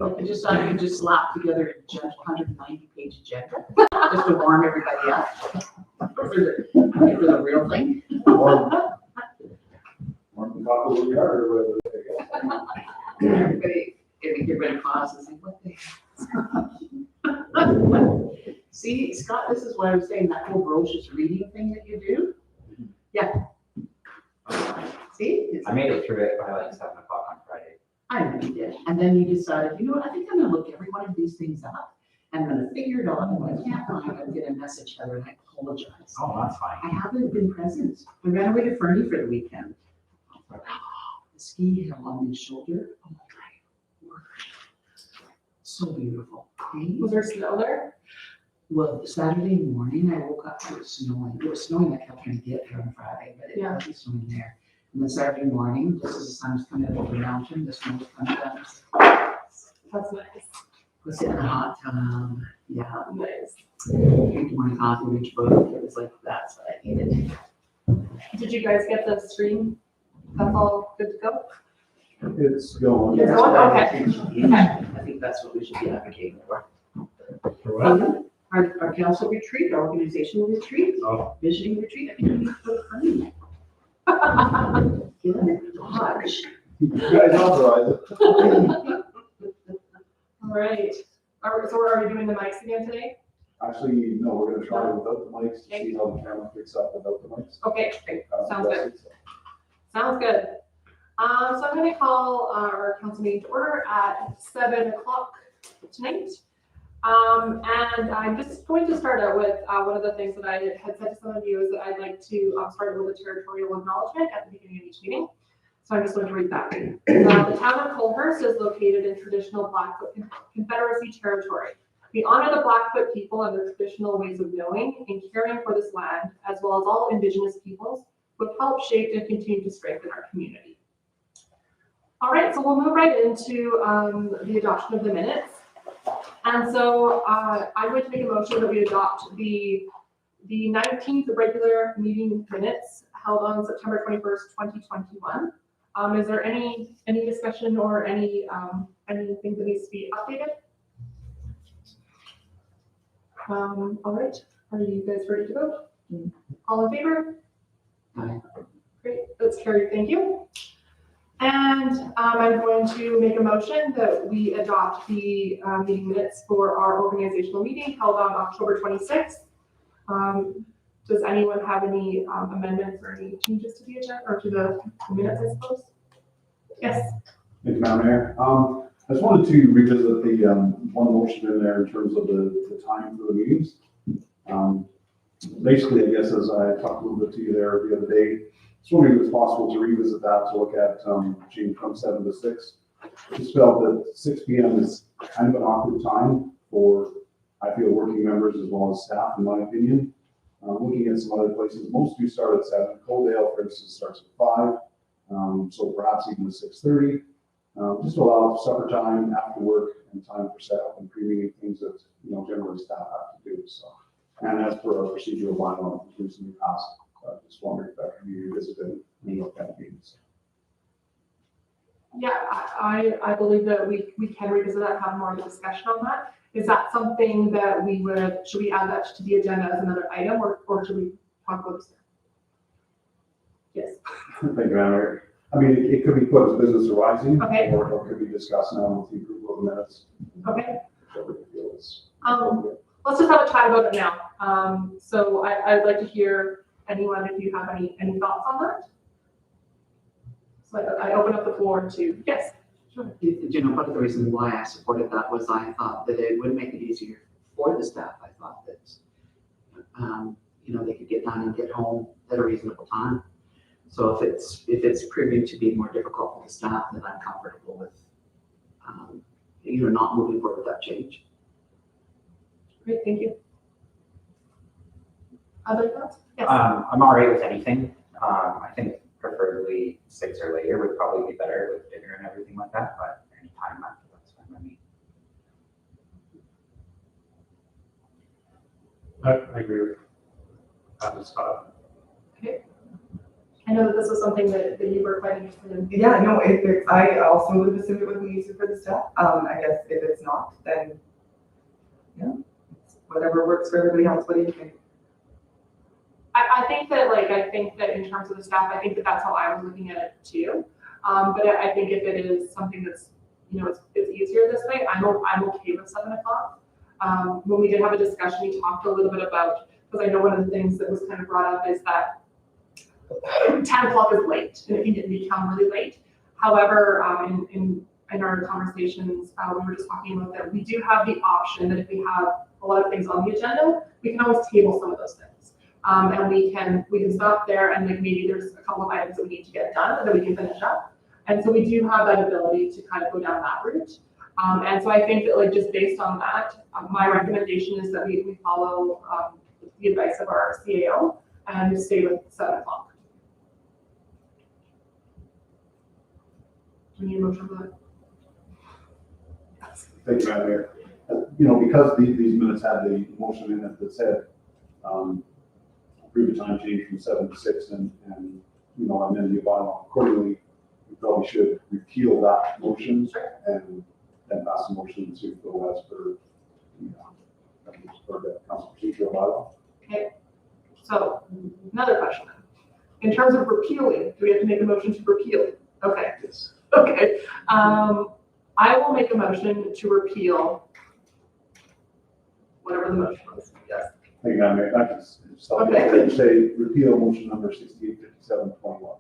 I just thought I could just slap together a 190-page agenda, just to warm everybody up for the real thing. Everybody get rid of causes and what they. See, Scott, this is what I was saying, that whole brochures reading thing that you do. Yeah. See? I made it through it by like 7 o'clock on Friday. I know you did. And then you decided, you know what, I think I'm gonna look every one of these things up. And I'm gonna figure it out. And when I can't find it, I'm gonna message Heather and I apologize. Oh, that's fine. I haven't been present. I ran away to Fernie for the weekend. The ski hill on his shoulder. Oh my word. So beautiful. Okay? Was there snow there? Well, Saturday morning, I woke up, it was snowing. It was snowing, I kept trying to get there on Friday, but it wasn't snowing there. And then Saturday morning, just as the sun was coming over the mountain, the snow was coming down. That's nice. Was in a hot tub. Yeah. Nice. Drank morning coffee, read a book. It was like, that's what I needed. Did you guys get the stream? That's all good to go? It's going. It's going? Okay. I think that's what we should be advocating for. For what? Our council retreat, our organizational retreat, visioning retreat, I think we need to put it funny. Get in it, Dodge. You guys authorize it. All right. So are we doing the mics again today? Actually, no, we're gonna try without the mics to see how the camera picks up without the mics. Okay, sounds good. Sounds good. So I'm going to call our council meeting to order at 7 o'clock tonight. And I'm just going to start out with one of the things that I had said to some of you is that I'd like to start with a territorial acknowledgement at the beginning of each meeting. So I'm just going to read that. The town of Colehurst is located in traditional Blackfoot Confederacy territory. We honor the Blackfoot people and their traditional ways of knowing and caring for this land, as well as all Indigenous peoples, who have helped shape and continue to strengthen our community. All right, so we'll move right into the adoption of the minutes. And so I'm going to make a motion that we adopt the 19th regular meeting minutes held on September 21st, 2021. Is there any discussion or anything that needs to be updated? All right, are you guys ready to vote? All in favor? Aye. Great, that's carried, thank you. And I'm going to make a motion that we adopt the meeting minutes for our organizational meeting held on October 26th. Does anyone have any amendments or any changes to the agenda or to the minutes, I suppose? Yes. Thank you, Madam Mayor. I just wanted to revisit the one motion in there in terms of the time for the meetings. Basically, I guess as I talked a little bit to you there the other day, just wondering if it's possible to revisit that to look at change from 7 to 6. I just felt that 6 p.m. is kind of an awkward time for, I feel, working members as well as staff, in my opinion. Looking at some other places, most do start at 7. Coaldale, for instance, starts at 5. So perhaps even at 6:30. Just to allow supper time after work and time for setup and pre-meeting things that generally staff have to do. So, and as per our procedural bylaw, which recently passed, just wondering if that can be revisited and looked at meetings. Yeah, I believe that we can revisit that, have more of a discussion on that. Is that something that should we add that to the agenda as another item or should we talk about this? Yes. Thank you, Madam Mayor. I mean, it could be put as business arising, Okay. or it could be discussed now with the approval of the minutes. Okay. Whichever you feel is Let's just have a chat about it now. So I'd like to hear anyone if you have any thoughts on that. So I open up the floor to, yes. Sure. Part of the reason why I supported that was I thought that it would make it easier for the staff. I thought that, they could get done and get home at a reasonable time. So if it's proving to be more difficult for the staff, then I'm comfortable with, not moving forward with that change. Great, thank you. Other thoughts? Yes. I'm all right with anything. I think preferably 6 or later would probably be better with dinner and everything like that, but any time after that's fine by me. I agree with Scott. Okay. I know that this was something that you were quite interested in. Yeah, no, if it's, I also would have assumed it would be easier for the staff. I guess if it's not, then, yeah, whatever works for everybody else. What do you think? I think that in terms of the staff, I think that that's how I was looking at it too. But I think if it is something that's, it's easier this way, I'm okay with 7 o'clock. When we did have a discussion, we talked a little bit about, because I know one of the things that was kind of brought up is that 10 o'clock is late, and it can become really late. However, in our conversations, we were just talking about that we do have the option that if we have a lot of things on the agenda, we can always table some of those things. And we can stop there, and like maybe there's a couple of items that we need to get done that we can finish up. And so we do have that ability to kind of go down that route. And so I think that like just based on that, my recommendation is that we follow the advice of our CAO and stay with 7 o'clock. Do we need a motion for that? Thank you, Madam Mayor. Because these minutes had the motion in it that said, approve the time change from 7 to 6 and amend the bylaw accordingly, we probably should repeal that motion and then pass the motion to go as per the council procedural bylaw. Okay. So another question. In terms of repealing, do we have to make a motion to repeal? Okay. Yes. Okay. I will make a motion to repeal whatever the motion was. Yes. Thank you, Madam Mayor. I can stop Okay. you. Say repeal motion number 685721.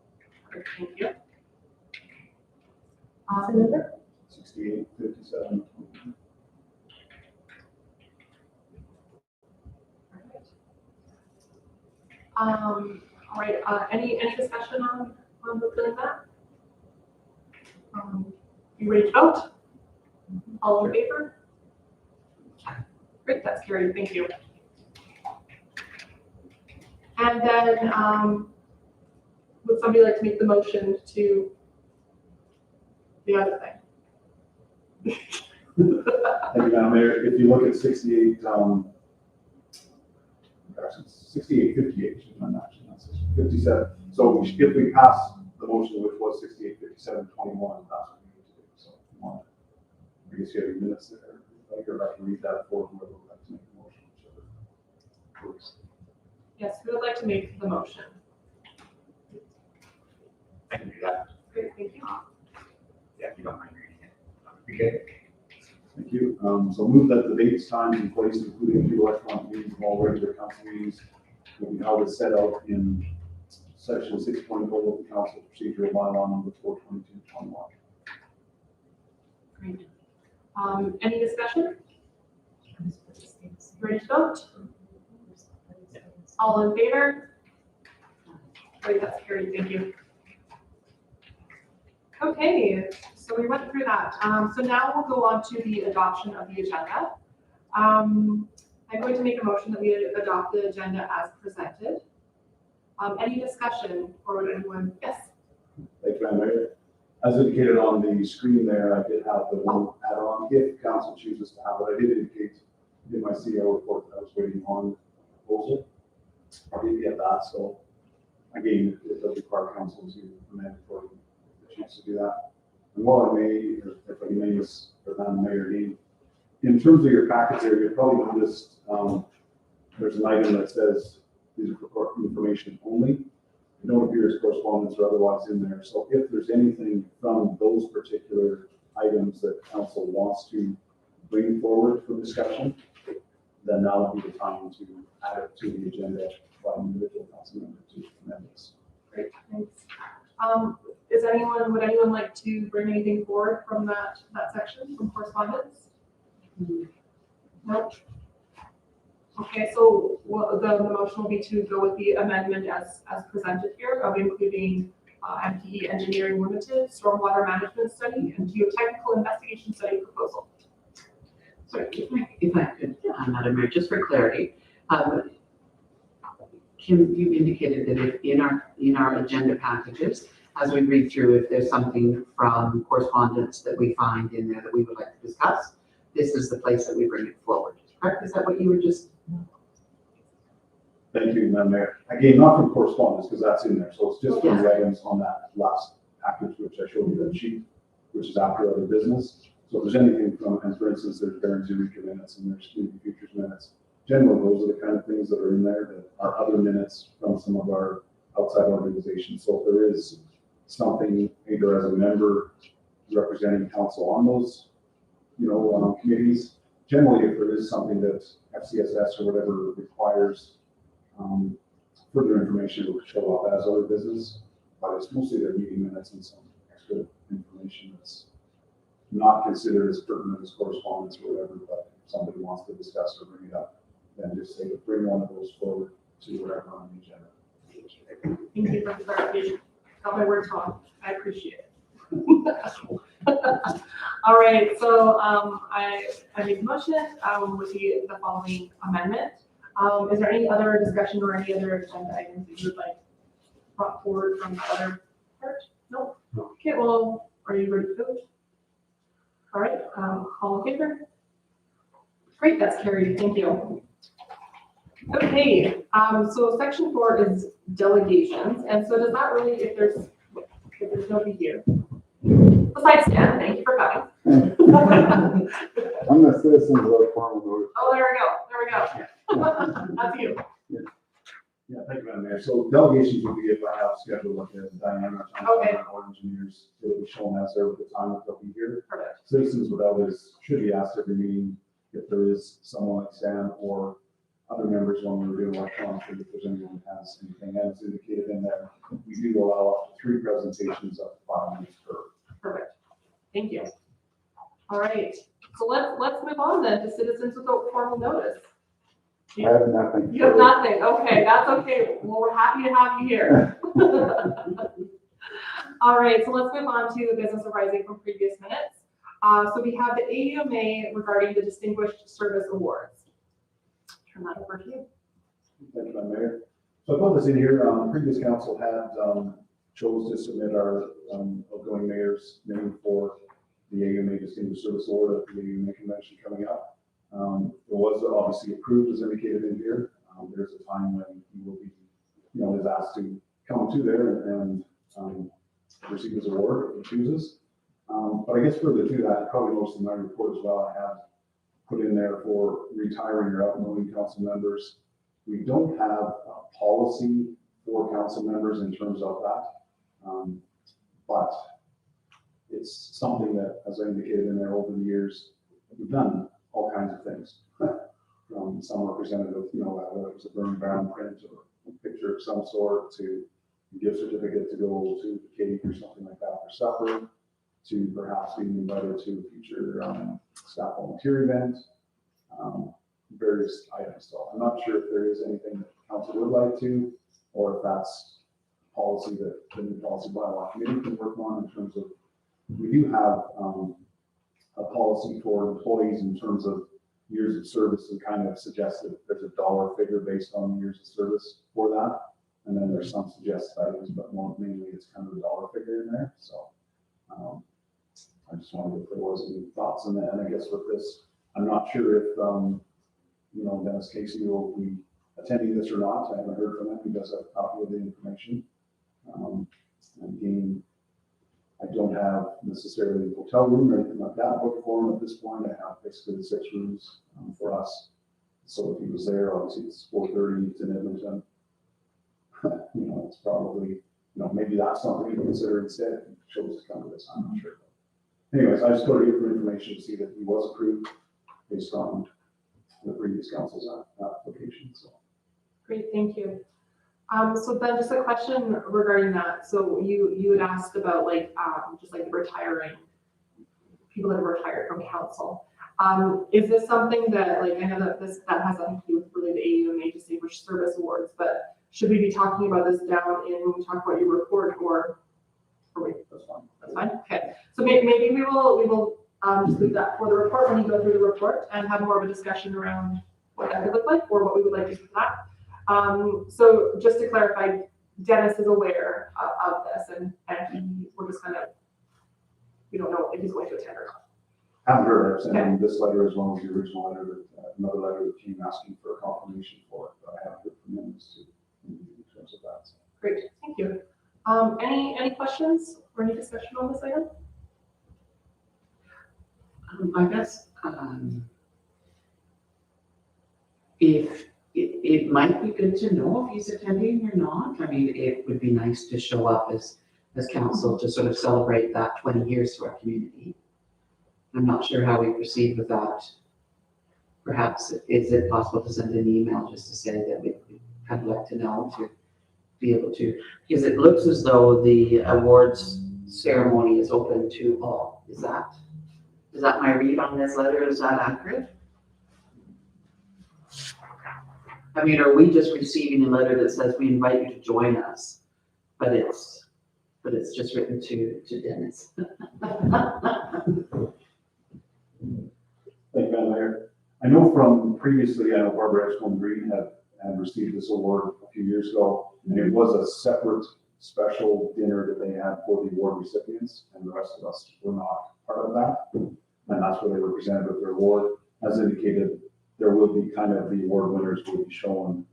Thank you. 685721. All right, any discussion on repealing that? You ready to vote? All in favor? Great, that's carried, thank you. And then, would somebody like to make the motion to the other thing? Thank you, Madam Mayor. If you look at 6858, not 57. So if we pass the motion, which was 685721, that's what we need to do. So if you want, I guess you have your minutes there. You're about to read that for whoever would like to make the motion. Whichever works. Yes, who would like to make the motion? I can do that. Great, thank you. Yeah, if you don't mind reading it. Okay. Thank you. So move that the dates, times, and place, including the electronic meetings of all regular council meetings, will be held as set out in section 6.0 of the council procedural bylaw number 42221. Great. Any discussion? Ready to vote? All in favor? Great, that's carried, thank you. Okay, so we went through that. So now we'll go on to the adoption of the agenda. I'm going to make a motion that we adopt the agenda as presented. Any discussion or would anyone? Yes. Thank you, Madam Mayor. As indicated on the screen there, I did have the one add-on. If council chooses to have it, I did indicate in my CEO report that I was waiting on a proposal. I didn't get that, so again, it does require council to amend for the chance to do that. And while I may, or if I may, Ms. Madam Mayor, in terms of your package there, you'll probably noticed there's an item that says these are for information only. It don't appear as correspondence or otherwise in there. So if there's anything from those particular items that council wants to bring forward for discussion, then now would be the time to add it to the agenda by an individual council member to amend this. Great, thanks. Would anyone like to bring anything forward from that section from correspondence? No. Okay, so the motion will be to go with the amendment as presented here of including MPE Engineering Limited, Stormwater Management Study, and Geotechnical Investigation Study proposal. Sorry, if I could, Madam Mayor, just for clarity, Kim, you indicated that if in our agenda packages, as we read through, if there's something from correspondence that we find in there that we would like to discuss, this is the place that we bring it forward. Correct? Is that what you were just? Thank you, Madam Mayor. Again, not from correspondence, because that's in there, so it's just from the items on that last package, which I showed you, that sheet, which is after other business. So if there's anything from, and for instance, there's Barron's Eureka minutes and there's community futures minutes. Generally, those are the kind of things that are in there that are other minutes from some of our outside organizations. So if there is something, either as a member representing council on those, committees, generally if there is something that FCSS or whatever requires further information, it will show up as other business, but it's mostly their meeting minutes and some extra information that's not considered as pertinent as correspondence or whatever, but if somebody wants to discuss or bring it up, then just say, bring one of those forward to wherever on the agenda. Thank you for the clarification. Got my words wrong. I appreciate it. All right, so I make a motion with the following amendment. Is there any other discussion or any other agenda items that you would like brought forward from the other part? No? Okay, well, are you ready to vote? All right, all in favor? Great, that's carried. Thank you. Okay, so section 4 is delegations, and so does that really, if there's nobody here, besides Dan, thank you for coming. I'm the citizen without formal notice. Oh, there we go. That's you. Yeah, thank you, Madam Mayor. So delegations would be if I have scheduled like a Diana Okay. or engineers, it will be shown as there at the time that they'll be here. Perfect. Citizens without is, should be asked every meeting if there is someone like Sam or other members when we were doing electronically, if there's anyone who has anything as indicated in there. We do allow up to 3 presentations up to 5 minutes per. Perfect. Thank you. All right, so let's move on then to citizens without formal notice. I have nothing. You have nothing. Okay, that's okay. Well, we're happy to have you here. All right, so let's move on to the business arising from previous minutes. So we have the AUMA regarding the Distinguished Service Awards. Turn that over to you. Thank you, Madam Mayor. So I put this in here. Previous council had chose to submit our outgoing mayor's name for the AUMA Distinguished Service Award at the AUMA convention coming up. It was obviously approved as indicated in here. There's a time when he will be, is asked to come to there and receive his award if he chooses. But I guess further to that, probably most of my report as well, I have put in there for retiring or outgoing council members. We don't have a policy for council members in terms of that. But it's something that, as I indicated in there over the years, we've done all kinds of things. From some representative, whether it was a burn brown print or a picture of some sort, to a gift certificate to go to the cake or something like that for supper, to perhaps being invited to a future staff volunteer event, various items. So I'm not sure if there is anything that council would like to, or if that's policy that the new policy bylaw committee can work on in terms of, we do have a policy for employees in terms of years of service, and kind of suggests that there's a dollar figure based on years of service for that. And then there's some suggested items, but more mainly it's kind of a dollar figure in there. So I just wondered if there was any thoughts on that. And I guess with this, I'm not sure if, Dennis Casey will be attending this or not. I haven't heard from him. He does have a copy of the information. And again, I don't have necessarily a hotel room or anything like that booked for him at this point. I have basically the 6 rooms for us. So if he was there, obviously it's 4:30, it's in Edmonton. It's probably, maybe that's something to consider instead. If he chose to come to this, I'm not sure. Anyways, I just go to get for information to see that he was approved based on the previous council's application. So. Great, thank you. So then just a question regarding that. So you had asked about just like retiring, people that have retired from council. Is this something that I know that that has nothing to do with really the AUMA Distinguished Service Awards, but should we be talking about this down in when we talk about your report, or wait? That's fine. That's fine. Okay. So maybe we will just leave that for the report when you go through the report and have more of a discussion around what that could look like or what we would like to do for that. So just to clarify, Dennis is aware of this, and we're just we don't know if he's going to attend or not. Haven't heard, I've sent him this letter as well as the original letter, another letter that came asking for a confirmation for it, but I haven't heard from him as to in terms of that. Great, thank you. Any questions or any discussion on this item? I guess, if, it might be good to know if he's attending or not. I mean, it would be nice to show up as council to sort of celebrate that 20 years to our community. I'm not sure how we proceed with that. Perhaps, is it possible to send an email just to say that we'd kind of like to know, to be able to, because it looks as though the awards ceremony is open to all. Is that my read on this letter? Is that accurate? I mean, are we just receiving a letter that says we invite you to join us, but it's just written to Dennis? Thank you, Madam Mayor. I know from previously, I know Barbara Edgecombe Green had received this award a few years ago, and it was a separate special dinner that they had for the award recipients, and the rest of us were not part of that. And that's where they were presented with their award. As indicated, there will be kind of the award winners will be shown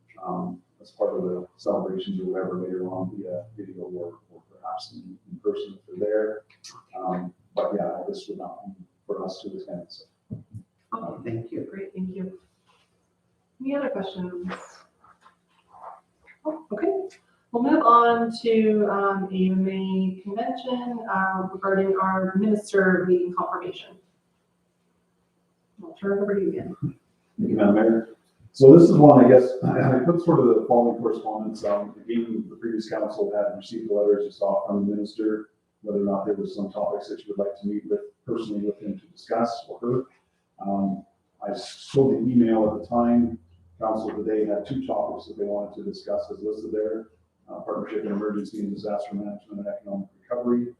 as part of the celebrations or whatever later on via video or perhaps in person if they're there. But yeah, this would not be for us to attend. So. Okay, thank you. Great, thank you. Any other questions? Oh, okay, we'll move on to AMA convention regarding our minister meeting confirmation. I'll turn it over to you again. Thank you, Madam Mayor. So this is one, I guess, I put sort of the following correspondence. Again, the previous council had received the letters you saw from the minister, whether or not there was some topics that you would like to meet with personally with him to discuss or her. I showed the email at the time. Council today had two topics that they wanted to discuss as listed there. Partnership in emergency and disaster management and economic recovery,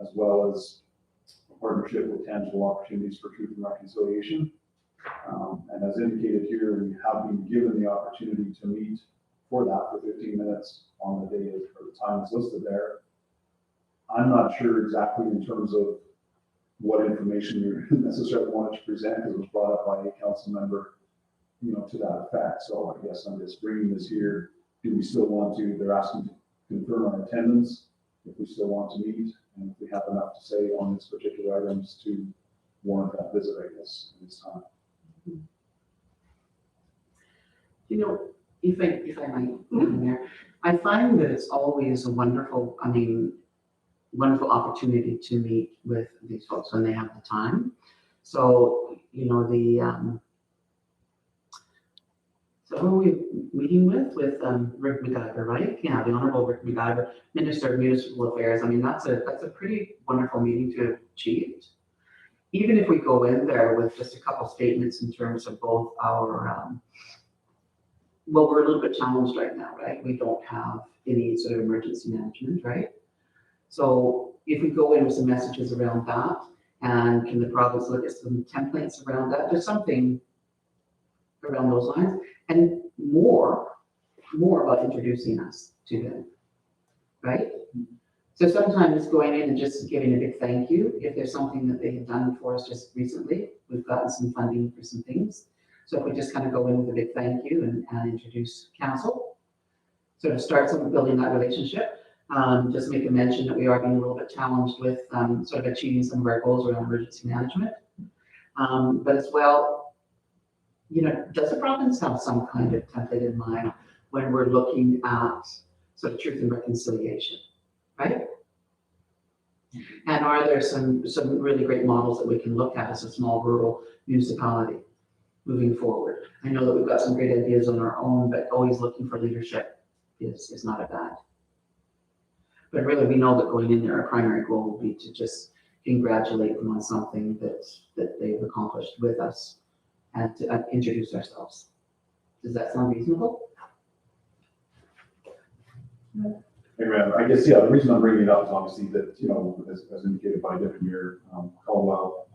as well as a partnership with tangible opportunities for truth and reconciliation. And as indicated here, we have been given the opportunity to meet for that for 15 minutes on the day or the time is listed there. I'm not sure exactly in terms of what information you necessarily wanted to present, because it was brought up by a council member, to that effect. So I guess I'm just bringing this here. Do we still want to, they're asking to confirm our attendance, if we still want to meet, and if we have enough to say on this particular items to warrant that visit, I guess, at this time. If I might, Madam Mayor, I find that it's always a wonderful opportunity to meet with these folks when they have the time. So, so who are we meeting with? With Rick McIver, right? Yeah, the Honorable Rick McIver, Minister of Municipal Affairs. I mean, that's a pretty wonderful meeting to have achieved. Even if we go in there with just a couple statements in terms of both our, well, we're a little bit challenged right now, right? We don't have any sort of emergency management, right? So if we go in with some messages around that, and can the province look at some templates around that, there's something around those lines, and more about introducing us to them, right? So sometimes going in and just giving a big thank you, if there's something that they have done for us just recently, we've gotten some funding for some things. So if we just kind of go in with a big thank you and introduce council, sort of start some building that relationship. Just make a mention that we are being a little bit challenged with sort of achieving some of our goals around emergency management. But as well, does the province have some kind of template in mind when we're looking at sort of truth and reconciliation, right? And are there some really great models that we can look at as a small rural municipality moving forward? I know that we've got some great ideas on our own, but always looking for leadership is not a bad. But really, we know that going in there, our primary goal will be to just congratulate them on something that they've accomplished with us and to introduce ourselves. Does that sound reasonable? Hey, man, I guess, yeah, the reason I'm bringing it up is obviously that, as indicated by Deputy Mayor Caldwell,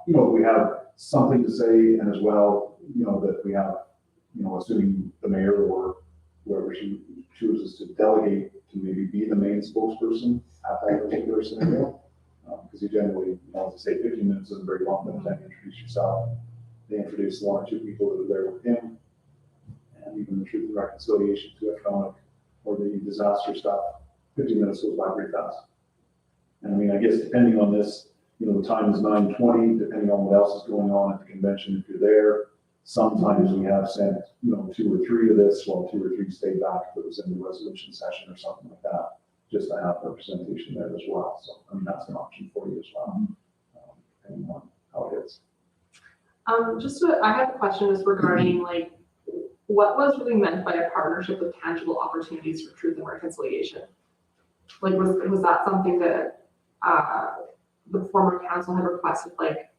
we have something to say, and as well, that we have, assuming the mayor or whoever she chooses to delegate to maybe be the main spokesperson at that particular scenario. Because you generally, you know, as I say, 15 minutes isn't very long, by the time you introduce yourself. They introduce one or two people that are there with him, and even the Truth and Reconciliation to economic or the disaster stuff, 15 minutes goes by pretty fast. And I mean, I guess depending on this, you know, the time is 9:20, depending on what else is going on at the convention, if you're there, sometimes we have sent, you know, 2 or 3 of this, while 2 or 3 stay back if it was in the resolution session or something like that, just to have representation there as well. So, I mean, that's an option for you as well, depending on how it is. I have a question just regarding like, what was really meant by a partnership with tangible opportunities for truth and reconciliation? Like, was that something that, the former council had requested, like,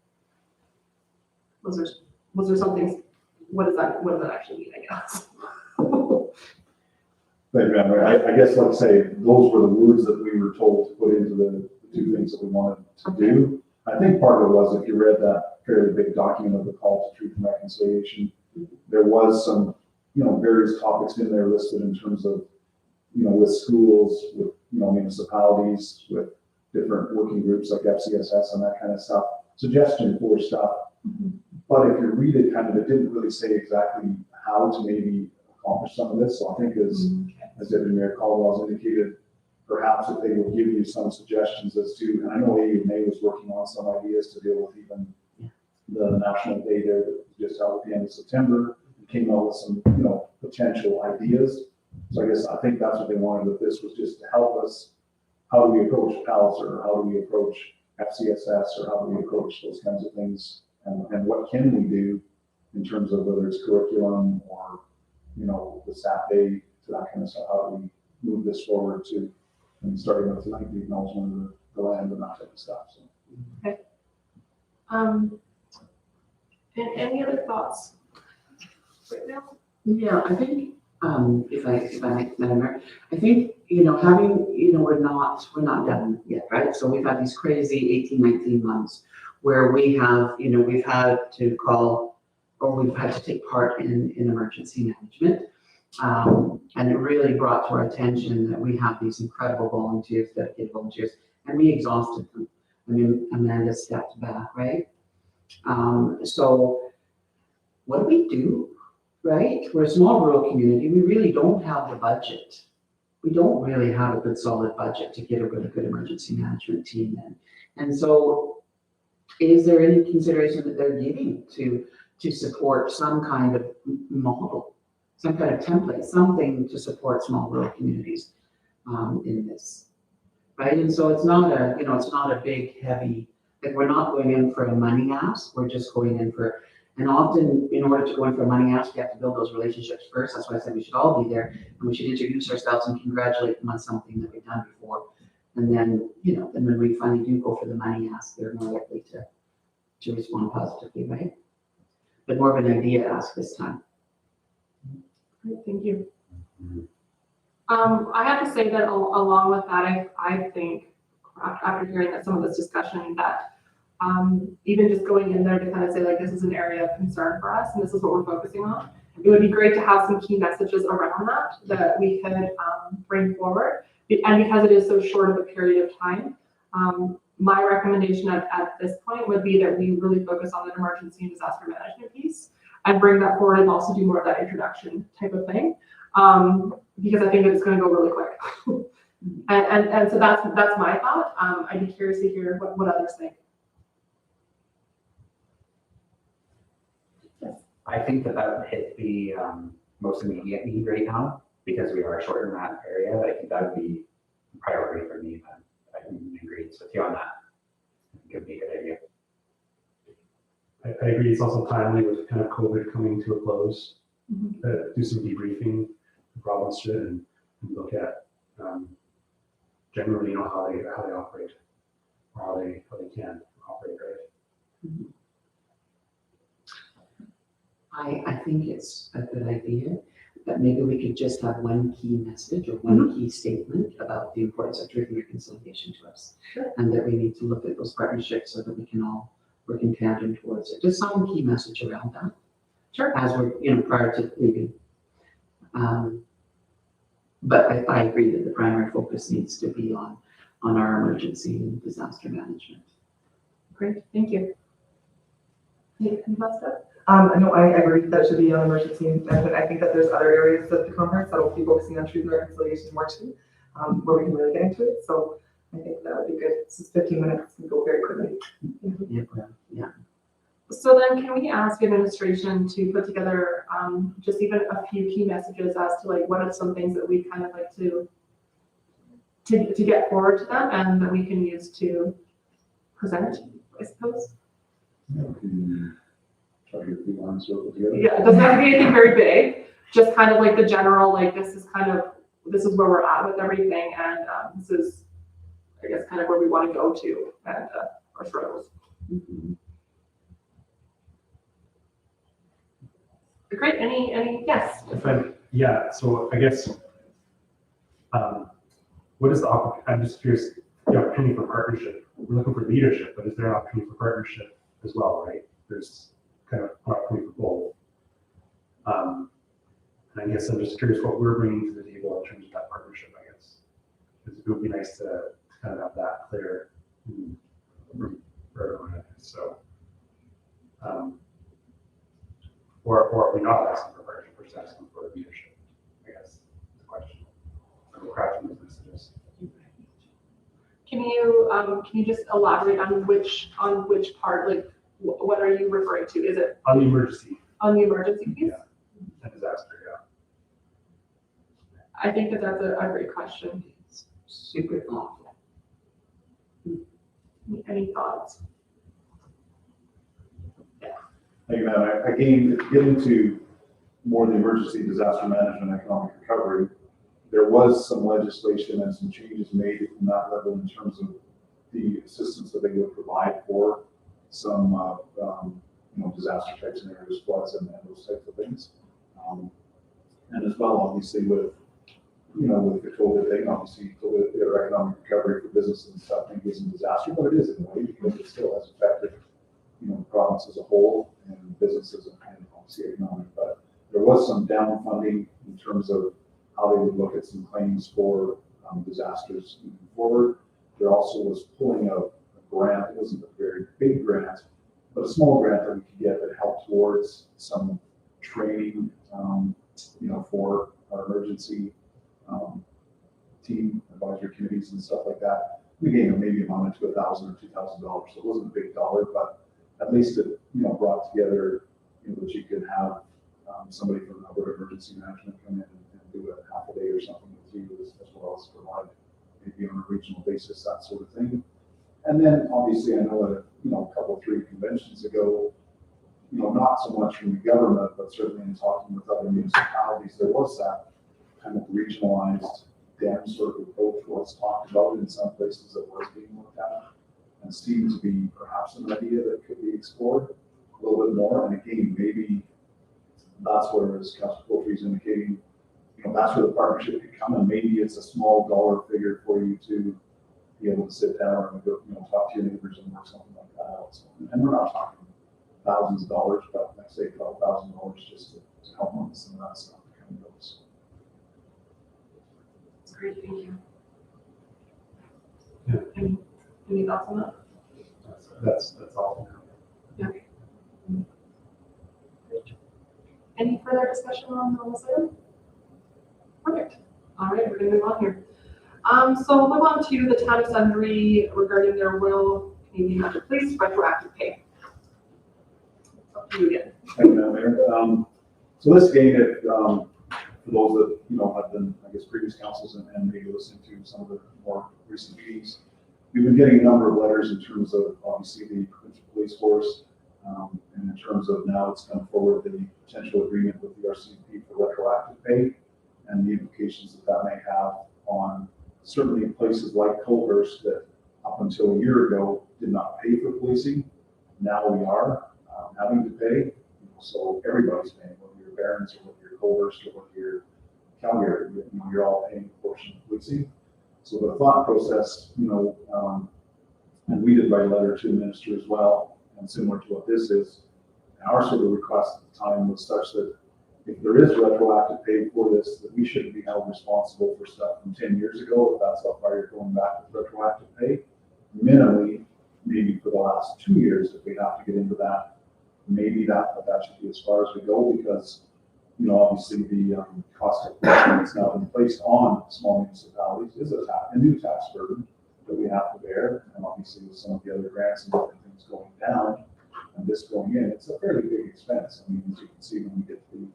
was there something, what does that actually mean, I guess? Thank you, Anne. I guess, like I say, those were the words that we were told to put into the 2 things that we wanted to do. I think part of it was, if you read that fairly big document of the call to truth and reconciliation, there was some, you know, various topics in there listed in terms of, you know, with schools, with, you know, municipalities, with different working groups like FCSS and that kind of stuff, suggestion for stuff. But if you read it, it didn't really say exactly how to maybe accomplish some of this. So I think as Deputy Mayor Caldwell's indicated, perhaps if they will give you some suggestions as to, and I know AUMA was working on some ideas to deal with even the National Day there that was just held at the end of September, and came out with some, you know, potential ideas. So I guess, I think that's what they wanted with this, was just to help us. How do we approach PALS, or how do we approach FCSS, or how do we approach those kinds of things? And what can we do in terms of whether it's curriculum or, you know, the staff day, to that kind of stuff. How do we move this forward to, and starting with tonight, the acknowledgement of the land and that type of stuff. So. Okay. And any other thoughts right now? Yeah, I think, if I might, Madam Mayor, I think, you know, having, you know, we're not done yet, right? So we've had these crazy 18, 19 months where we have, you know, we've had to call, or we've had to take part in emergency management. And it really brought to our attention that we have these incredible volunteers, dedicated volunteers, and we exhausted them. I mean, Amanda stepped back, right? So what do we do, right? We're a small rural community. We really don't have the budget. We don't really have a good solid budget to get a really good emergency management team in. And so is there any consideration that they're giving to support some kind of model, some kind of template, something to support small rural communities in this, right? And so it's not a, you know, it's not a big, heavy, like we're not going in for a money ask, we're just going in for, and often in order to go in for a money ask, we have to build those relationships first. That's why I said we should all be there, and we should introduce ourselves and congratulate them on something that we've done before. And then, you know, and when we finally do go for the money ask, they're more likely to respond positively, right? But more of an idea ask this time. Great, thank you. I have to say that along with that, I think after hearing that some of this discussion that even just going in there to kind of say like, this is an area of concern for us and this is what we're focusing on. It would be great to have some key messages around that we could bring forward. And because it is so short of a period of time, my recommendation at this point would be that we really focus on the emergency and disaster management piece and bring that forward and also do more of that introduction type of thing. Because I think it's going to go really quick. and so that's my thought. I'd be curious to hear what others think. I think that would hit the most immediate need right now, because we are short in that area. I think that would be a priority for me. I agree with you on that. I think it would be a good idea. I agree. It's also timely with kind of COVID coming to a close. Do some debriefing, the province should, and look at generally, you know, how they operate, or how they can operate, right? I think it's a good idea, but maybe we could just have one key message or one key statement about the importance of truth and reconciliation to us. Sure. And that we need to look at those partnerships so that we can all work in tandem towards it. Just some key message around that. Sure. As we're, you know, prior to leaving. But I agree that the primary focus needs to be on on our emergency and disaster management. Great, thank you. Any last step? No, I agree that should be on emergency management. I think that there's other areas of the conference that will be focusing on truth and reconciliation more too, where we can really get into it. So I think that would be good. This is 15 minutes, can go very quickly. Yeah. So then can we ask administration to put together just even a few key messages as to like what are some things that we kind of like to get forward to them and that we can use to present, I suppose? Try to get the lines circled together. Yeah, it doesn't have to be anything very big, just kind of like the general, like this is where we're at with everything and this is, I guess, kind of where we want to go to and our struggles. Great, any, yes? So I guess, what is I'm just curious, the opportunity for partnership. We're looking for leadership, but is there an opportunity for partnership as well, right? There's kind of an opportunity for both. And I guess I'm just curious what we're bringing to the table in terms of that partnership, I guess. Because it would be nice to kind of have that clear for everyone, I guess. So, or are we not asking for partnership, we're just asking for leadership, I guess, is the question. We're crafting those messages. Can you just elaborate on which part, like, what are you referring to? Is it On the emergency. on the emergency piece? Yeah. And disaster, yeah. I think that's a great question. It's super thoughtful. Any thoughts? Again, to get into more the emergency disaster management, economic recovery, there was some legislation and some changes made from that level in terms of the assistance that they would provide for some, disaster type scenarios, floods and those types of things. And as well, obviously, with the COVID thing, obviously, their economic recovery for businesses and stuff, maybe isn't disaster, but it is in a way because it still has affected, the province as a whole and businesses and obviously economic. But there was some down funding in terms of how they would look at some claims for disasters moving forward. There also was pulling a grant. It wasn't a very big grant, but a small grant that we could get that helped towards some training, for our emergency team advisory committees and stuff like that. Again, maybe amounted to $1,000 or $2,000, so it wasn't a big dollar, but at least it brought together that you could have somebody from Alberta Emergency Management come in and do a half a day or something with you as well as provide maybe on a regional basis, that sort of thing. And then obviously I know that a couple, 3 conventions ago, not so much from the government, but certainly in talking with other municipalities, there was that kind of regionalized dam sort of approach was talked about in some places that was being looked at and seemed to be perhaps an idea that could be explored a little bit more. And again, maybe that's where, as Councilor Poultry is indicating, that's where the partnership could come, and maybe it's a small dollar figure for you to be able to sit down and talk to your neighbors and work something like that out. So, and we're not talking thousands of dollars, but let's say $12,000 just to help on some of that stuff that kind of goes. That's great, thank you. Yeah. Any thoughts on that? That's all. Okay. Any further discussion on this item? Perfect. All right, we're gonna move on here. So we'll move on to the town of Sundre regarding their Royal Canadian Mounted Police retroactive pay. Up to you again. Thank you, Madam Mayor. So this again, for those that have been, I guess, previous councils and maybe listening to some of the more recent meetings, we've been getting a number of letters in terms of obviously the provincial police force, and in terms of now it's come forward the potential agreement with the RCMP for retroactive pay and the implications that may have on certainly places like Colhurst that up until a year ago did not pay for policing. Now we are having to pay. So everybody's paying, whether you're Barons or whether you're Colhurst or whether you're Calgary, you're all paying a portion of policing. So the thought process, and we did write a letter to the minister as well, and similar to what this is, our sort of request at the time was such that if there is retroactive pay for this, that we shouldn't be held responsible for stuff from 10 years ago, if that's how far you're going back with retroactive pay. Minimally, maybe for the last 2 years, if we have to get into that, maybe that should be as far as we go, because, you know, obviously the cost of living that's now been placed on small municipalities is a new tax burden that we have to bear, and obviously with some of the other grants and different things going down, and this going in, it's a fairly big expense. I mean, as you can see when we get to the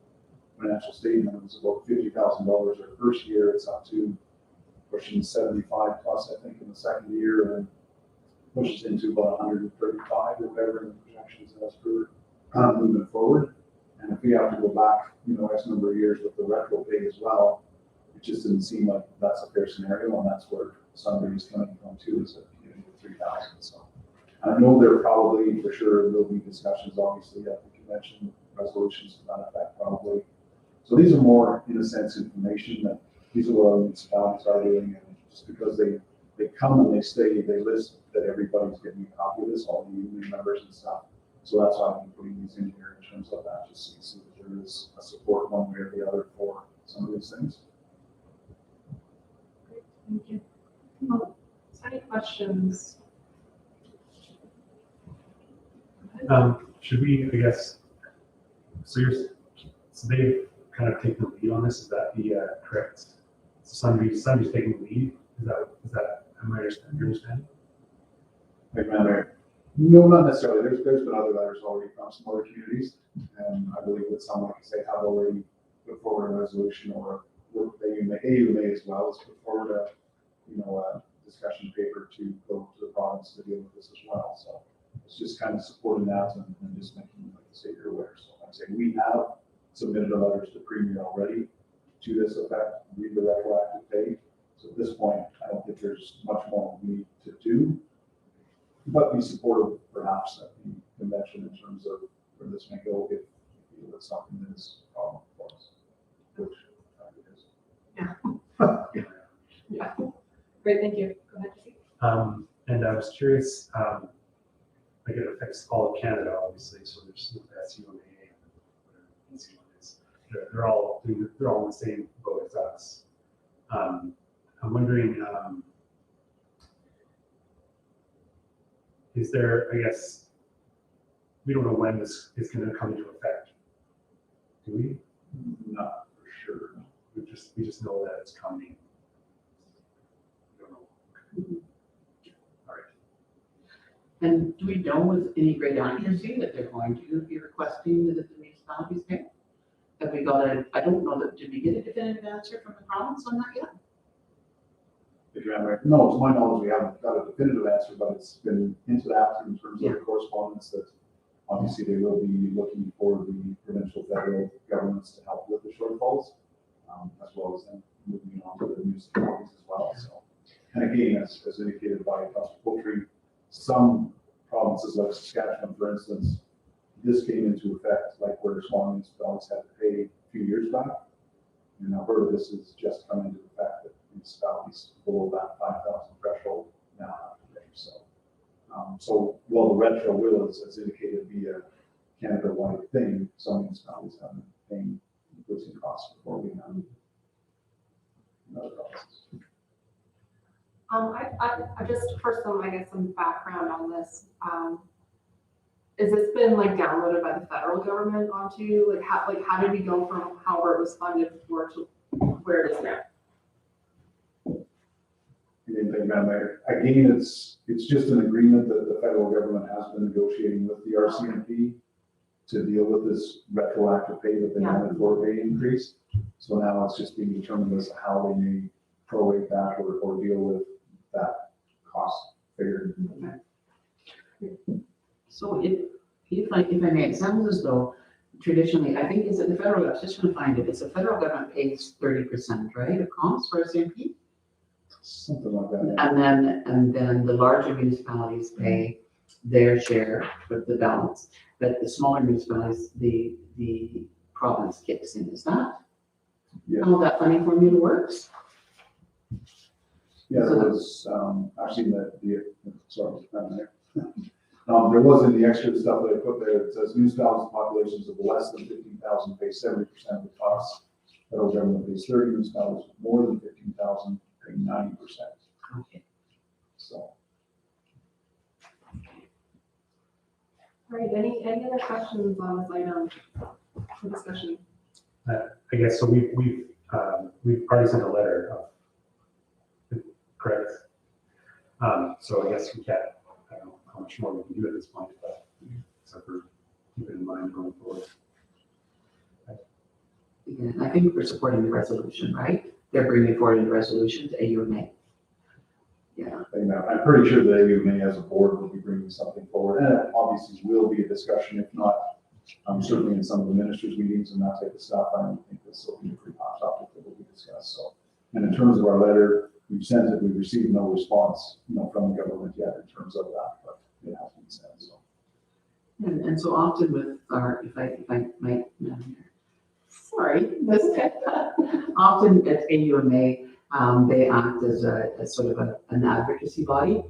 financial statement, it was about $50,000 our first year, it's up to pushing 75 plus, I think, in the second year, and pushes into about 135 or whatever in the projections as for moving forward. And if we have to go back, you know, X number of years with the retro pay as well, it just didn't seem like that's a fair scenario, and that's where Salaries coming from too, is a community of 3,000. So I know there probably, for sure, will be discussions, obviously, at the convention, resolutions to that effect probably. So these are more, in a sense, information that these are what municipalities are doing, and just because they come and they stay, they list that everybody's getting a copy of this, all the union members and stuff. So that's why I'm putting these in here in terms of that, just so that there is a support one way or the other for some of these things. Great, thank you. Well, any questions? Should we, I guess, so they've kind of taken the lead on this, is that the correct? So somebody's taking the lead, is that, am I understanding? Like, no, not necessarily. There's been other letters already from some other communities, and I believe that some, like I say, have already put forward a resolution, or AUMA as well as put forward a discussion paper to go to the province to deal with this as well. So it's just kind of supporting that and just making the state aware. So I'm saying we have submitted a letters to Premier already to this effect, read the retroactive pay. So at this point, I don't think there's much more we need to do, but be supportive perhaps at the convention in terms of where this may go if you feel it's something that is a problem for us, which it is. Yeah. Yeah. Great, thank you. Go ahead, Jesse. And I was curious, like it affects all of Canada, obviously, so there's SUMA and whatever NC1 is. They're all in the same boat as us. I'm wondering, is there, I guess, we don't know when this is going to come into effect, do we? Not for sure. We just know that it's coming. We don't know. All right. And do we know with any great accuracy that they're going to be requesting that the municipalities pay? Have we got I don't know that, did we get a definitive answer from the province on that yet? No, to my knowledge, we haven't got a definitive answer, but it's been hinted at in terms of the correspondence that obviously they will be looking for the provincial, federal governments to help with the shortfalls, as well as then moving on to the municipalities as well. So, and again, as indicated by Councilor Poultry, some provinces like Saskatchewan, for instance, this came into effect like where small municipalities had to pay a few years back. In Alberta, this is just come into effect that municipalities below that 5,000 threshold now have to pay. So while the retro will, as indicated, be a Canada-wide thing, some municipalities have been paying increasing costs before we have another process. I just for some, I guess, some background on this. Has this been like downloaded by the federal government onto how did we go from however it was funded before to where it is now? Again, it's just an agreement that the federal government has been negotiating with the RCMP to deal with this retroactive pay that they wanted for a pay increase. So now it's just being determined as to how they may prorate that or deal with that cost figure. So if I may, it sounds as though traditionally, I think is that the federal, I was just trying to find it, it's the federal government pays 30%, right, of costs for SMP? Something like that. And then the larger municipalities pay their share with the balance, but the smaller municipalities, the province kicks in, is that how that funding formula works? Yeah, there was actually sorry, There was in the extra stuff that I put there, it says municipalities populations of less than 15,000 pay 70% of the costs. Federal government pays 30, municipalities with more than 15,000 pay 90%. Okay. So. All right, any other questions on this item for discussion? I guess, so we've already sent a letter of, correct? So I guess we can't, I don't know how much more we can do at this point, but except for keep it in mind going forward. Yeah, I think we're supporting the resolution, right? They're bringing forward the resolution to AUMA. Yeah. And I'm pretty sure that AUMA as a board will be bringing something forward, and it obviously will be a discussion, if not, certainly in some of the ministers' meetings and that type of stuff. I don't think this will be a pretty hot topic that will be discussed. So, and in terms of our letter, we've sent it, we've received no response, from the government yet in terms of that, but it has been sent, so. And so often with our, if I might, sorry, this is often at AUMA, they act as sort of an advocacy body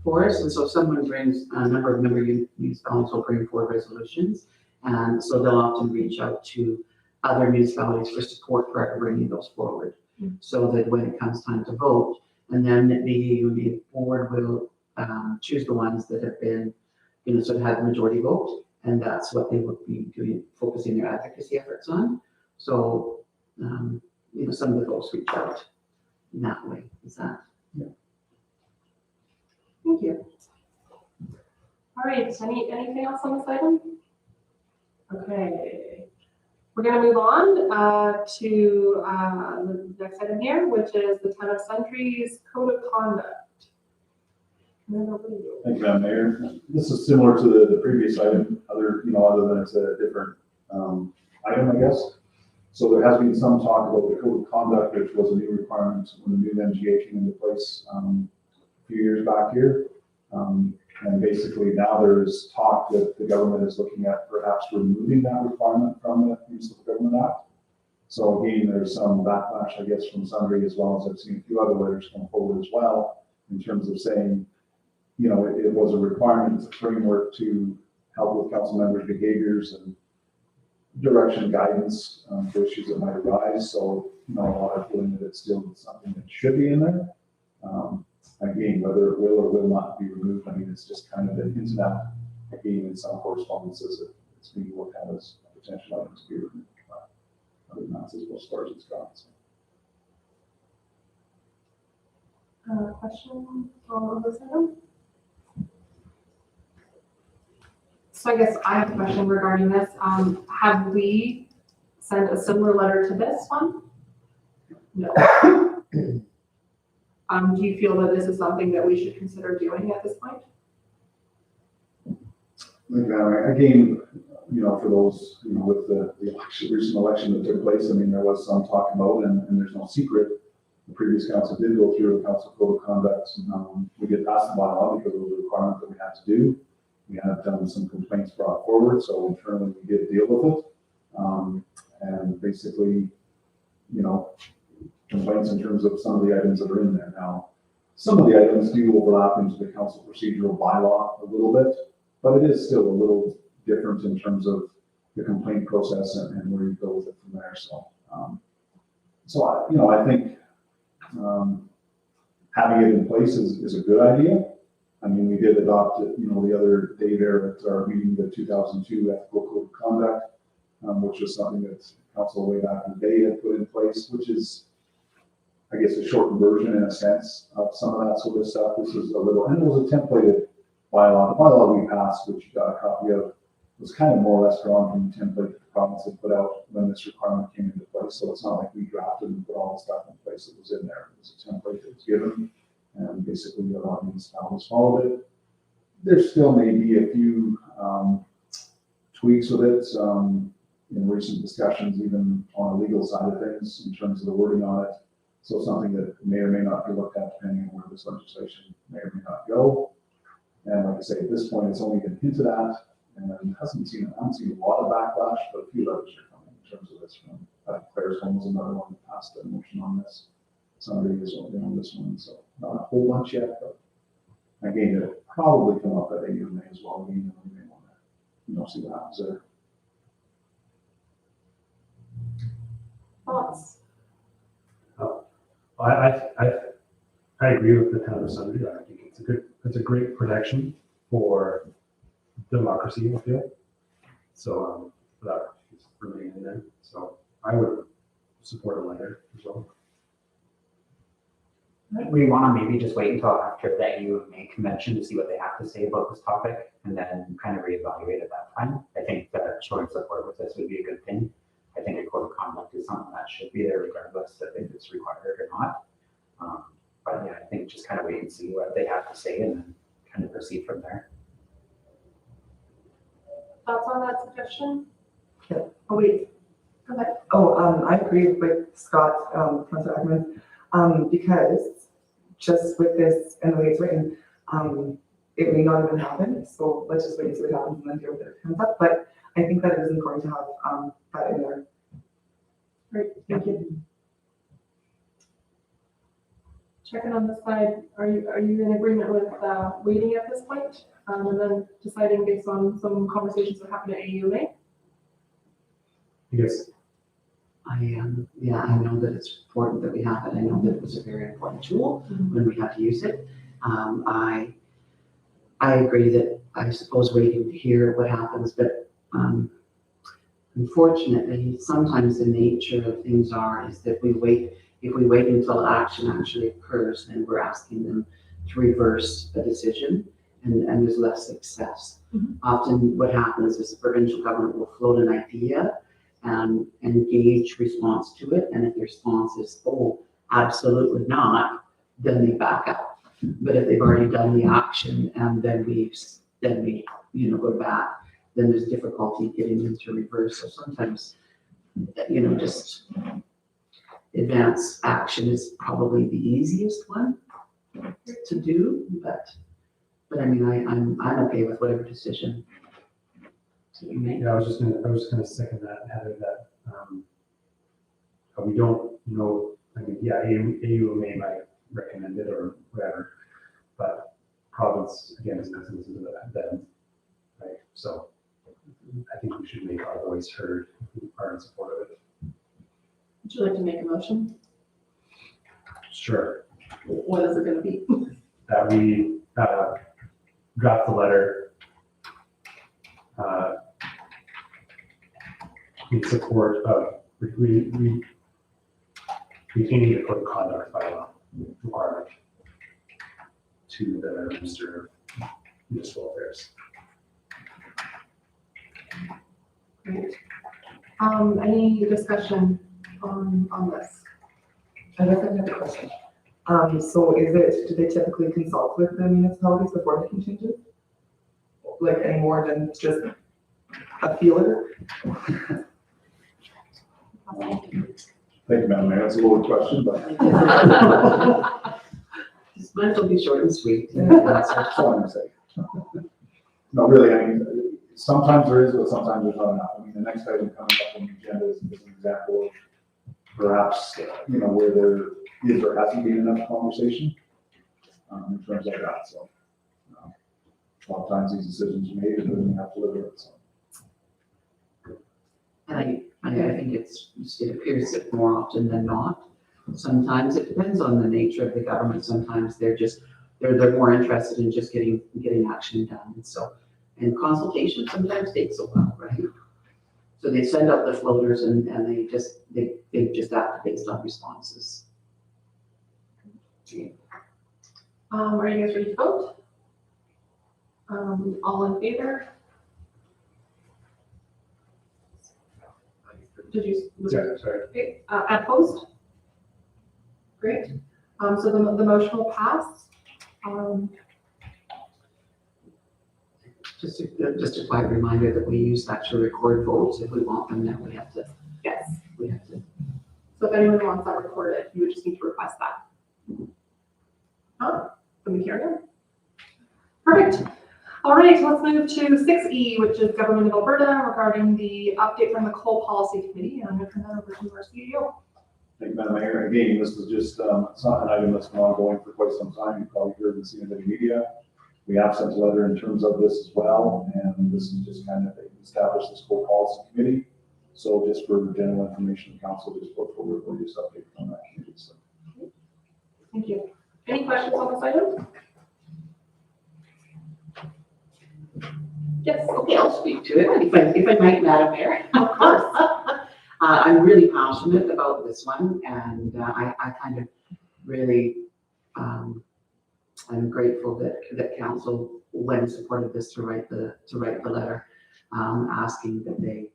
for us. And so if someone brings, a number of member municipalities will bring forward resolutions. And so they'll often reach out to other municipalities for support for bringing those forward. So that when it comes time to vote, and then the AUMA board will choose the ones that have been, sort of had the majority vote. And that's what they would be doing, focusing their advocacy efforts on. So, some of the folks reach out in that way. Is that? Yeah. Thank you. All right, anything else on this item? Okay, we're gonna move on to the next item here, which is the Town of Sundry's Code of Conduct. Thank you, Madam Mayor. This is similar to the previous item, other than it's a different item, I guess. So there has been some talk about the Code of Conduct, which was a new requirement when the new MGA came into place a few years back here. And basically now there's talk that the government is looking at perhaps removing that requirement from the Municipal Government Act. So again, there's some backlash, I guess, from Sundry, as well as I've seen a few other letters come forward as well, in terms of saying, it was a requirement, it's a framework to help with council members' behaviors and direction, guidance for issues that might arise. So, a lot are feeling that it's still something that should be in there. Again, whether it will or will not be removed, it's just kind of been hinted at, again, in some correspondences that it's being looked at as a potential item to be removed. Other than that, as far as it's gone. So. Question on this item? So I guess I have a question regarding this. Have we sent a similar letter to this one? No. Do you feel that this is something that we should consider doing at this point? Again, for those, with the recent election that took place, there was some talk about, and there's no secret, the previous council did go through a council code of conduct. We did pass the bylaw because it was a requirement that we had to do. We had done some complaints brought forward, so internally we did deal with it. And basically, complaints in terms of some of the items that are in there. Now, some of the items do overlap into the council procedural bylaw a little bit, but it is still a little different in terms of the complaint process and where you go with it from there. So, I think having it in place is a good idea. We did adopt it, the other day there at our meeting, the 2002 Ethical Code of Conduct, which was something that council way back in the day had put in place, which is, I guess, a shortened version in a sense of some of that sort of stuff. This is a little, and it was a templated bylaw. The bylaw we passed, which you got a copy of, was kind of more or less drawn from the template that the province had put out when this requirement came into place. So it's not like we drafted and put all the stuff in place that was in there. It was a template that was given, and basically a lot of municipalities followed it. There still may be a few tweaks with it in recent discussions, even on the legal side of things, in terms of the wording on it. So something that may or may not be looked at depending on where this legislation may or may not go. And like I say, at this point, it's only been hinted at, and I haven't seen a lot of backlash, but a few others are coming in terms of this one. Claire's one was another one that passed a motion on this. Somebody is on this one, so not a whole bunch yet, but Again, it'll probably come up at AUMA as well, we may want to, see what happens there. Thoughts? I agree with the town of Sundry. I think it's a great protection for democracy, I feel. So, that is remaining there. So I would support a letter as well. We want to maybe just wait until after the AUMA convention to see what they have to say about this topic and then kind of reevaluate at that time. I think that showing support with this would be a good thing. I think a code of conduct is something that should be there regardless of if it's required or not. But yeah, I think just kind of wait and see what they have to say and then kind of proceed from there. Thoughts on that suggestion? Yeah. Oh, wait. Go ahead. I agree with Scott, Councilor Ackerman, because just with this and the way it's written, it may not even happen. So let's just wait and see what happens and then deal with it if it comes up. But I think that it is important to have that in there. Great, thank you. Checking on this side, are you in agreement with waiting at this point, and then deciding based on some conversations that happened at AUMA? Yes. I know that it's important that we have it. I know that it was a very important tool when we had to use it. I agree that I suppose waiting to hear what happens, but unfortunately, sometimes the nature of things is that if we wait until action actually occurs, then we're asking them to reverse a decision and there's less success. Often what happens is the provincial government will float an idea and engage response to it. And if the response is, oh, absolutely not, then they back out. But if they've already done the action and then we go back, then there's difficulty getting them to reverse. So sometimes, just advance action is probably the easiest one to do, but I mean, I'm okay with whatever decision you make. Yeah, I was just gonna second that, having that, we don't know, I mean, yeah, AUMA might recommend it or whatever, but province, again, is not listening to them, right? So I think we should make our voice heard if we are in support of it. Would you like to make a motion? Sure. What is it gonna be? That we draft the letter in support of retaining the code of conduct bylaw requirement to the Minister of Municipal Affairs. Great. Any discussion on this? I guess I have a question. So do they typically consult with the municipalities before making changes? Like any more than just a feeler? Thank you, Madam Mayor. That's a loaded question, but This might as well be short and sweet. that's all I'm gonna say. No, really, I mean, sometimes there is, but sometimes there's not enough. I mean, the next item coming up on the agenda is an example of perhaps, where there is or hasn't been enough conversation in terms of that. So a lot of times these decisions are made and then you have to live with it. So. And I think it appears that more often than not. Sometimes it depends on the nature of the government. Sometimes they're more interested in just getting action done. And consultation sometimes takes a while, right? So they send out the floaters and they just act based on responses. Are you guys ready to vote? All in favor? Yeah, sorry. Okay, opposed? Great. So the motion will pass. Just a quiet reminder that we use that to record votes if we want them. Now we have to. Yes. We have to. So if anyone wants that recorded, you would just need to request that. From the hearing. Perfect. All right, let's move to 6E, which is Government of Alberta regarding the update from the Coal Policy Committee. And I'm going to turn that over to our CEO. Thank you, Madam Mayor. Again, this is just it's not an item that's been ongoing for quite some time. You probably heard and seen it in the media. We have sent a letter in terms of this as well, and this is just kind of establish this whole policy committee. So just for general information, council just look forward for this update on that committee. So. Thank you. Any questions on this item? Yes. Okay, I'll speak to it, if I might, Madam Mayor. Of course. I'm really passionate about this one, and I kind of really, I'm grateful that council went and supported this to write the letter, asking that they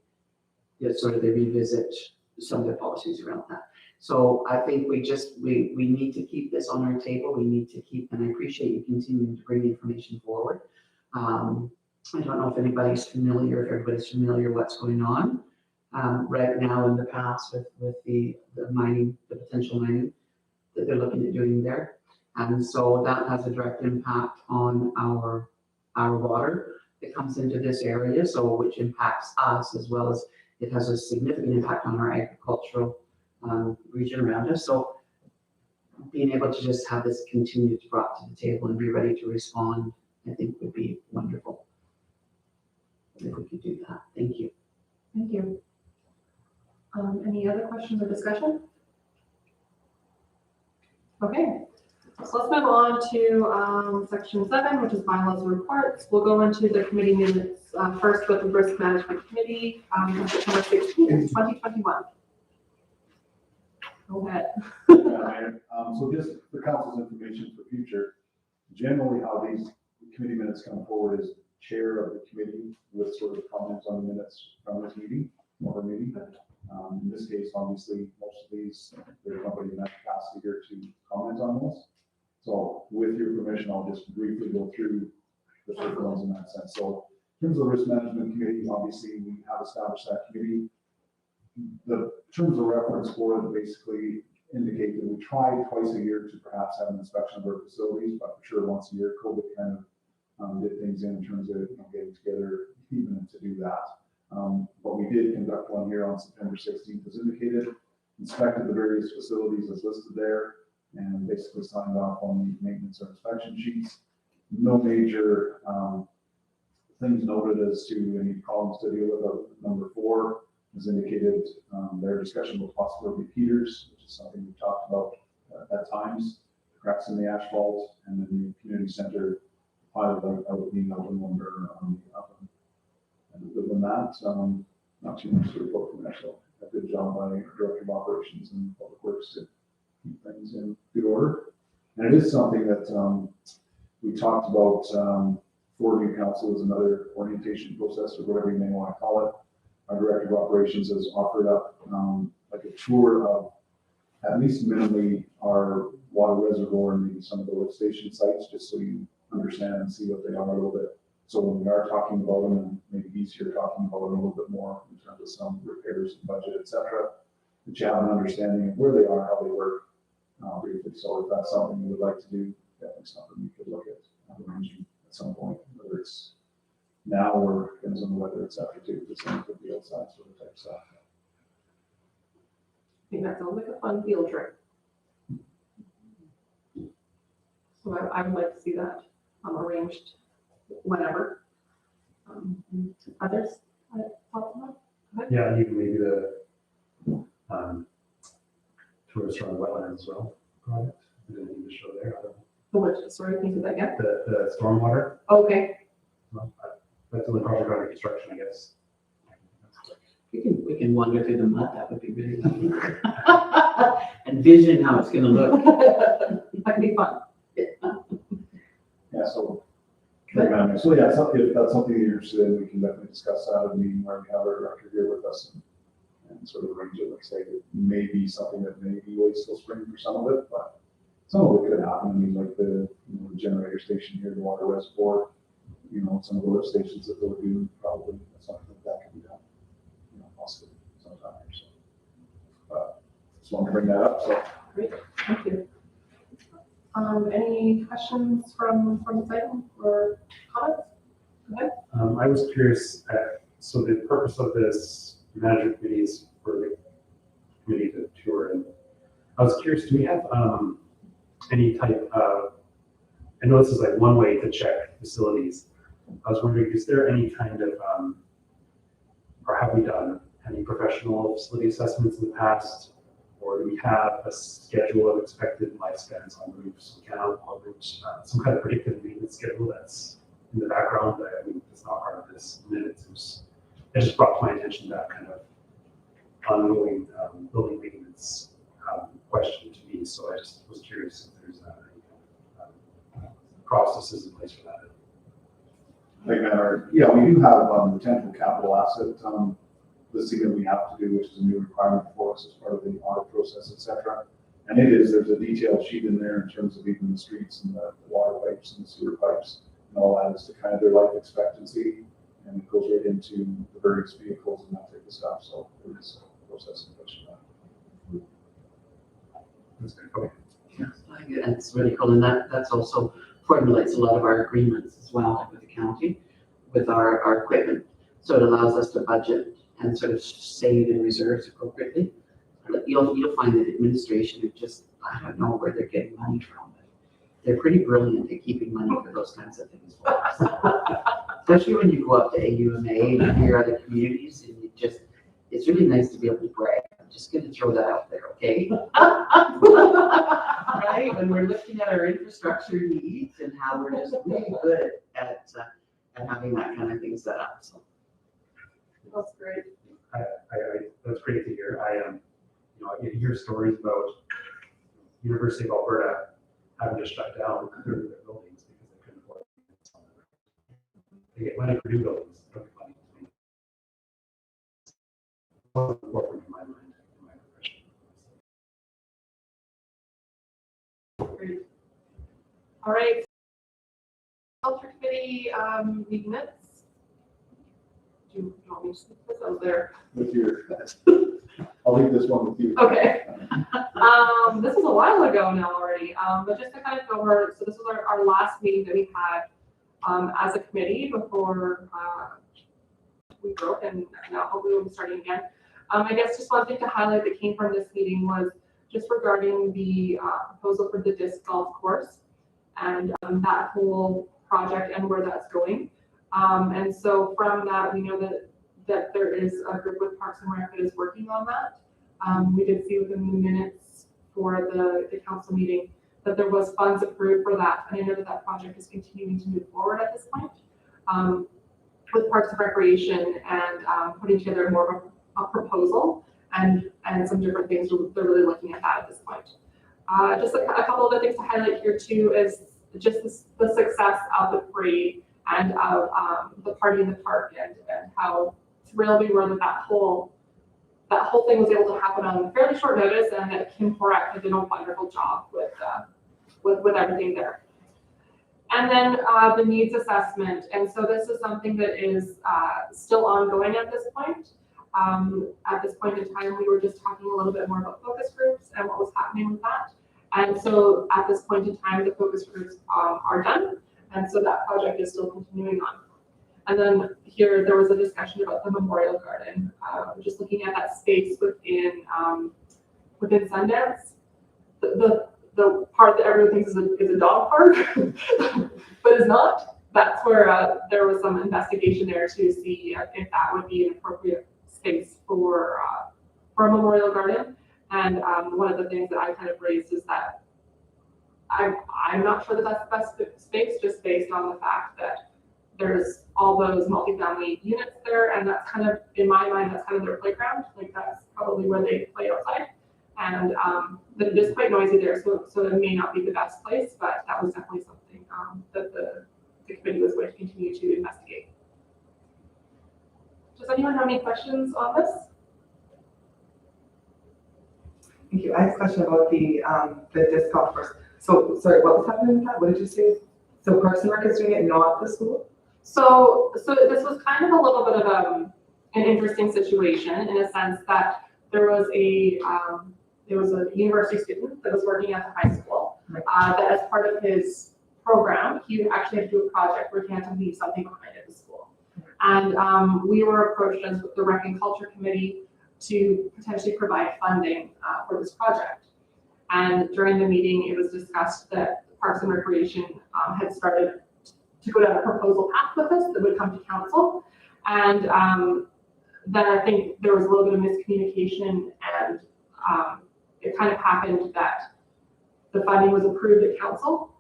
revisit some of their policies around that. So I think we need to keep this on our table. We need to keep, and I appreciate you continuing to bring information forward. I don't know if everybody's familiar what's going on right now in the past with the mining, the potential mining that they're looking at doing there. And so that has a direct impact on our water that comes into this area, so which impacts us, as well as it has a significant impact on our agricultural region around us. So being able to just have this continued brought to the table and be ready to respond, I think would be wonderful. If we could do that. Thank you. Thank you. Any other questions or discussion? Okay, so let's move on to section 7, which is bylaws and reports. We'll go into the committee minutes first with the risk management committee on September 16th, 2021. Go ahead. So just for council's information for future, generally how these committee minutes come forward is chair of the committee with sort of comments on the minutes from this meeting, or meeting. In this case, obviously, most of these, there's nobody in that capacity here to comment on this. So with your permission, I'll just briefly go through the certain ones in that sense. So in terms of the risk management committee, obviously we have established that committee. The terms of reference for it basically indicate that we try twice a year to perhaps have an inspection of our facilities, but for sure once a year, COVID kind of did things in terms of getting together even to do that. But we did conduct one here on September 16th as indicated, inspected the various facilities as listed there, and basically signed off on the maintenance or inspection sheets. No major things noted as to any problems to deal with. Number 4 is indicated their discussion with possible repeaters, which is something we've talked about at times, cracks in the asphalt, and then the community center pilot out being out in one burner on the oven. And other than that, not too much to report from there. So a good job by our Director of Operations and Public Works to keep things in good order. And it is something that we talked about for new council is another orientation process, or whatever you may want to call it. Our Director of Operations has offered up like a tour of at least minimally our water reservoir and maybe some of the lift station sites, just so you understand and see what they are a little bit. So when we are talking about them, and maybe easier talking about them a little bit more in terms of some repairs, budget, etc., that you have an understanding of where they are, how they work briefly. So if that's something you would like to do, definitely something we could look at arranging at some point, whether it's now or depends on the weather, etc. too. The same could be outside sort of type stuff. I think that sounds like a fun field trip. So I would like to see that arranged whenever. Others? Thoughts on that? Yeah, even maybe the tourist around wetlands as well project. We didn't need to show there. I don't know. The which, sorry, can you do that again? The stormwater. Okay. Well, that's the only project under construction, I guess. We can wander through the mud. That would be really lovely. Envision how it's going to look. That could be fun. Yeah, so. So yeah, if that's something you're interested in, we can definitely discuss that at a meeting where we have our director here with us and sort of arrange it. Like say, it may be something that may be wasteful spring for some of it, but some of it could happen. I mean, like the the generator station here, the water reservoir, some of the lift stations that they'll do, probably something like that can be done, possibly sometime or so. But just want to bring that up. So Great, thank you. Any questions from the site or comments? Okay. I was curious, so the purpose of this management committee is for the committee to tour, and I was curious, do we have any type of, I know this is like one way to check facilities. I was wondering, is there any kind of, or have we done any professional facility assessments in the past? Or do we have a schedule of expected lifespans on roofs, mechanical on roofs, some kind of predictive maintenance schedule that's in the background that I mean, it's not part of this minute. It just brought to my attention that kind of ongoing building maintenance question to me. So I just was curious if there's any processes in place for that. Yeah, we do have potential capital asset listing that we have to do, which is a new requirement for us as part of the audit process, et cetera. And there's a detailed sheet in there in terms of even the streets and the water pipes and the sewer pipes and all that as to kind of their life expectancy. And it goes right into the various vehicles and that type of stuff. So there is a process in place for that. That's good. Okay. Yeah, it's really cool, and that's also formulates a lot of our agreements as well, like with the county, with our equipment. So it allows us to budget and sort of save in reserves appropriately. You'll find that administration are just, I don't know where they're getting money from, but they're pretty brilliant at keeping money for those kinds of things for us. Especially when you go up to AUMA and hear other communities, and it's really nice to be able to brag. I'm just gonna throw that out there, okay? Right, when we're looking at our infrastructure needs and how we're just really good at having that kind of thing set up, so. That's great. That's great to hear. I hear stories about University of Alberta having to shut down their buildings because they couldn't afford it. They get money for new buildings, they don't get money to make. It's important in my mind, in my profession. Great. All right. Culture committee meeting minutes. Do you want me to speak this over there? With your, I'll leave this one with you. Okay. This was a while ago now already, but just to kind of go over, so this was our last meeting that we had as a committee before we broke, and now hopefully we'll be starting again. I guess just one thing to highlight that came from this meeting was just regarding the proposal for the disc golf course and that whole project and where that's going. And so from that, we know that there is a group with Parks and Rec that is working on that. We did see within the minutes for the council meeting that there was funds approved for that. And I know that project is continuing to move forward at this point with Parks and Recreation and putting together more of a proposal and some different things they're really looking at that at this point. Just a couple of the things to highlight here too is just the success of the parade and of the party in the park and how thrilled we were that whole thing was able to happen on fairly short notice, and that Kim Porak did a wonderful job with everything there. And then the needs assessment, and so this is something that is still ongoing at this point. At this point in time, we were just talking a little bit more about focus groups and what was happening with that. And so at this point in time, the focus groups are done. And so that project is still continuing on. And then here, there was a discussion about the memorial garden, just looking at that space within Sundance. The part that everyone thinks is a dog park, but is not. That's where there was some investigation there to see if that would be an appropriate space for a memorial garden. And one of the things that I kind of raised is that I'm not sure that that's the best space, just based on the fact that there's all those multifamily units there, and that's kind of, in my mind, that's kind of their playground. Like that's probably where they play outside, and that it is quite noisy there, so it may not be the best place, but that was definitely something that the committee was going to continue to investigate. Does anyone have any questions on this? Thank you. I have a question about the disc golf course. So, sorry, what was happening with that? What did you say? So Parks and Rec is doing it, not the school? So this was kind of a little bit of an interesting situation in a sense that there was a university student that was working at the high school that as part of his program, he actually had to do a project where he had to leave something behind at the school. And we were approached as the Rec and Culture Committee to potentially provide funding for this project. And during the meeting, it was discussed that Parks and Recreation had started to go down a proposal path with us that would come to council. And then I think there was a little bit of miscommunication, and it kind of happened that the funding was approved at council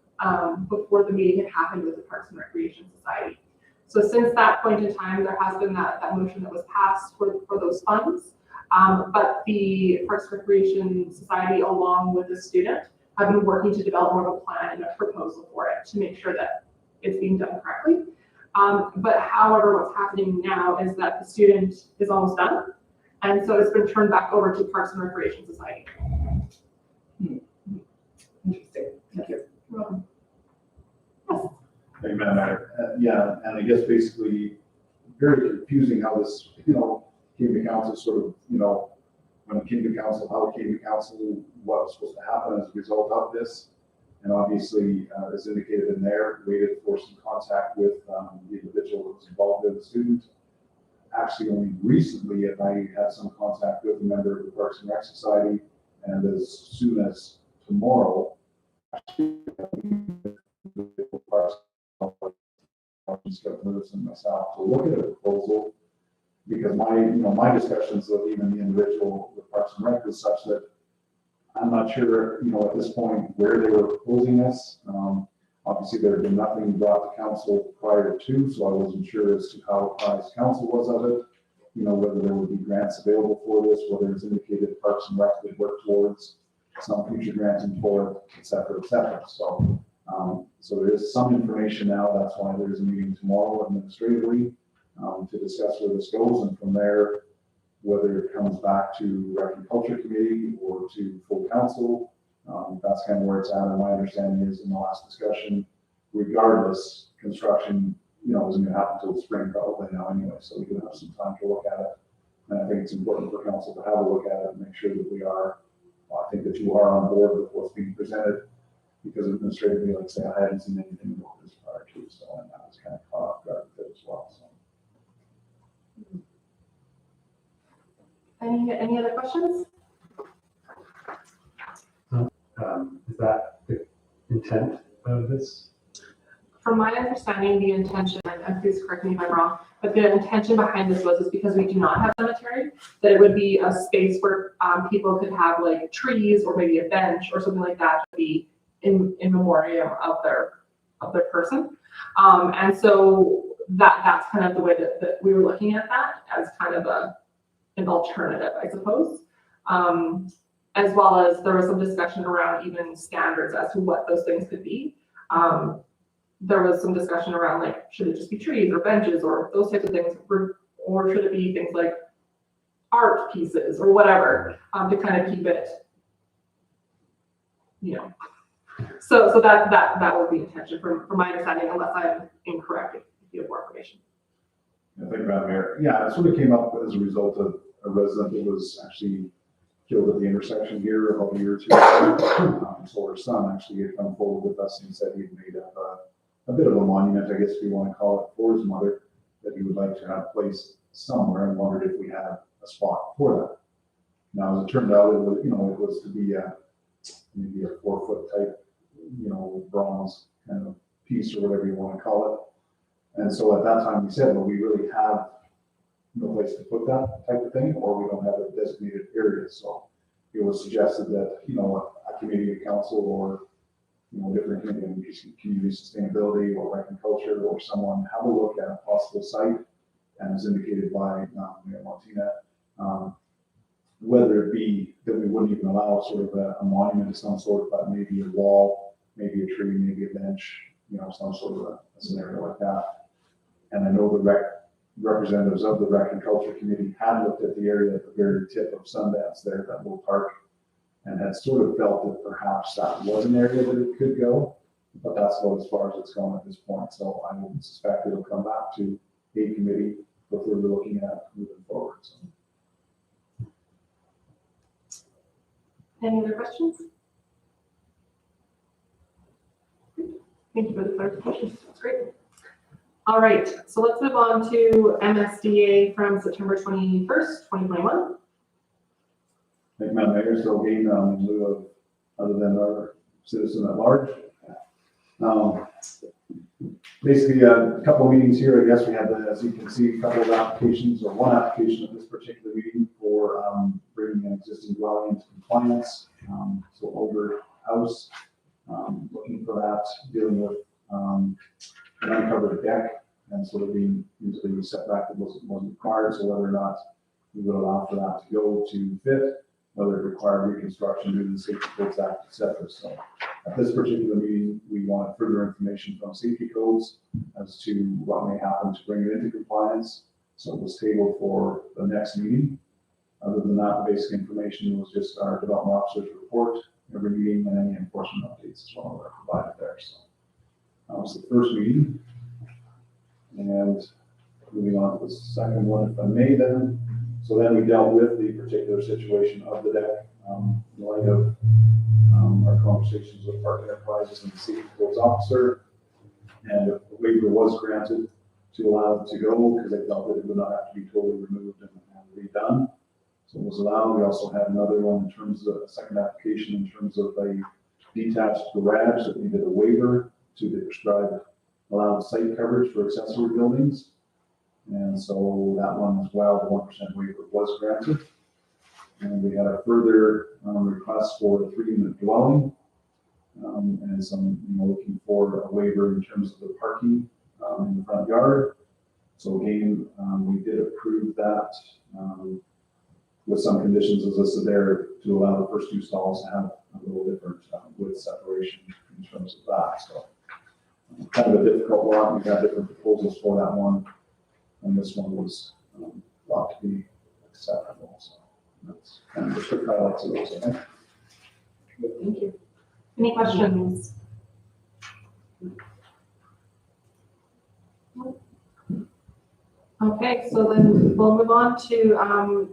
before the meeting had happened with the Parks and Recreation Society. So since that point in time, there has been that motion that was passed for those funds. But the Parks and Recreation Society, along with the student, have been working to develop more of a plan and a proposal for it to make sure that it's being done correctly. But however, what's happening now is that the student is almost done. And so it's been turned back over to Parks and Recreation Society. Interesting, thank you. You're welcome. Yes. Thank you, Madam Mayor. Yeah, and I guess basically very confusing how this, came to council sort of, when it came to council, how it came to council, what was supposed to happen as a result of this. And obviously, as indicated in there, waited for some contact with the individual who was involved in the student. Actually, only recently have I had some contact with a member of the Parks and Rec Society, and as soon as tomorrow, actually, I'm just going to notice in myself to look at a proposal, because my discussions with even the individual with Parks and Rec was such that I'm not sure, at this point where they were proposing this. Obviously, there had been nothing brought to council prior to, so I wasn't sure as to how apprised council was of it. Whether there would be grants available for this, whether it's indicated Parks and Rec would work towards some future granting for it, et cetera, et cetera. So there is some information now. That's why there's a meeting tomorrow administratively to discuss where this goes, and from there, whether it comes back to Rec and Culture Committee or to full council, that's kind of where it's at. And my understanding is in the last discussion, regardless, construction, isn't going to happen until spring probably now anyway. So we do have some time to look at it. And I think it's important for council to have a look at it and make sure that I think that you are on board with what's being presented, because administratively, like I say, I hadn't seen anything about this prior to, so and I was kind of caught off guard with it as well. So. Any other questions? Is that the intent of this? From my understanding, the intention, and please correct me if I'm wrong, but the intention behind this is because we do not have cemetery, that it would be a space where people could have like trees or maybe a bench or something like that to be in memoriam of their person. And so that's kind of the way that we were looking at that as kind of an alternative, I suppose. As well as there was some discussion around even standards as to what those things could be. There was some discussion around like, should it just be trees or benches or those types of things, or should it be things like art pieces or whatever, to kind of keep it, So that was the intention from my understanding, unless I'm incorrect if you have more information. Thank you, Madam Mayor. Yeah, it sort of came up as a result of a resident that was actually killed at the intersection here about a year or two ago. So her son actually had come forward with us and said he'd made up a bit of a monument, I guess if you want to call it, for his mother, that he would like to have placed somewhere, and wondered if we had a spot for that. Now, as it turned out, it was to be maybe a 4-foot type, bronze kind of piece or whatever you want to call it. And so at that time we said, well, we really have no place to put that type of thing, or we don't have a designated area. So it was suggested that, a committee of council or, different community sustainability or rec and culture or someone have a look at a possible site, and as indicated by Mayor Martina, whether it be that we wouldn't even allow sort of a monument of some sort, but maybe a wall, maybe a tree, maybe a bench, some sort of a scenario like that. And I know the representatives of the Rec and Culture Committee had looked at the area at the very tip of Sundance there, that little park, and had sort of felt that perhaps that was an area that it could go, but that's about as far as it's gone at this point. So I would suspect it'll come back to a committee before we're looking at moving forward. So. Any other questions? Thank you for the clarification. That's great. All right, so let's move on to MSDA from September 21st, 2021. Thank you, Madam Mayor. So again, in lieu of, other than our citizen at large, basically a couple of meetings here. I guess we had, as you can see, a couple of applications, or one application at this particular meeting for bringing an existing dwelling into compliance. So older house, looking for that, dealing with an uncovered deck, and sort of being into the setback that wasn't required. So whether or not we would allow for that to go to fit, whether it required reconstruction due to the Safety Codes Act, et cetera. So at this particular meeting, we wanted further information from safety codes as to what may happen to bring it into compliance. So it was tabled for the next meeting. Other than that, the basic information was just our development officer's report every meeting and any enforcement updates as well that are provided there. So that was the first meeting. And moving on to the second one, if I may then. So then we dealt with the particular situation of the deck, in light of our conversations with Park Enterprises and the Safety Codes Officer. And a waiver was granted to allow it to go because they felt that it would not have to be totally removed and redone. So it was allowed. We also had another one in terms of a second application in terms of a detached garage that needed a waiver to the prescribed allowed site coverage for accessory buildings. And so that one as well, the 1% waiver was granted. And we had a further request for a 3-unit dwelling, and some, looking for a waiver in terms of the parking in the front yard. So again, we did approve that with some conditions as listed there to allow the first 2 stalls to have a little different width separation in terms of that. So kind of a difficult one. We had different proposals for that one, and this one was thought to be acceptable. So that's kind of the quick highlights of those, I think. Thank you. Any questions? Okay, so then we'll move on to,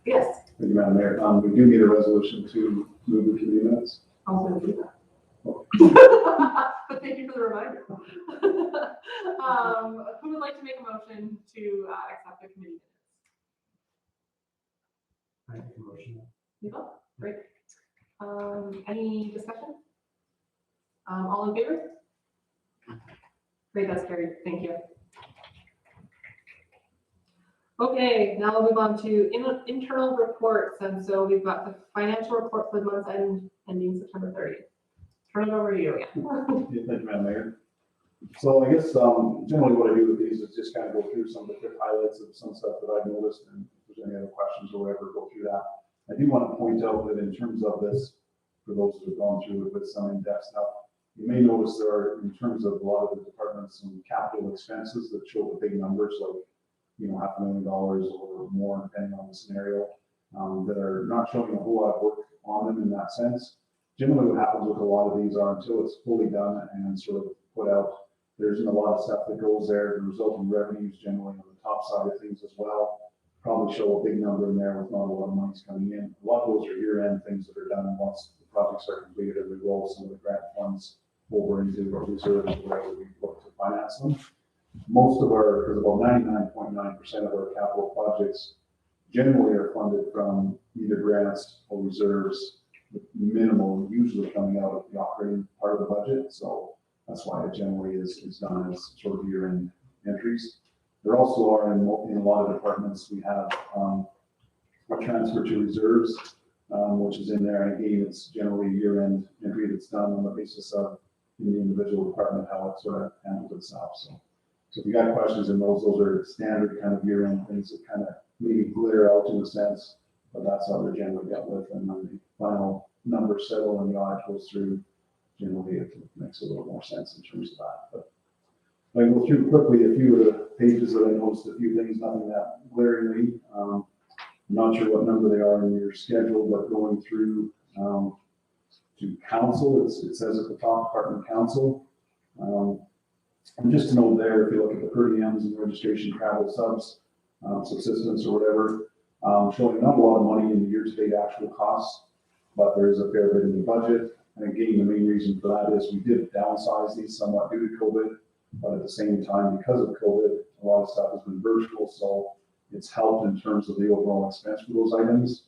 yes. Thank you, Madam Mayor. We do need a resolution to move the committee minutes. I was gonna do that. But thank you for the reminder. Who would like to make a motion to accept the committee minutes? I make a motion. You go, great. Any discussion? All in favor? Great, that's carried. Thank you. Okay, now we'll move on to internal reports. And so we've got the financial report for the month ending September 30th. Turn it over to you again. Thank you, Madam Mayor. So I guess generally what I do with these is just kind of go through some of the quick highlights of some stuff that I've noticed, and if there's any other questions or whatever, go through that. I do want to point out that in terms of this, for those who have gone through it with some in-depth stuff, you may notice there are, in terms of a lot of the departments, some capital expenses that show the big numbers, like $500,000 or more, depending on the scenario, that are not showing a whole lot of work on them in that sense. Generally, what happens with a lot of these are until it's fully done and sort of put out, there isn't a lot of stuff that goes there. The resulting revenues generally on the top side of things as well probably show a big number in there with not a lot of money's coming in. A lot of those are year-end things that are done once the projects are completed, and we roll some of the grant funds over into our reserves wherever we look to finance them. Most of our, because about 99.9% of our capital projects generally are funded from either grants or reserves, with minimal usually coming out of the operating part of the budget. So that's why it generally is done as sort of year-end entries. There also are in a lot of departments, we have a transfer to reserves, which is in there. And again, it's generally a year-end entry that's done on the basis of the individual department, how it sort of handles itself. So if you got questions in those are standard kind of year-end things that kind of maybe glitter out in a sense, but that's how they're generally dealt with. And when the final numbers settle and the audit goes through, generally it makes a little more sense in terms of that. But I can go through quickly a few of the pages that I noticed, a few things, nothing that glaringly. I'm not sure what number they are in your schedule, but going through to council, it says at the top, department council. And just to note there, if you look at the per diems and registration travel subs, subsistence or whatever, showing not a lot of money in the year-to-date actual costs, but there is a fair bit in the budget. And again, the main reason for that is we did downsize these somewhat due to COVID, but at the same time, because of COVID, a lot of stuff has been virtual, so it's helped in terms of the overall expense for those items,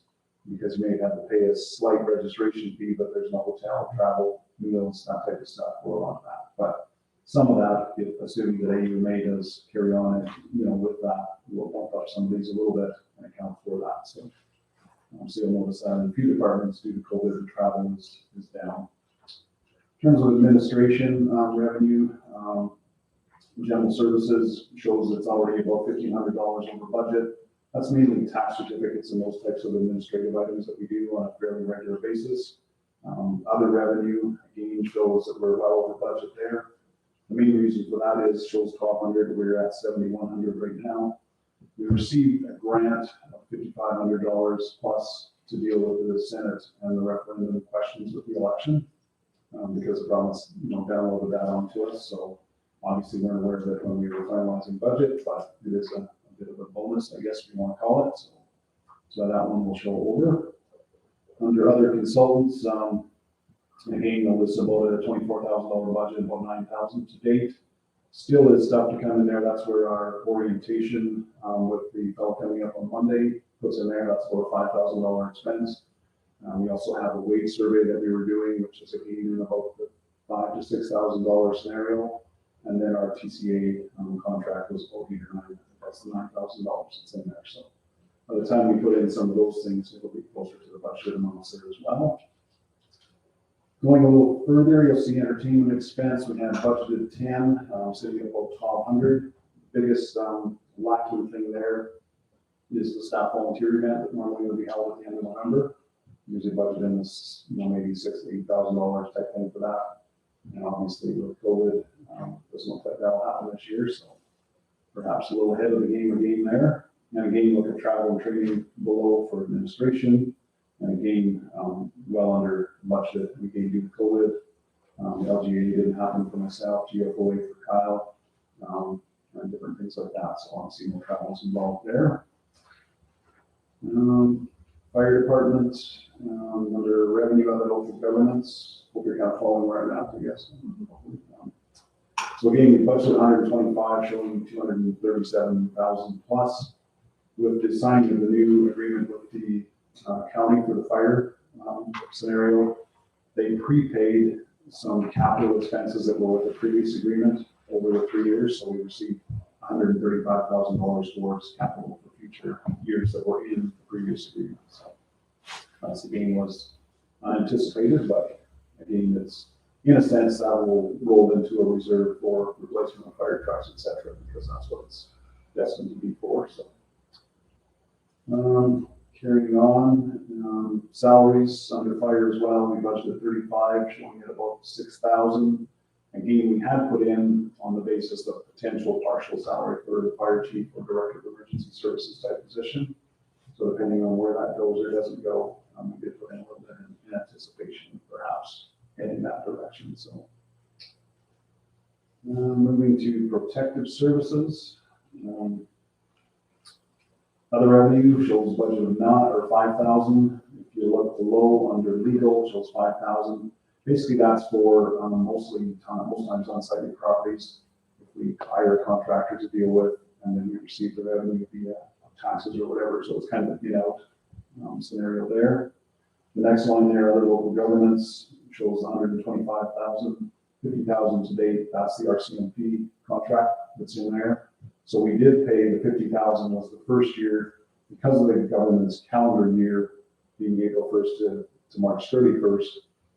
because you may have to pay a slight registration fee, but there's no hotel, travel, meals, that type of stuff go along with that. But some of that, if assuming that AUMA does carry on, and, with that, we'll bump up some of these a little bit and account for that, so. So you'll notice that in a few departments due to COVID, the travel is down. In terms of administration revenue, general services shows it's already about $1,500 over budget. That's mainly tax certificates and those types of administrative items that we do on a fairly regular basis. Other revenue, again, shows that we're well over budget there. The main reason for that is shows 1,200, we're at 7,100 right now. We received a grant of $5,500 plus to deal with the Senate and the referendum questions with the election, because the province, downloaded that onto us. So obviously we're aware of it when we were finalizing budget, but it is a bit of a bonus, I guess we want to call it. So that one will show over. Under other consultants, again, you'll list about a $24,000 budget, about $9,000 to date. Still is stuff to come in there. That's where our orientation with the fellow coming up on Monday puts in there. That's about a $5,000 expense. We also have a wage survey that we were doing, which is again about the $5,000 to $6,000 scenario. And then our TCA contract was about $8,000 or $9,000. That's the $9,000 that's in there. So by the time we put in some of those things, it'll be closer to the budget amounts there as well. Going a little further, you'll see entertainment expense. We had budgeted 10, sitting at about 1,200. Biggest lacking thing there is the staff volunteer event that normally would be held at the end of November. Usually budget in this, maybe $6,000 to $8,000 type thing for that. And obviously with COVID, doesn't look like that'll happen this year. So perhaps a little ahead of the game again there. And again, look at travel and training below for administration. And again, well under budget. We gave you COVID. LGA didn't happen for myself, GFOA for Kyle, and different things like that. So obviously no travels involved there. Fire department, under revenue other local governments. Hope you're kind of following where I'm at, I guess. So again, we budgeted 125, showing 237,000 plus. With the signing of the new agreement with the county for the fire scenario, they prepaid some capital expenses that were with the previous agreement over the 3 years. So we received $135,000 towards capital for future years that were in the previous agreement. So that's again was unanticipated, but again, it's in a sense that will roll into a reserve for replacement of fire trucks, etc., because that's what it's destined to be for. So. Carrying on, salaries under fire as well, we budgeted 35, showing at about 6,000. Again, we had put in on the basis of potential partial salary for the fire chief or director of emergency services type position. So depending on where that goes or doesn't go, we did put in a little bit in anticipation, perhaps heading that direction. So moving to protective services. Other revenue shows budget of not or 5,000. If you look below under legal, it shows 5,000. Basically, that's for most times on-site properties. If we hire a contractor to deal with, and then we receive the revenue via taxes or whatever, so it's kind of a get-out scenario there. The next line there, other local governments, shows 125,000, 50,000 to date. That's the RCMP contract that's in there. So we did pay the 50,000 was the first year because of the government's calendar year being April 1st to March 31st.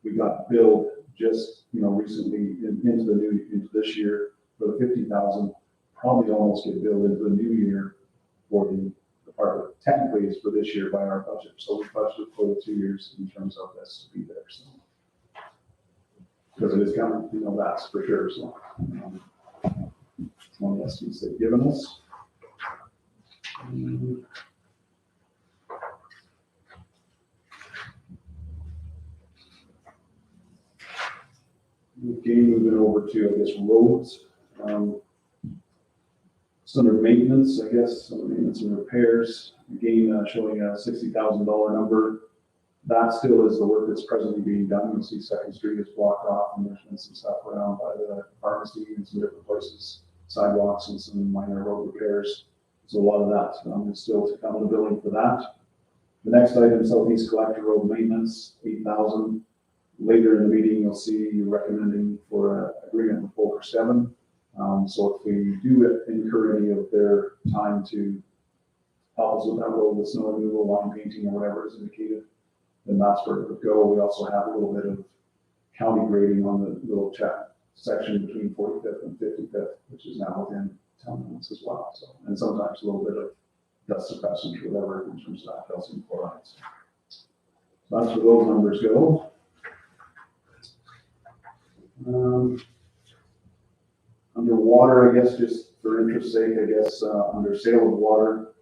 We got billed just recently into this year for the 50,000. Probably almost get billed into the new year for the department. Technically, it's for this year by our budget. So we budgeted for the 2 years in terms of this to be there. So because it is coming, that's for sure. So. One of the estimates they've given us. Okay, moving over to, I guess, roads. Some of maintenance, I guess, some maintenance and repairs. Again, showing a $60,000 number. That still is the work that's presently being done. You'll see 2nd Street is blocked off, and there's been some stuff around by the pharmacy and some different places. Sidewalks and some minor road repairs. So a lot of that is still to come in the billing for that. The next item, Southeast Collector Road Maintenance, 8,000. Later in the meeting, you'll see recommending for an agreement with Volker 7. So if we do incur any of their time to help us with that road, with snow removal, line painting, or whatever is indicated, then that's where it would go. We also have a little bit of county grading on the little section between 45th and 55th, which is now within town limits as well. So, and sometimes a little bit of dust suppressant or whatever in terms of that calcium chloride. So that's where those numbers go. Under water, I guess, just for interest sake, I guess, under sale of water,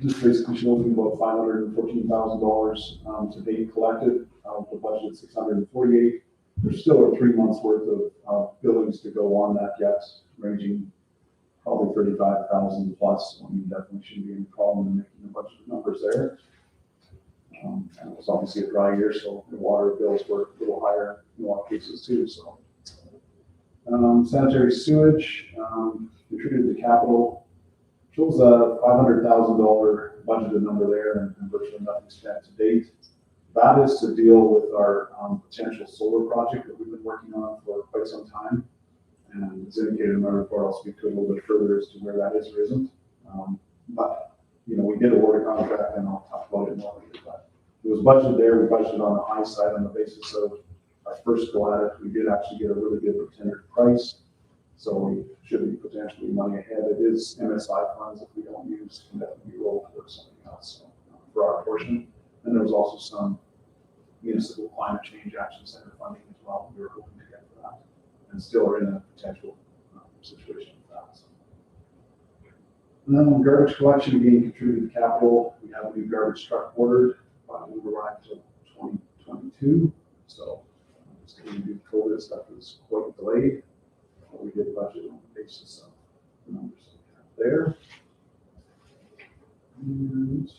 just basically shows me about $514,000 to date collected, the budget $648. There's still 3 months worth of billings to go on that yet, ranging probably 35,000 plus. I mean, definitely shouldn't be any problem in making a bunch of numbers there. And it was obviously a dry year, so the water bills were a little higher in a lot of cases too. So sanitary sewage, contributed to capital, shows a $500,000 budgeted number there and virtually nothing spent to date. That is to deal with our potential solar project that we've been working on for quite some time. And as indicated in my report, I'll speak to it a little bit further as to where that is or isn't. But, you know, we did award a contract, and I'll talk about it more later. But it was budgeted there. We budgeted on the high side on the basis of our first go at it. We did actually get a really good tendered price. So we should be potentially money ahead. It is MSI funds. If we don't use, can definitely roll towards something else for our portion. And there was also some municipal climate change action center funding as well. We were hoping to get for that, and still are in a potential situation with that. So. And then on garbage collection, again, contributed to capital. We have a new garbage truck ordered, but we were right until 2022. So just going to do COVID stuff is quite delayed. We did budget on the basis of the numbers that we have there. And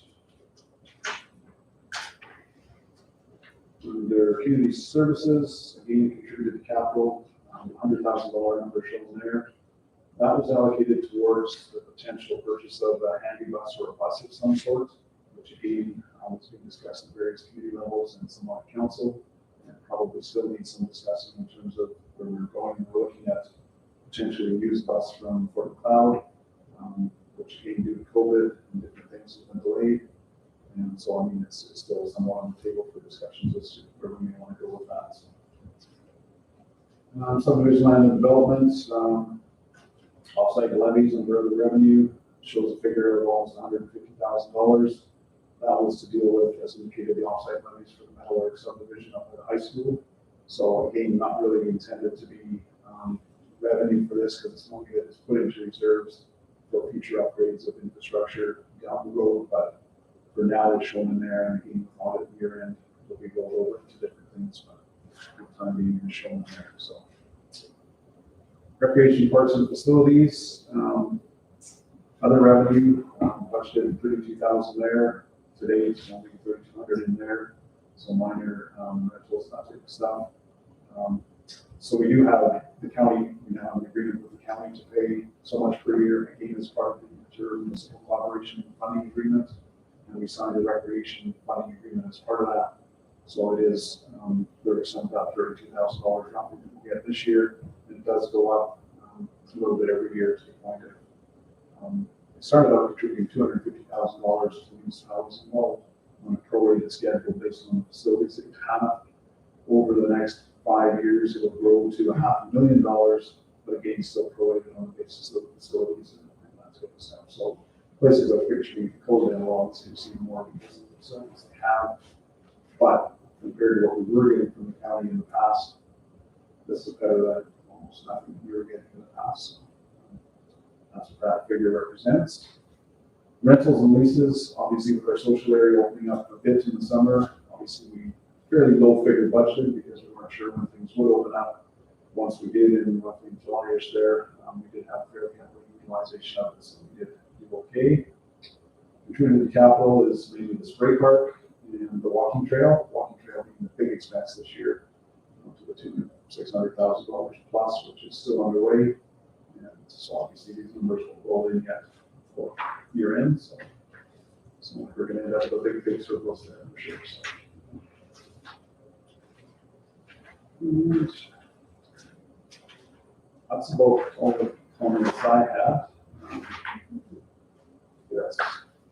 under community services, again, contributed to capital, $100,000 number shown there. That was allocated towards the potential purchase of a handy bus or a bus of some sort, which again, was being discussed at various community levels and some on council, and probably still needs some discussing in terms of where we're going. We're looking at potentially a used bus from Fort McLeod, which again, due to COVID and different things have been delayed. And so, I mean, it's still somewhat on the table for discussions as to where we may want to go with that. So. Subdivision land and development, offsite levies and road revenue shows a figure of almost $150,000. That was to deal with, as indicated, the offsite levies for the Meadowlark subdivision up at the high school. So again, not really intended to be revenue for this, because it's money that is put into reserves for future upgrades of infrastructure down the road. But for now, it's shown in there, and again, audit year end, will be rolled over into different things, but for the time being, it's shown in there. So, recreation parks and facilities, other revenue, budgeted $32,000 there. Today, it's only $3,200 in there. So minor rentals, that type of stuff. So we do have the county, we now have an agreement with the county to pay so much per year, again, as part of the intermunicipal collaboration funding agreement. And we signed a recreation funding agreement as part of that. So it is about $32,000 drop we can get this year. And it does go up a little bit every year to the point of, it started out contributing $250,000 to the municipalities involved on a prorated schedule based on the facilities that you have. Over the next 5 years, it will grow to $500,000, but again, still prorated on the basis of the facilities and that type of stuff. So places like Richmond, Cotaconda, and all seem to see more because of the facilities they have. But compared to what we were getting from the county in the past, this is better than almost nothing we were getting in the past. So that's what that figure represents. Rentals and leases, obviously with our social area opening up a bit in the summer, obviously we fairly low figure budgeted because we weren't sure when things would open up. Once we did in roughly July-ish there, we did have fairly ample utilization of it, so we did do okay. Contributing to capital is mainly the spray park and the walking trail. Walking trail being the big expense this year, to the tune of $600,000 plus, which is still underway. And so obviously these numbers will roll in yet for year end. So we're going to end up with a big surplus there for sure. So. And that's about all the comments I have. Yes,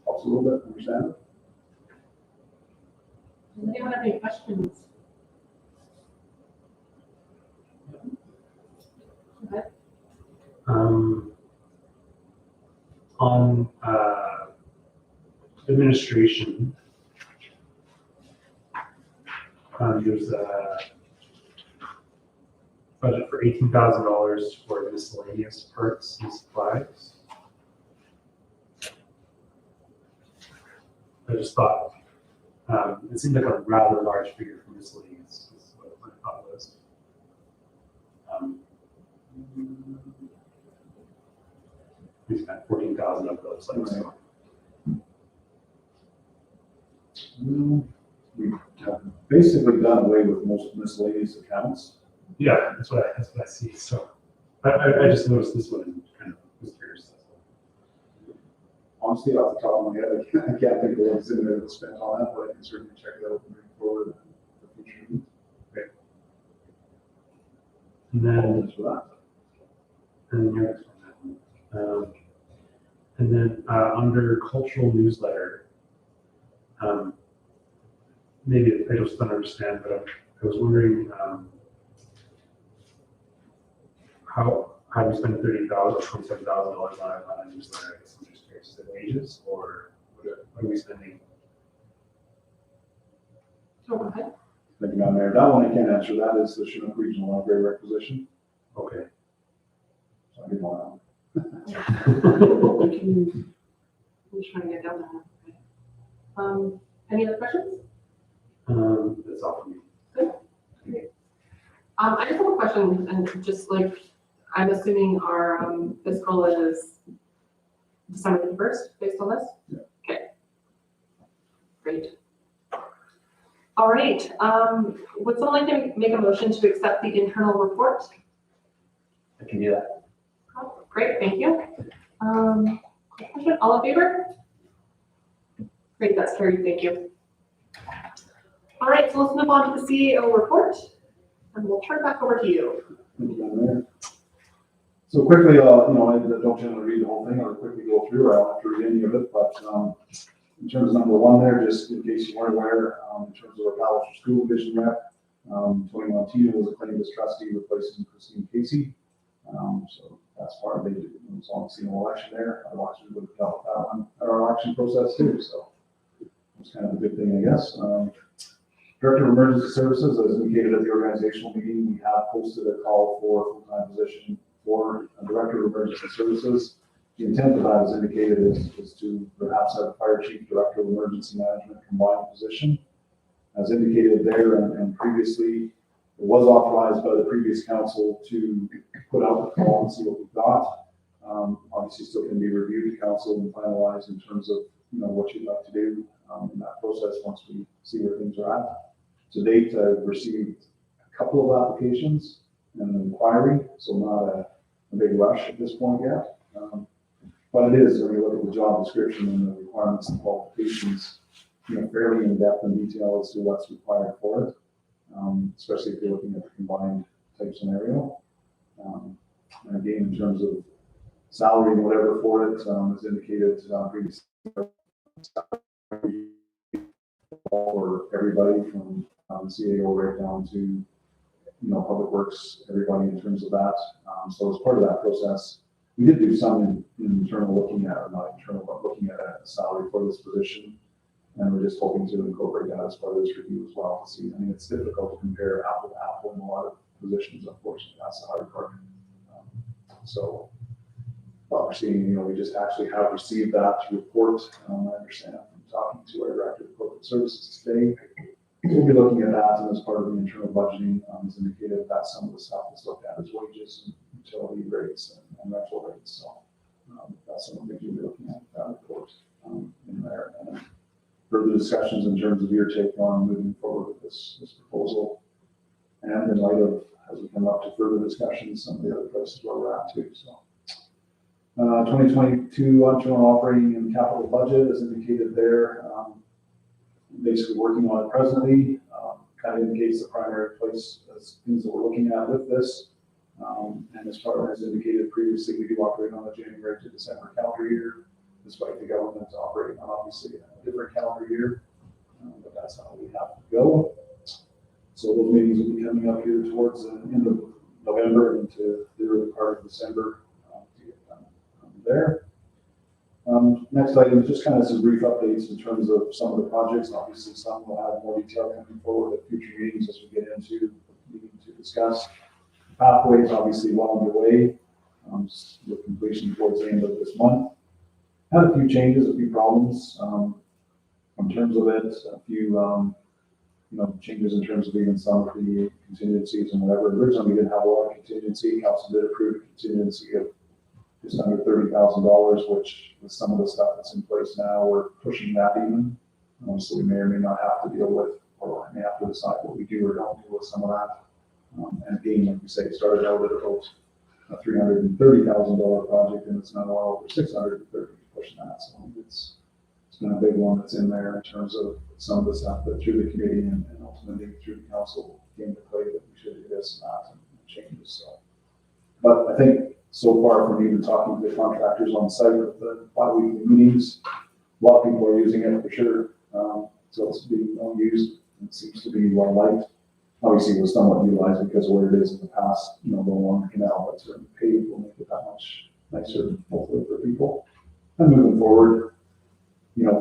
helps a little bit, understand? Does anyone have any questions? Okay. On administration, there's a budget for $18,000 for miscellaneous parts and supplies. I just thought it seemed like a rather large figure for miscellaneous. Is what my thought was. We spent 14,000 of those. Like, so. We have basically done away with most miscellaneous accounts. Yeah, that's what I see. So I just noticed this one and kind of was curious. Honestly, off the top of my head, I can't think of what's in there that's spent on that, but I can certainly check it out and bring forward the future needs. And then, Apologies for that. and your next one. And then under cultural newsletter, maybe I just don't understand, but I was wondering how we spend $30,000 or $27,000 on a newsletter. I guess I'm just curious, is it wages or what are we spending? Oh, go ahead. Thinking on there, that one I can't answer. That is the Chinook Regional Library requisition. Okay. So I didn't know I'm trying to get down there. Any other questions? That's all for me. I just have a question, and just like, I'm assuming our fiscal is December 1st, based on this? Yeah. Okay. Great. All right, would someone like to make a motion to accept the internal report? I can do that. Oh, great, thank you. Question, all in favor? Great, that's carried, thank you. All right, so let's move on to the CEO report, and we'll turn it back over to you. Thank you, Madam Mayor. So quickly, I don't generally read the whole thing, or quickly go through, I don't have to read any of it, but in terms of number one there, just in case you weren't aware, in terms of our Palliser School Division rep, Tony Montino was acclaimed as trustee, replacing Christine Casey. So that's part of it. It's obviously an election there. Otherwise, we would have dealt with that one at our election process too. So it's kind of a good thing, I guess. Director of Emergency Services, as indicated at the organizational meeting, we have posted a call for a full-time position for a Director of Emergency Services. The intent of that, as indicated, is to perhaps have a Fire Chief, Director of Emergency Management combined position. As indicated there and previously, it was authorized by the previous council to put out the call and see what we got. Obviously, still can be reviewed to council and finalized in terms of what you'd like to do in that process once we see where things are at. To date, I've received a couple of applications and an inquiry, so not a big rush at this point yet. But it is, when you look at the job description and the requirements and qualifications, fairly in depth and detail as to what's required for it, especially if you're looking at the combined type scenario. And again, in terms of salary and whatever for it, as indicated previously, for everybody from CAO right down to Public Works, everybody in terms of that. So as part of that process, we did do some internal looking at, or not internal, but looking at a salary for this position. And we're just hoping to incorporate that as part of this review as well to see. I mean, it's difficult to compare apple to apple in a lot of positions, unfortunately. That's the hard part. So what we're seeing, we just actually have received that report. I understand from talking to our Director of Corporate Services today. We'll be looking at that, and as part of the internal budgeting, as indicated, that's some of the stuff that's looked at as wages and utility rates and rental rates. So that's some of the things we'll be looking at that report in there. And further discussions in terms of your take on moving forward with this proposal. And in light of, as we come up to further discussions, some of the other places where we're at too. So 2022 internal operating and capital budget is indicated there. Basically working on it presently. kind of indicates the primary place as things that we're looking at with this. And as far as indicated previously, we do operate on a January to December calendar year, despite the government operating on obviously a different calendar year. But that's how we have to go. So those meetings will be coming up here towards the end of November into the early part of December to get done there. Next item is just kind of some brief updates in terms of some of the projects. Obviously, some will have more detail coming forward at future meetings as we get into meeting to discuss. Pathways obviously well underway, with completion towards the end of this month. Had a few changes, a few problems in terms of it, a few changes in terms of even some of the contingencies and whatever. Originally, we didn't have a lot of contingency. Council did approve a contingency of just under $30,000, which with some of the stuff that's in place now, we're pushing that even. So we may or may not have to deal with, or may have to decide what we do or don't do with some of that. And again, like we say, it started out at about a $330,000 project, and it's now well over $630,000 pushing that. So it's been a big one that's in there in terms of some of the stuff that through the committee and ultimately through the council came to play that we should do this and that and changes. So, but I think so far from even talking to the contractors on site with the bi-weekly meetings, a lot of people are using it for sure. So it's being well used and it seems to be well liked. Obviously, it was somewhat utilized because of where it is in the past, no longer canal, but certainly paved will make it that much nicer, hopefully, for people. And moving forward,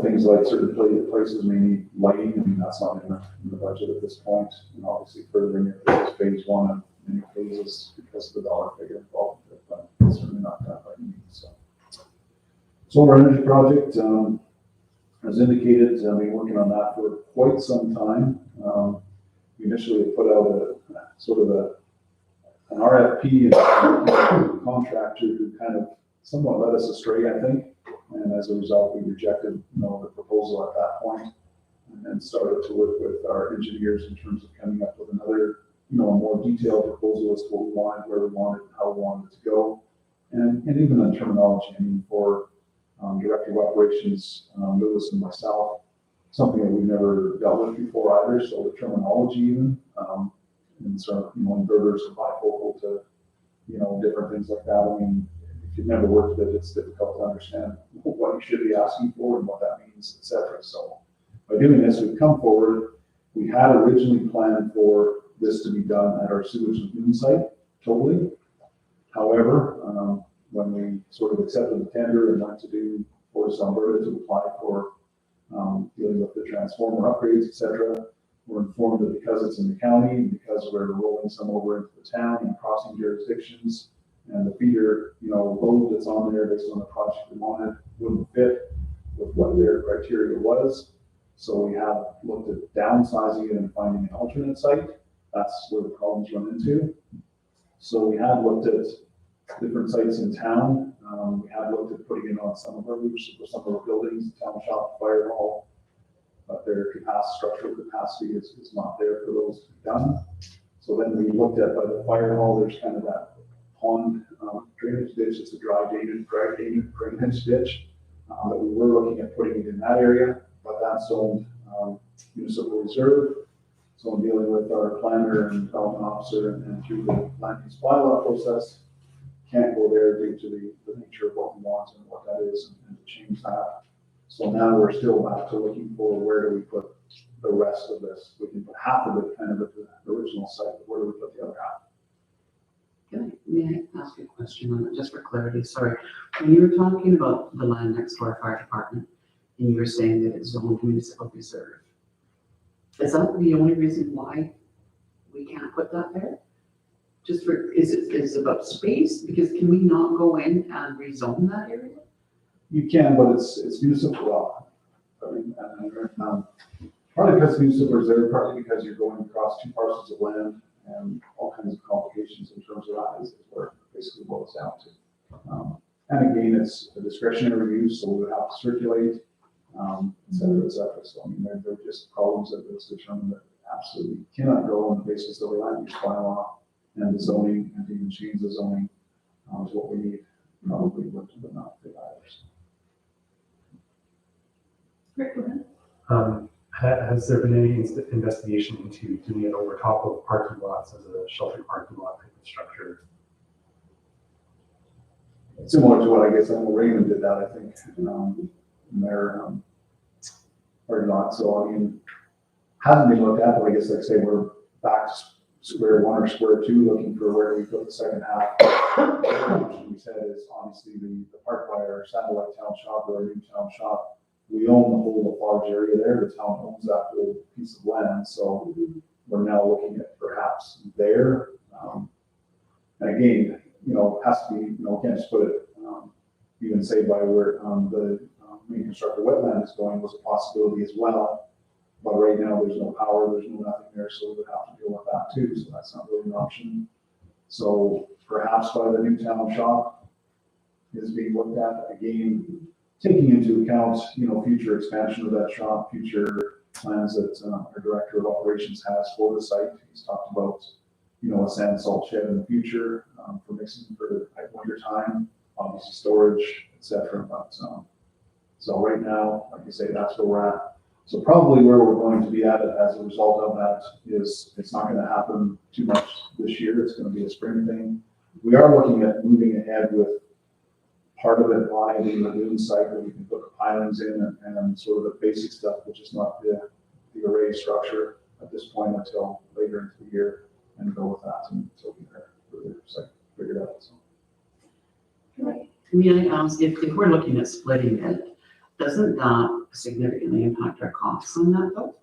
things like certain places may need lighting, and that's not in the budget at this point. And obviously, furthering it, this is phase one of many phases because of the dollar figure involved with it, but it's certainly not done by any means. So, solar energy project, as indicated, I've been working on that for quite some time. We initially put out an RFP and a contractor who kind of somewhat led us astray, I think. And as a result, we rejected, the proposal at that point and started to work with our engineers in terms of coming up with another, a more detailed proposal as to what we wanted, where we wanted, how we wanted it to go. And even on terminology, for Director of Operations, Lewis and myself, something that we've never dealt with before either. So the terminology even, and so, inverters and bifocal to, different things like that. If you've never worked with it, it's difficult to understand what you should be asking for and what that means, etc. So by doing this, we've come forward. We had originally planned for this to be done at our sewage and Boone site, totally. However, when we sort of accepted the tender and went to do Fortis Alberta to apply for dealing with the transformer upgrades, etc., we're informed that because it's in the county, and because we're rolling some over into the town and crossing jurisdictions, and the feeder, load that's on there based on the project we wanted wouldn't fit with what their criteria was. So we have looked at downsizing it and finding an alternate site. That's where the problems run into. So we have looked at different sites in town. We have looked at putting it on some of our roofs for some of our buildings, town shop, fire hall, but their structural capacity is not there for those to be done. So then we looked at by the fire hall, there's kind of that pond drainage ditch. It's a dry drainage ditch that we were looking at putting it in that area, but that's owned municipal reserve. So I'm dealing with our planner and development officer and through the land use bylaw process, can't go there due to the nature of what we want and what that is and to change that. So now we're still back to looking for where do we put the rest of this. We can put half of it kind of at the original site, but where do we put the other half? May I ask you a question on it, just for clarity? Sorry. When you were talking about the land next to our fire department, and you were saying that it's zoned municipal reserve, is that the only reason why we can't put that there? Just for, is it about space? Because can we not go in and rezone that area? You can, but it's municipal law. Partly because it's municipal reserve, partly because you're going across two parcels of land and all kinds of complications in terms of that is where it basically boils down to. And again, it's a discretionary use, so we would have to circulate, et cetera, et cetera. So there are just problems that it's determined that absolutely cannot go on the basis of the land use bylaw and the zoning, and even change the zoning is what we need. Probably would, but not the others. Great, go ahead. Has there been any investigation into doing it over top of parking lots as a sheltered parking lot type of structure? Similar to what I guess Raymond did that, I think, in their, parking lot. So I mean, hasn't been looked at, but I guess like I say, we're back to square one or square two, looking for where we put the second half. We said is obviously the park by our satellite town shop or our new town shop. We own the whole large area there. The town owns that whole piece of land. So we're now looking at perhaps there. And again, has to be, can't just put it, even say by where the main constructed wetland is going was a possibility as well. But right now, there's no power, there's no nothing there, so we would have to deal with that too, so that's not really an option. So perhaps by the new town shop is being looked at, again, taking into account, future expansion of that shop, future plans that our director of operations has for the site. He's talked about, a sand salt shed in the future for mixing for the winter time, obviously storage, etc. But so right now, like I say, that's where we're at. So probably where we're going to be at as a result of that is it's not going to happen too much this year. It's going to be a spring thing. We are looking at moving ahead with part of it by the lagoon site where we can put the pilings in and sort of the basic stuff, which is not the array structure at this point until later into the year, and go with that until we get further figured out. So. May I ask if we're looking at splitting it, doesn't that significantly impact our costs on that though?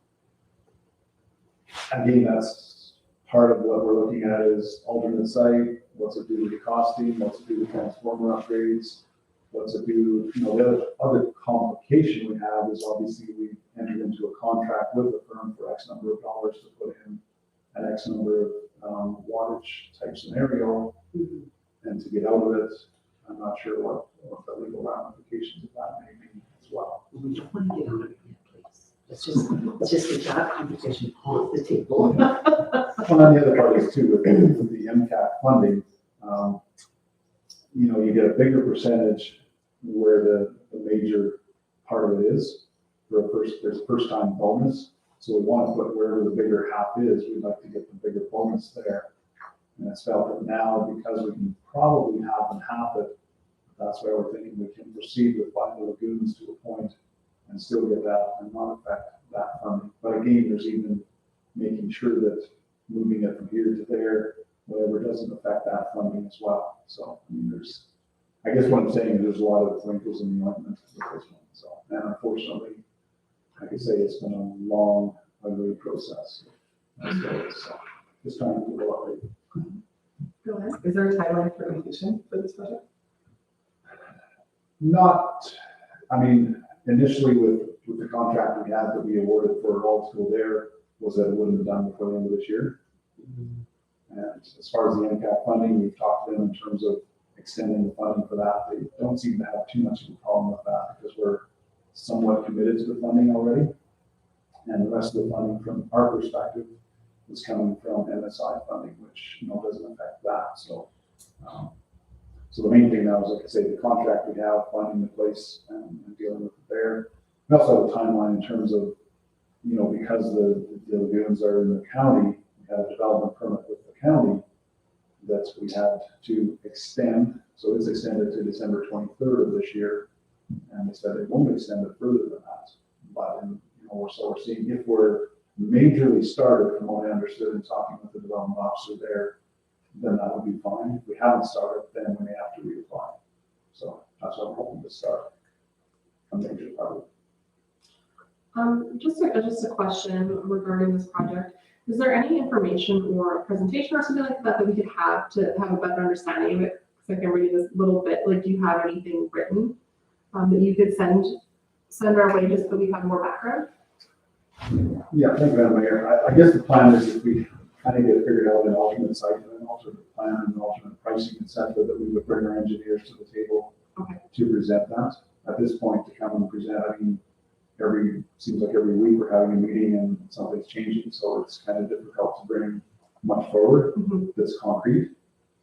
Again, that's part of what we're looking at is alternate site. What's it do to the costing? What's it do to transformer upgrades? What's it do? The other complication we have is obviously we entered into a contract with the firm for X number of dollars to put in an X number of wattage type scenario, and to get out of it, I'm not sure what the legal ramifications of that may be as well. We don't want to get out of it yet, please. Let's just get that competition off the table. Well, and the other part is too, with the MCAT funding, you get a bigger percentage where the major part of it is. There's a first time bonus. So we want to put wherever the bigger half is, we'd like to get the bigger bonus there. And it's felt that now, because we can probably half it, that's why we're thinking we can proceed with buying the lagoons to a point and still get that and not affect that funding. But again, there's even making sure that moving it from here to there, whatever, doesn't affect that funding as well. So, I guess what I'm saying is there's a lot of wrinkles in the ointment with this one. So, and unfortunately, like I say, it's been a long, ugly process. So, just trying to keep it up. Go ahead. Is there a timeline for completion for this project? Initially with the contract we had that we awarded for Old School there was that it wouldn't be done before the end of this year. And as far as the MCAT funding, we've talked to them in terms of extending the funding for that. They don't seem to have too much of a problem with that because we're somewhat committed to the funding already. And the rest of the funding from our perspective is coming from MSI funding, which doesn't affect that. So so the main thing now is, like I say, the contract we have, finding the place and dealing with it there. We also have a timeline in terms of, because the lagoons are in the county, we have a development permit with the county that we had to extend. So it's extended to December 23rd of this year. And they said they won't extend it further than that. But, so we're seeing if we're majorly started, from what I understood in talking with the development officer there, then that would be fine. If we haven't started, then we may have to reapply. So that's what I'm hoping to start a major project. Just a question regarding this project. Is there any information or a presentation or something like that that we could have to have a better understanding of it? Because I can read this a little bit. Like, do you have anything written that you could send our way just so we have more background? Yeah, thank you, Madam Mayor. I guess the plan is if we kind of get figured out an alternate site and an alternate plan and an alternate pricing, et cetera, that we would bring our engineers to the table to present that. At this point, to come and present, seems like every week we're having a meeting and something's changing, so it's kind of difficult to bring much forward that's concrete.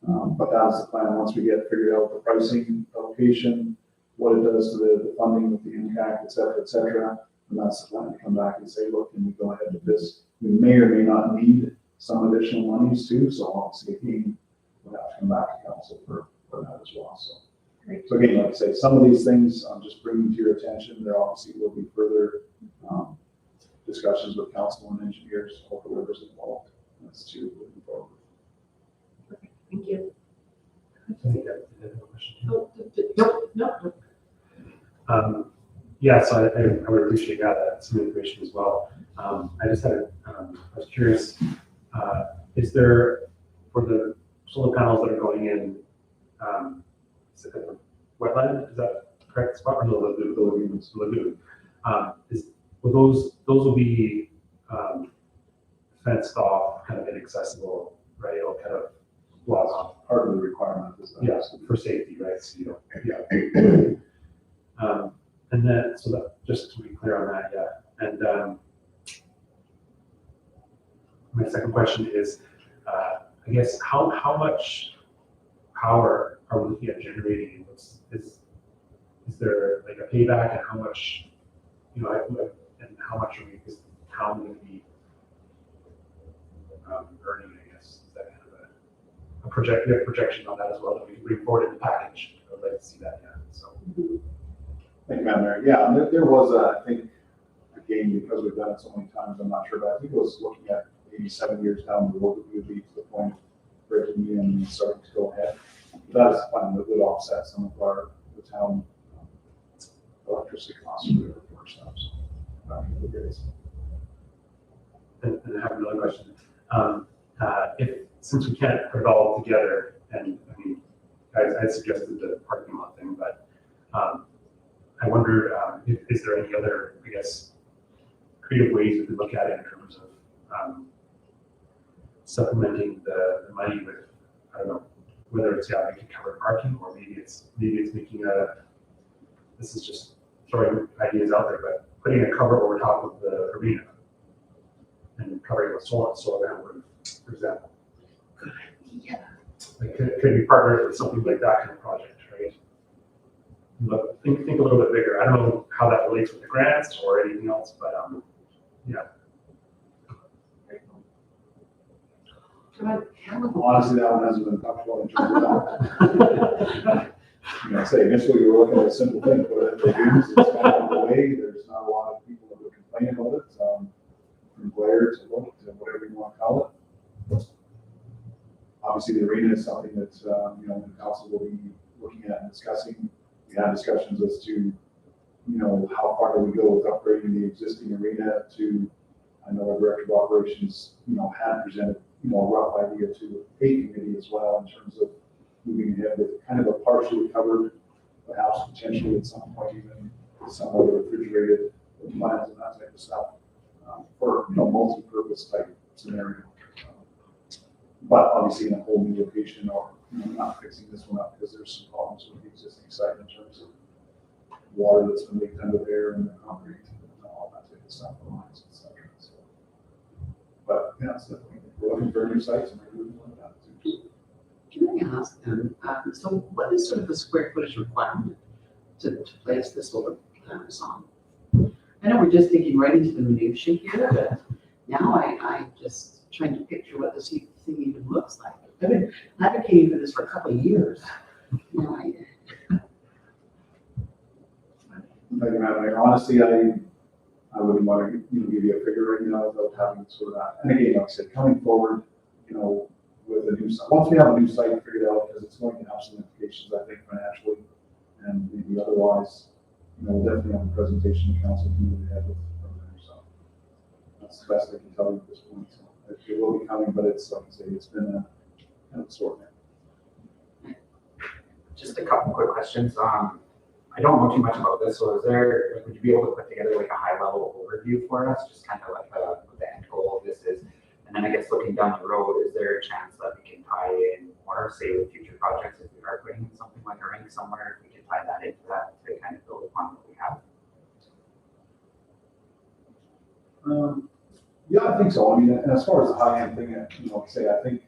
But that's the plan. Once we get figured out the pricing, the location, what it does to the funding with the impact, et cetera, And that's the time to come back and say, look, can we go ahead with this? We may or may not need some additional monies too, so obviously again, we'll have to come back to council for that as well, so. Great. So again, like I say, some of these things I'm just bringing to your attention. There obviously will be further discussions with council and engineers, or whoever's involved. That's to moving forward. Thank you. I think that- I have a question. Nope. Yeah, so I would appreciate some information as well. I just had, I was curious, is there, for the solar panels that are going in, is it a wetland, is that the correct spot, or the lagoon? Will those will be fenced off, kind of inaccessible, right? It'll kind of block off. Part of the requirement is that. Yeah, for safety, right? So you don't, yeah. And then, so that, just to be clear on that, yeah. And my second question is, I guess, how much power are we looking at generating? Is there like a payback, and how much, and how much are we, is the town going to be earning, I guess? Is that kind of a projection on that as well, that we can bring forward in the package? I'd like to see that, yeah, so. Thank you, Madam Mayor. Yeah, and there was, I think, again, because we've done it so many times, I'm not sure, but I think it was looking at maybe 7 years down the road, that we would be to the point of breaking in and starting to go ahead. That is a plan that would offset some of the town electricity costs for ourselves. And I have another question. Since we can't put it all together, and I mean, I suggested the parking lot thing, but I wonder, is there any other, I guess, creative ways we could look at it in terms of supplementing the money with, I don't know, whether it's making covered parking, or maybe it's making this is just throwing ideas out there, but putting a cover over top of the arena and covering it with solar panel, for example. Yeah. Like, could we partner with something like that kind of project, right? But think a little bit bigger. I don't know how that relates with the grants or anything else, but yeah. Honestly, that one hasn't been talked about in terms of that. Say initially we were looking at a simple thing, put it in the lagoons, it's kind of the way, there's not a lot of people that would complain about it, from glare to look to whatever you want to call it. Obviously, the arena is something that, the council will be looking at and discussing. We had discussions as to, how far do we go with upgrading the existing arena to, I know our director of operations, had presented, a rough idea to a committee as well in terms of moving ahead with kind of a partially covered, perhaps potentially at some point even some other refrigerated plants and that type of stuff, for, multi-purpose type scenario. But obviously in a whole new location, or not fixing this one up because there's some problems with the existing site in terms of water that's been leaked under there and the concrete and all that type of stuff, the lines, et cetera. So, but yeah, it's definitely, we're looking for new sites and maybe we can look at that too. Can I ask them, so what is sort of the square footage requirement to place the solar panels on? I know we're just digging right into the minutiae here, but now I just trying to picture what this thing even looks like. I've been advocating for this for a couple of years. Thank you, Madam Mayor. Honestly, I wouldn't want to give you a figure right now without having sort of that. And again, like I said, coming forward, with a new site, once we have a new site figured out, because it's going to have some implications, I think, financially and maybe otherwise, we'll definitely have a presentation to council to move ahead with there. So that's the best I can tell you at this point. So it will be coming, but it's, like I say, it's been a kind of sort of. Just a couple quick questions. I don't know too much about this, so would you be able to put together like a high level overview for us, just kind of like what the end goal of this is? And then I guess looking down the road, is there a chance that we can tie in more, say with future projects, if we are putting in something like a rink somewhere, if we can tie that into that to kind of build upon what we have? Yeah, I think so. I mean, and as far as the high-end thing, I think,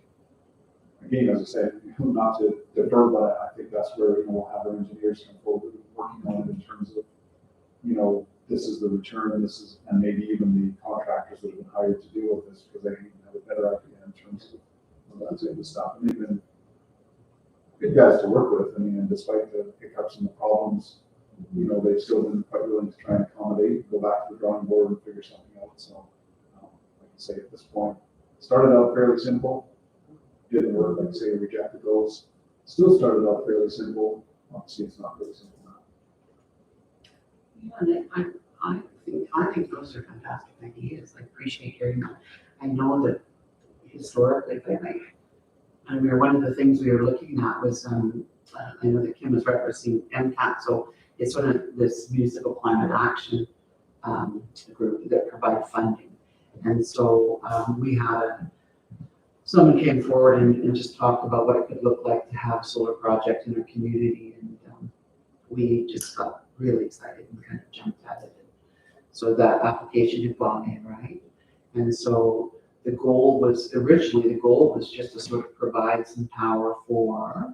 again, as I said, not to defer, but I think that's where, we'll have our engineers come forward working on it in terms of, this is the return, and maybe even the contractors that have been hired to deal with this, because they can have a better idea in terms of that type of stuff. And they've been good guys to work with. I mean, and despite the hiccups and the problems, they've still been quite willing to try and accommodate, go back to the drawing board and figure something out. So, like I say, at this point, started out fairly simple, didn't work, like I say, rejected those. Still started out fairly simple. Obviously, it's not really simple now. Yeah, and I think those are fantastic ideas. I appreciate hearing that. I know that historically, I mean, one of the things we were looking at was, I know that Kim was referencing MCAT, so it's sort of this municipal climate action group that provide funding. And so we had someone came forward and just talked about what it could look like to have a solar project in our community, and we just got really excited and kind of jumped at it. So that application had gone in, right? And so the goal was just to sort of provide some power for,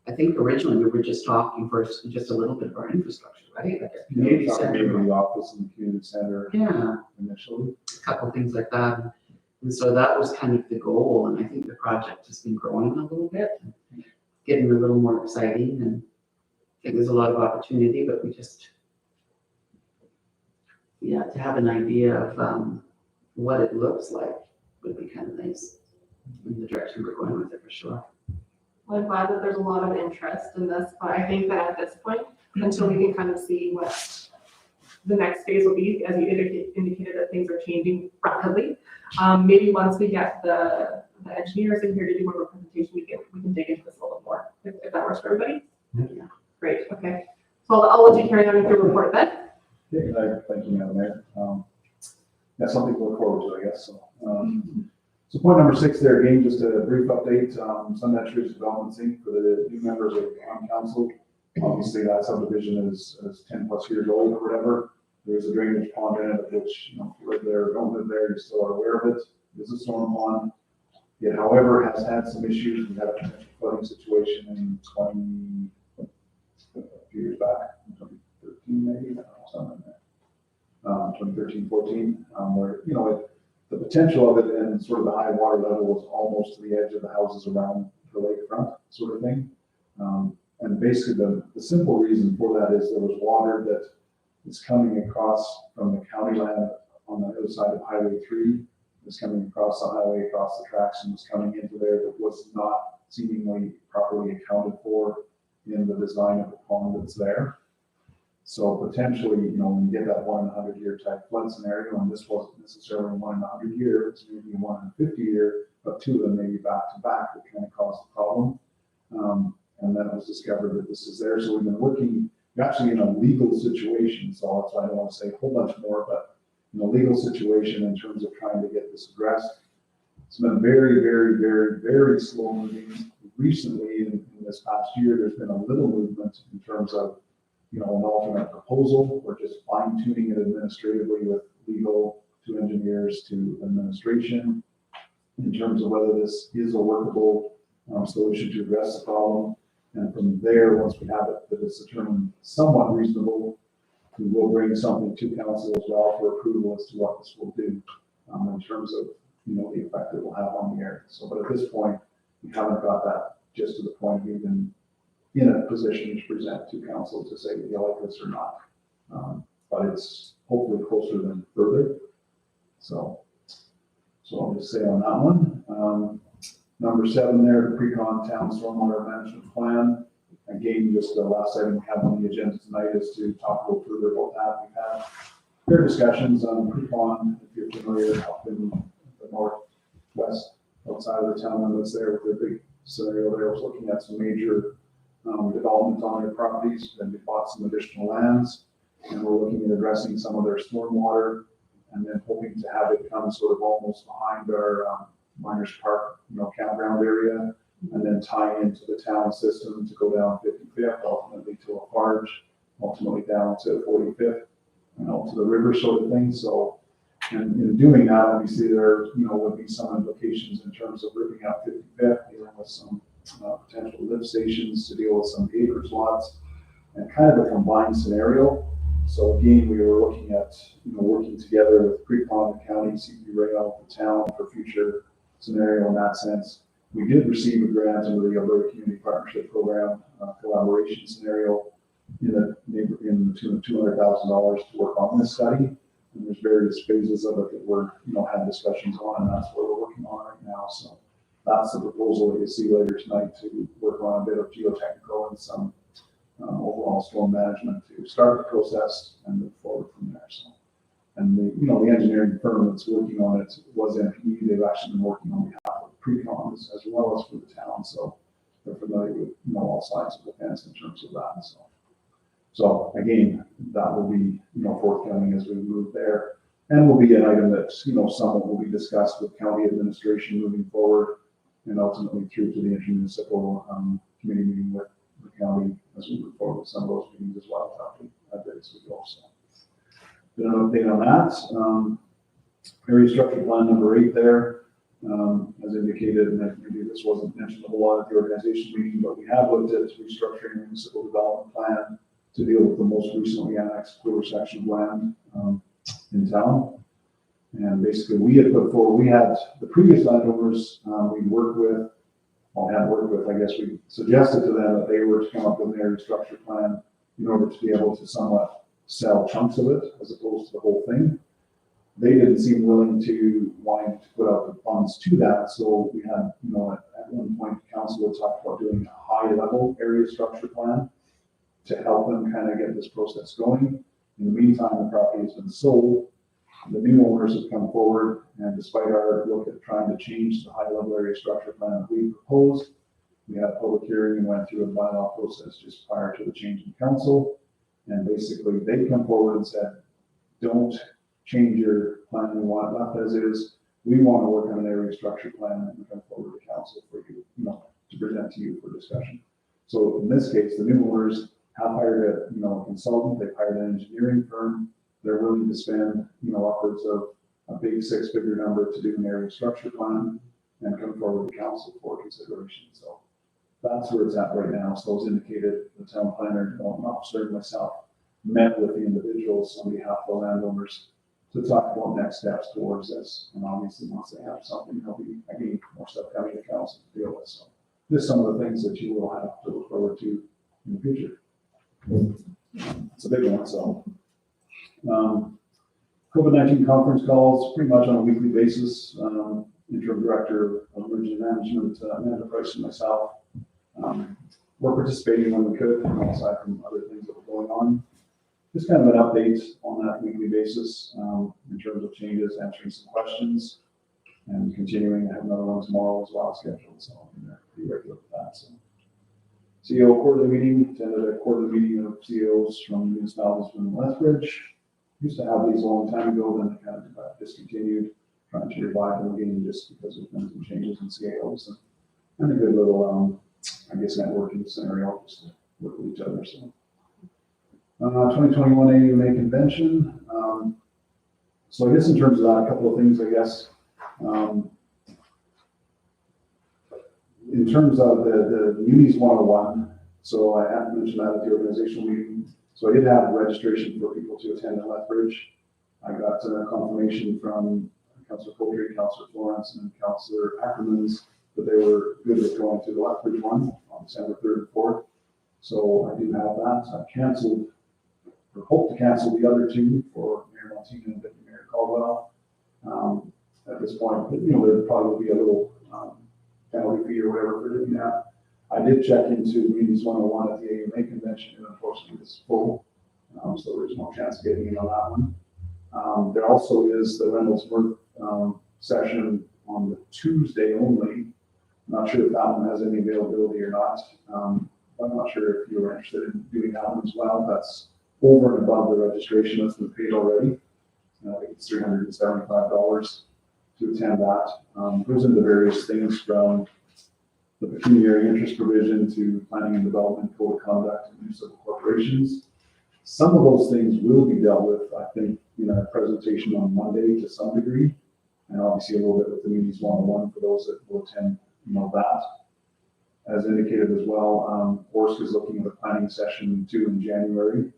I think originally we were just talking for just a little bit of our infrastructure, right? Like a community center. Maybe the office and the community center. Yeah. Initially. A couple things like that. And so that was kind of the goal. And I think the project has been growing a little bit, and getting a little more exciting. And I think there's a lot of opportunity, but we just, to have an idea of what it looks like would be kind of nice in the direction we're going with it for sure. Well, I'm glad that there's a lot of interest in this, but I think that at this point, until we can kind of see what the next phase will be, as you indicated that things are changing rapidly, maybe once we get the engineers in here to do more of a presentation, we can dig into this a little more, if that works for everybody. Yeah. Great, okay. So I'll let you carry on with your report then. Yeah, thank you, Madam Mayor. Something to look forward to, I guess. So point number 6 there, again, just a brief update. Sundance Ridge Development Inc. for the new members on council. Obviously, that subdivision is 10 plus years old or whatever. There's a drainage pond in it, which, if you live there or don't live there, you still are aware of it. It is a storm pond. It, however, has had some issues. We had a potential flooding situation in a few years back, 2013 maybe, I don't know, something like that. 2013, 14, where, the potential of it and sort of the high water level was almost to the edge of the houses around the lakefront sort of thing. And basically the simple reason for that is there was water that is coming across from the county land on the other side of Highway 3, is coming across the highway, across the tracks, and was coming into there that was not seemingly properly accounted for in the design of the pond that's there. So potentially, when you get that 1 in 100 year type flood scenario, and this wasn't necessarily 1 in 100 year, it's maybe 1 in 50 year, but 2 of them maybe back to back that kind of caused the problem. And then it was discovered that this is there. So we've been working actually in a legal situation. So that's why I don't want to say a whole bunch more, but in a legal situation in terms of trying to get this addressed. It's been very, very, very, very slow moving. Recently, in this past year, there's been a little movement in terms of an alternate proposal. We're just fine tuning it administratively with legal to engineers to administration in terms of whether this is a workable solution to address the problem. And from there, once we have it that is determined somewhat reasonable, we will bring something to council as well for approval as to what this will do in terms of the effect it will have on the area. So, but at this point, we haven't got that just to the point we've been in a position to present to council to say, do you like this or not? But it's hopefully closer than further. So I'll just say on that one. Number 7 there, the Precon Town Stormwater Management Plan. Again, just the last item we have on the agenda tonight is to talk a little further about that. We've had fair discussions on Precon, if you're familiar, up in the northwest outside of the town limits there with the big scenario there. I was looking at some major development on their properties, then we bought some additional lands, and we're looking at addressing some of their stormwater, and then hoping to have it come sort of almost behind our Miners Park, campground area, and then tie into the town system to go down 55th, ultimately to Lafarge, ultimately down to 45th, and out to the river sort of thing. So, and in doing that, obviously there, would be some implications in terms of ripping out 55th, dealing with some potential lift stations to deal with some acres lots, and kind of a combined scenario. So again, we were looking at, working together with Cotaconda County, CP Rail, the town for future scenario in that sense. We did receive a grant under the Alberta Community Partnership Program, collaboration scenario in the tune of $200,000 to work on this study. And there's various phases of it that we're, had discussions on, and that's what we're working on right now. So that's the proposal that you'll see later tonight, to work on a bit of geotechnical and some overall storm management to start the process and move forward from there. So, and the engineering firm that's working on it was NPE. They've actually been working on behalf of pre-cons as well as for the town. So they're familiar with, all sides of the fence in terms of that. So again, that will be, forthcoming as we move there, and will be an item that, somewhat will be discussed with county administration moving forward, and ultimately through to the intermunicipal committee meeting with the county as we move forward with some of those meetings as well, as we go. So, bit of an update on that. Area structure plan number 8 there, as indicated, and maybe this wasn't mentioned a whole lot at the organization meeting, but we have looked at restructuring the municipal development plan to deal with the most recently annexed quarter section of land in town. And basically, we had put forward, we had the previous landowners we worked with, I guess we suggested to them that they were to come up with an area structure plan in order to be able to somewhat sell chunks of it as opposed to the whole thing. They didn't seem willing to wanting to put out the funds to that. So we had, at one point, council had talked about doing a high level area structure plan to help them kind of get this process going. In the meantime, the property has been sold. The new owners have come forward, and despite our look at trying to change the high-level area structure plan that we proposed, we had a public hearing and went through a bylaw process just prior to the change in council. And basically, they come forward and said, don't change your plan, we want it left as is. We want to work on an area structure plan and come forward to council for you, to present to you for discussion. So in this case, the new owners have hired a consultant. They've hired an engineering firm. They're willing to spend, upwards of a big 6-figure number to do an area structure plan and come forward to council for consideration. So that's where it's at right now. So as indicated, the town planner, development officer, and myself met with the individuals on behalf of the landowners to talk about next steps towards this. And obviously, once they have something, there'll be, again, more stuff coming to council to deal with. So just some of the things that you will have to look forward to in the future. It's a big one. So COVID-19 conference calls pretty much on a weekly basis. Interim Director of Emergency Management, Amanda Price, and myself, we're participating when we could, aside from other things that were going on. Just kind of an update on that weekly basis in terms of changes, answering some questions, and continuing. I have another one tomorrow as well scheduled, so I'm going to be regular with that. So, CEO quarterly meeting, attended a quarterly meeting of CEOs from municipalities from Lethbridge. Used to have these a long time ago, then they kind of discontinued, trying to revive them again just because of things and changes in CEOs and a good little, networking scenario just to work with each other. So, 2021 AUMA convention. So I guess in terms of that, a couple of things, I guess. In terms of the Munis 101, so I have mentioned that at the organizational meeting. So I did have registration for people to attend in Lethbridge. I got confirmation from Councillor Poultry, Councillor Florence, and Councillor Ackermans that they were good with going to the Lethbridge one on December 3rd and 4th. So I do have that. I canceled, or hope to cancel the other two for Mayor Montina and Deputy Mayor Caldwell. At this point, there probably will be a little penalty fee or whatever for doing that. I did check into Munis 101 at the AUMA convention, and unfortunately it's full, so there's no chance of getting in on that one. There also is the Reynoldsworth session on the Tuesday only. I'm not sure if that one has any availability or not. I'm not sure if you're interested in doing that one as well. That's over and above the registration that's been paid already. I think it's $375 to attend that. Goes into various things from the pecuniary interest provision to planning and development, code of conduct, and municipal corporations. Some of those things will be dealt with, I think, in a presentation on Monday to some degree, and obviously a little bit with the Munis 101 for those that will attend, that. As indicated as well, Orsk is looking at a planning session too in January.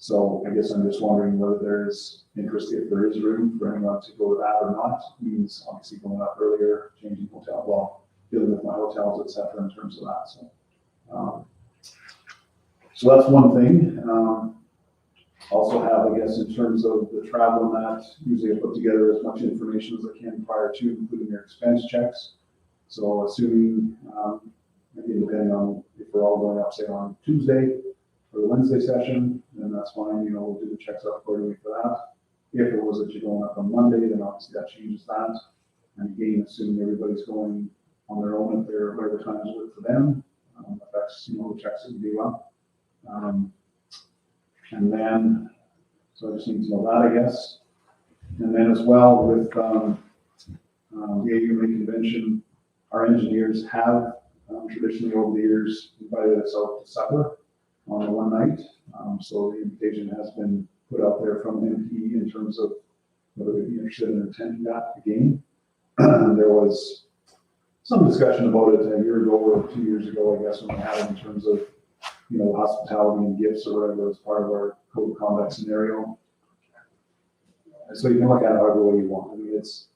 So I guess I'm just wondering whether there's interest, if there is room for anyone to go to that or not. Means obviously going up earlier, changing hotel, well, dealing with my hotels, et cetera, in terms of that, so that's one thing. Also have, I guess, in terms of the travel and that, usually I put together as much information as I can prior to, including their expense checks. So assuming, maybe depending on if we're all going up, say on Tuesday for the Wednesday session, then that's fine, we'll do the checks up accordingly for that. If it was that you're going up on Monday, then obviously that changes that. And again, assuming everybody's going on their own, if they're whatever times work for them, affects, the checks that we do up. And then, so I just need to know that, I guess. And then as well with the AUMA convention, our engineers have traditionally over the years invited us out to supper on one night. So the invitation has been put out there from MP in terms of whether they'd be interested in attending that again. There was some discussion about it a year ago or 2 years ago, I guess, when we had it in terms of hospitality and gifts or whatever as part of our code of conduct scenario. And so you can look at it however way you want. I mean, it's,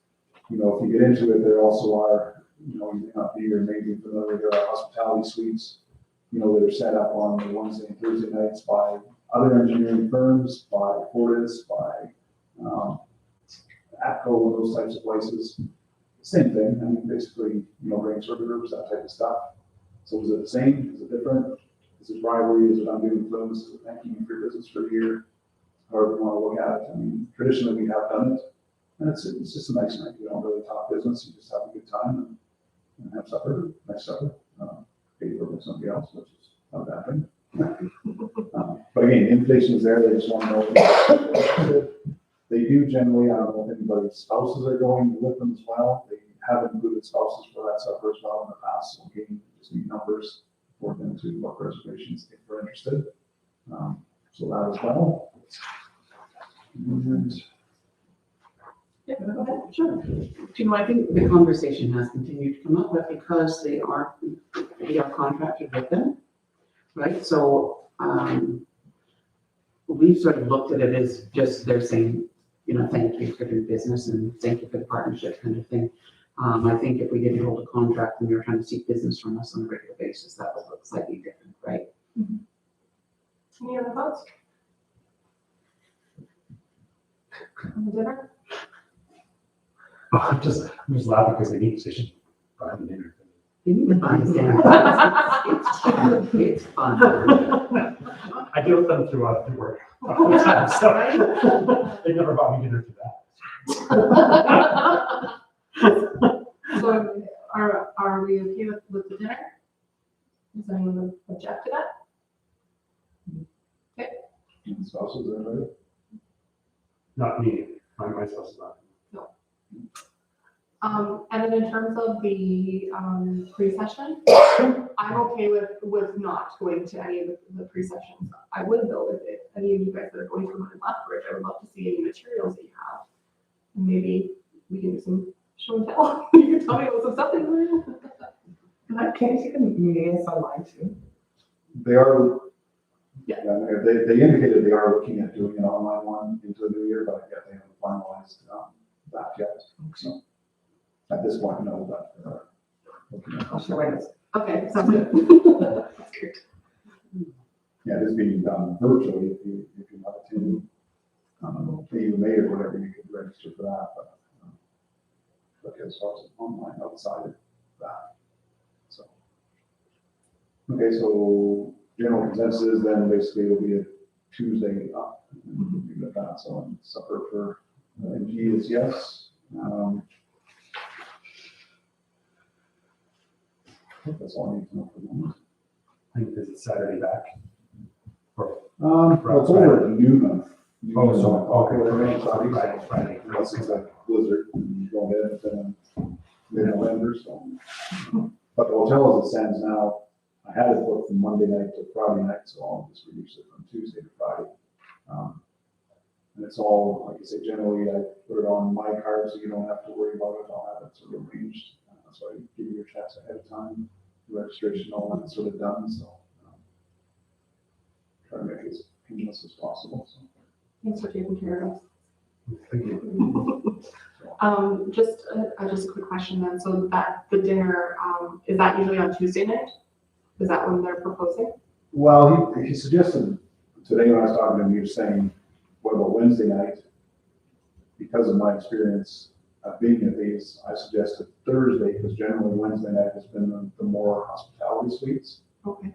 if you get into it, there also are, you may not be or maybe familiar, there are hospitality suites, that are set up on the Wednesday and Thursday nights by other engineering firms, by Fortis, by APCO, and those types of places. Same thing. I mean, basically, grain servers, that type of stuff. So is it the same? Is it different? Is it bribery? Is it undue influence? Is it thanking you for your business for a year? However you want to look at it. I mean, traditionally we have done it, and it's just a nice night. You don't really talk business. You just have a good time and have supper, nice supper. Pay for somebody else, which is not a bad thing. But again, inflation is there. They just want to know. They do generally. I don't know if anybody's spouses are going with them as well. They have included spouses for that supper as well in the past. So again, just need numbers for them to book reservations if they're interested. So that as well. And Yeah, go ahead. Sure. I think the conversation has continued to come up, but because we are contracted with them, right? So we've sort of looked at it as just they're saying, thank you for your business and thank you for the partnership kind of thing. I think if we didn't hold a contract and you're trying to seek business from us on a regular basis, that would look slightly different, right? Mm-hmm. Any other thoughts? On the dinner? I'm just laughing because they need position behind the dinner. You need to find them. It's fun. I deal with them throughout the work. All the time, so they never bought me dinner for that. So are we okay with the dinner? Does anyone object to that? spouses are invited. Not me, my spouse is not. And then in terms of the pre-session, I'm okay with not going to any of the pre-sessions. I would though, if any of you guys that are going to London Lethbridge, I would love to see any materials that you have. And maybe we can do some show and tell. You can tell me about some stuff in there. Can you see the meetings online too? They are, Yeah. they indicated they are looking at doing an online one into the new year, but yet they haven't finalized that yet. So at this point, no, but looking at I'll share my notes. Okay, sounds good. That's good. yeah, it is being done virtually if you're not attending. You may or whatever, you could register for that, but as far as online outside of that. So okay, so general consensus is then basically it'll be a Tuesday up. Leave it at that. So supper for MG is yes. I think that's all I need to know for the moment. I think this is Saturday back. Well, it's over at noon. Oh, so, okay. Friday. Unless it's a blizzard, you go ahead and mid-November, so. But the hotel as it stands now, I had it booked from Monday night to Friday night, so I'll just reduce it from Tuesday to Friday. And it's all, like I say, generally I put it on my card so you don't have to worry about it. I'll have it sort of arranged. So I give you your checks ahead of time, registration, all that sort of done, so. Try to make it as painless as possible. So. Thanks for taking care of us. Thank you. Just a quick question then. So that the dinner, is that usually on Tuesday night? Is that when they're proposing? Well, he suggested, today when I was talking to him, he was saying, what about Wednesday night? Because of my experience of being at these, I suggested Thursday, because generally Wednesday night has been the more hospitality suites. Okay.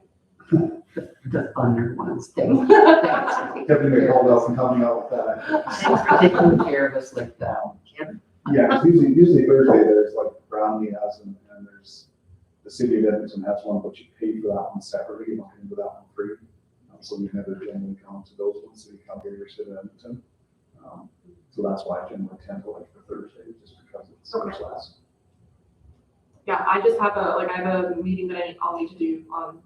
The funner ones. Thanks. Thanks. Tiffany called up and helped me out with that. Thanks for taking care of us like that. Kim. Yeah, 'cause usually Thursday, there's like Brownlee has them, and there's the city of Edmonton has one, but you pay for that one separately, you don't pay for that one free. So we never generally come to those ones, so you come here, sit in Edmonton. So that's why I generally tend to like the Thursday, just because it's so much less. Yeah, I just have I have a meeting that I'll need to do on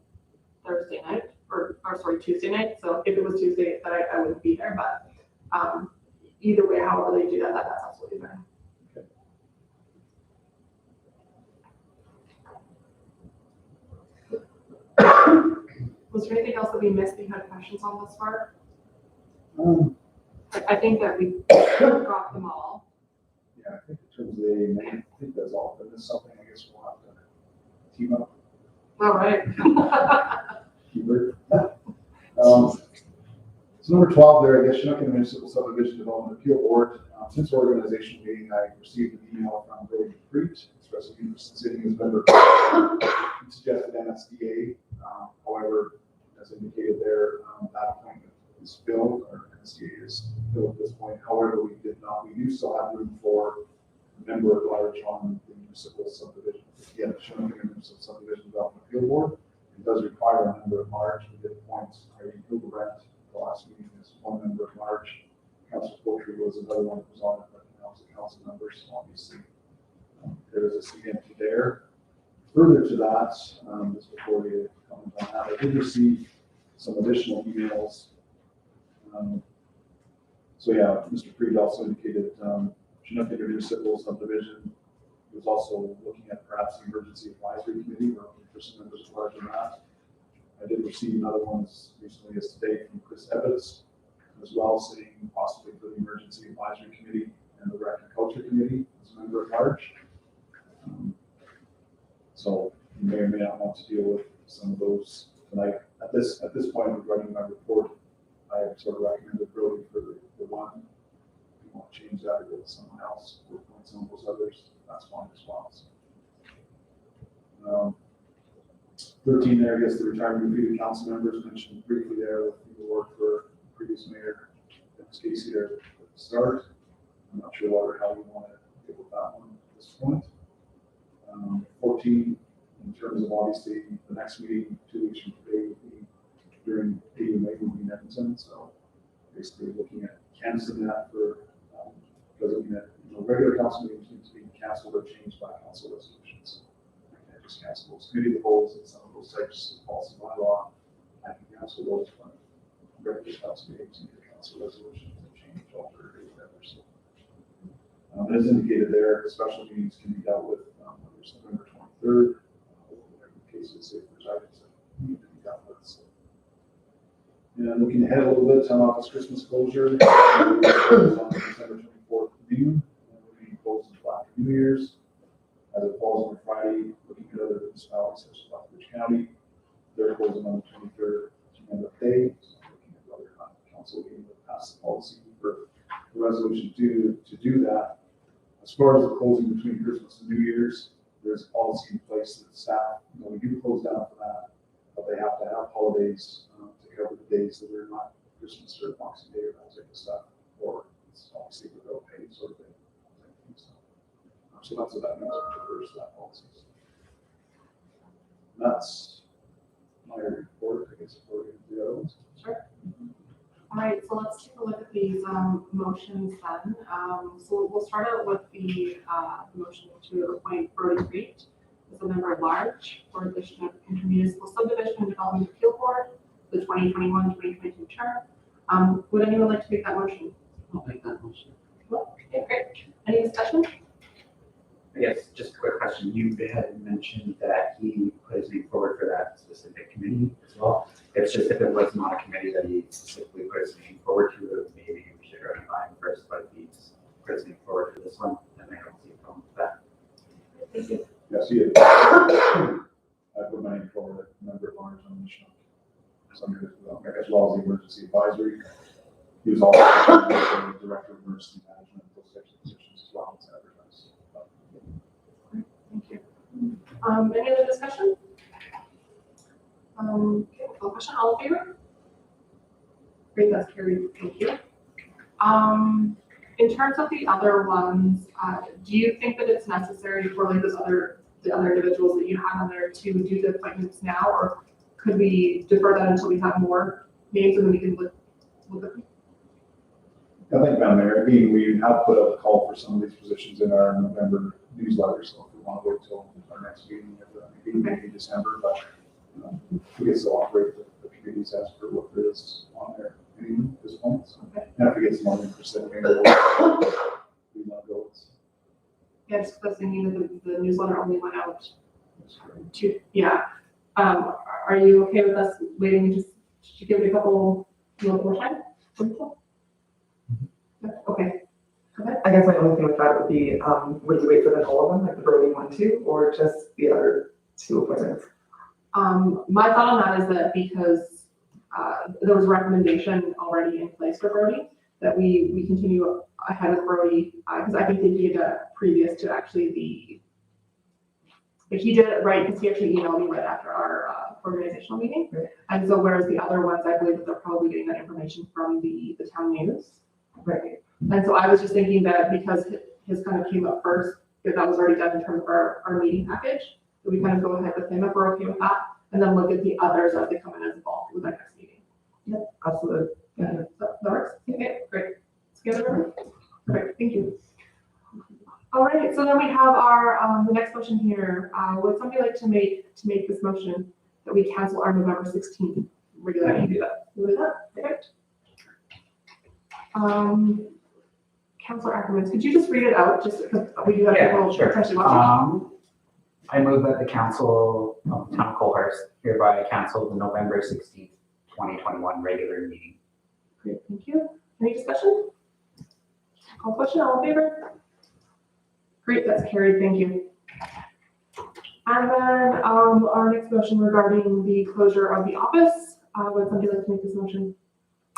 Thursday night, or sorry, Tuesday night. So if it was Tuesday, that I wouldn't be there, but either way, however they do that, that's absolutely fine. Was there anything else that we missed that you had questions on thus far? I think that we got them all. Yeah, I think in terms of the main, I think that's all, but there's something I guess we'll have to team up. All right. Keyword. So number 12 there, I guess Chinook Municipal Subdivision Development Appeal Board. Since our organization meeting, I received an email from Billy Preet expressing interest in sitting as member. He suggested MSDA. However, as indicated there, that appointment is filled, or MSDA is filled at this point. However, we do still have room for a member at large on the municipal subdivision. Yeah, the Chinook Municipal Subdivision Development Appeal Board. It does require a member at large. We did appoint Irene Hildebrand the last meeting as one member at large. Councilor Poultry was another one that was on it, but now it's a council member, so obviously there is a seat empty there. Further to that, just before we comment on that, I did receive some additional emails. So yeah, Mr. Preet also indicated Chinook Municipal Subdivision was also looking at perhaps the emergency advisory committee, or for some members at large on that. I did receive another one as recently as today from Chris Evans as well, saying possibly for the emergency advisory committee and the rec and culture committee as a member at large. So you may or may not want to deal with some of those tonight. At this point, regarding my report, I have sort of recommended really for the one. If you want to change that or go with someone else, or appoint some of those others, that's fine as well. So, 13 there, I guess the retirement of the council members mentioned briefly there with the work for previous mayor, Dennis Casey there at the start. I'm not sure what or how you want to deal with that one at this point. 14, in terms of obviously the next meeting 2 weeks from today would be during May will be in Edmonton. So basically looking at canceling that for, because regular council meetings need to be canceled or changed by council resolutions. Just cancel those committee polls and some of those types of policy by law. I can cancel those from regular council meetings and council resolutions and change, alter, or whatever. So, as indicated there, special meetings can be dealt with whether it's November 23rd, whatever the case is, if there's items that need to be dealt with. So, and looking ahead a little bit, office Christmas closure on December 24th of June, and we'll be closed until after New Year's. As it falls on Friday, looking at other municipalities such as Lethbridge County, they're closing on the 23rd end of day. So looking at whether or not the council will be able to pass the policy for the resolution to do that. As far as the closing between Christmas and New Year's, there's a policy in place that staff, we do close down for that, but they have to have holidays to cover the days that are not Christmas or Boxing Day or that type of stuff, or it's obviously without pay sort of thing. So that's what that means for the first that policy. That's my report, I guess, for the other ones. Sure. All right, so let's take a look at these motions then. So we'll start out with the motion to appoint Brody Preet as a member at large for the Chinook Intermunicipal Subdivision and Development Appeal Board, the 2021-2022 term. Would anyone like to make that motion? I'll make that motion. Okay, great. Any discussion? I guess just a quick question. You had mentioned that he put his name forward for that specific committee as well. It's just if it was not a committee that he specifically moving forward to it, maybe we should run by him first, but if he's moving forward to this one, then I don't see a problem with that. Thank you. Yeah, see it. I put my name forward, member at large on the mission. Somebody as well as the emergency advisory. He was also the director of emergency management, those types of positions as well as advertised. Thank you. Any other discussion? Okay, full question, all in favor? Great, that's carried, thank you. In terms of the other ones, do you think that it's necessary for like the other individuals that you have on there to do the appointments now, or could we defer that until we have more names and then we can look at them? I think, Madam Mayor, again, we have put out a call for some of these positions in our November newsletter, so if we want to wait till our next meeting, maybe December, but we can still operate the committees as per what there is on there at this point. So, and if we get some more interest, maybe we want to go. Yeah, just because thinking that the newsletter only went out to, yeah. Are you okay with us waiting just to give it a couple more time? Okay. I guess my only thing with that would be, would you wait for the whole of them, like the Brody one too, or just the other two appointments? My thought on that is that because there was a recommendation already in place for Brody, that we continue ahead with Brody, because I think they did previous to actually if he did it right, because he actually emailed me right after our organizational meeting. Right. And so whereas the other ones, I believe that they're probably getting that information from the town news. Right. And so I was just thinking that because his kind of came up first, if that was already done in terms of our meeting package, that we kind of go ahead with him if we're okay with that, and then look at the others as they come in as involved with our next meeting. Yep, absolutely. Yeah, that works. Okay, great. Let's get it over. Great, thank you. All right, so then we have our the next motion here. Would somebody like to make this motion that we cancel our November 16th regular meeting? Do that. You do that? Perfect. Councilor Ackerman, could you just read it out, just because we do have people sure. potentially watching? I move that the council of Town of Colehurst hereby cancel the November 16th, 2021 regular meeting. Great, thank you. Any discussion? Call question, all in favor? Great, that's carried, thank you. And then our next motion regarding the closure of the office. Would somebody like to make this motion?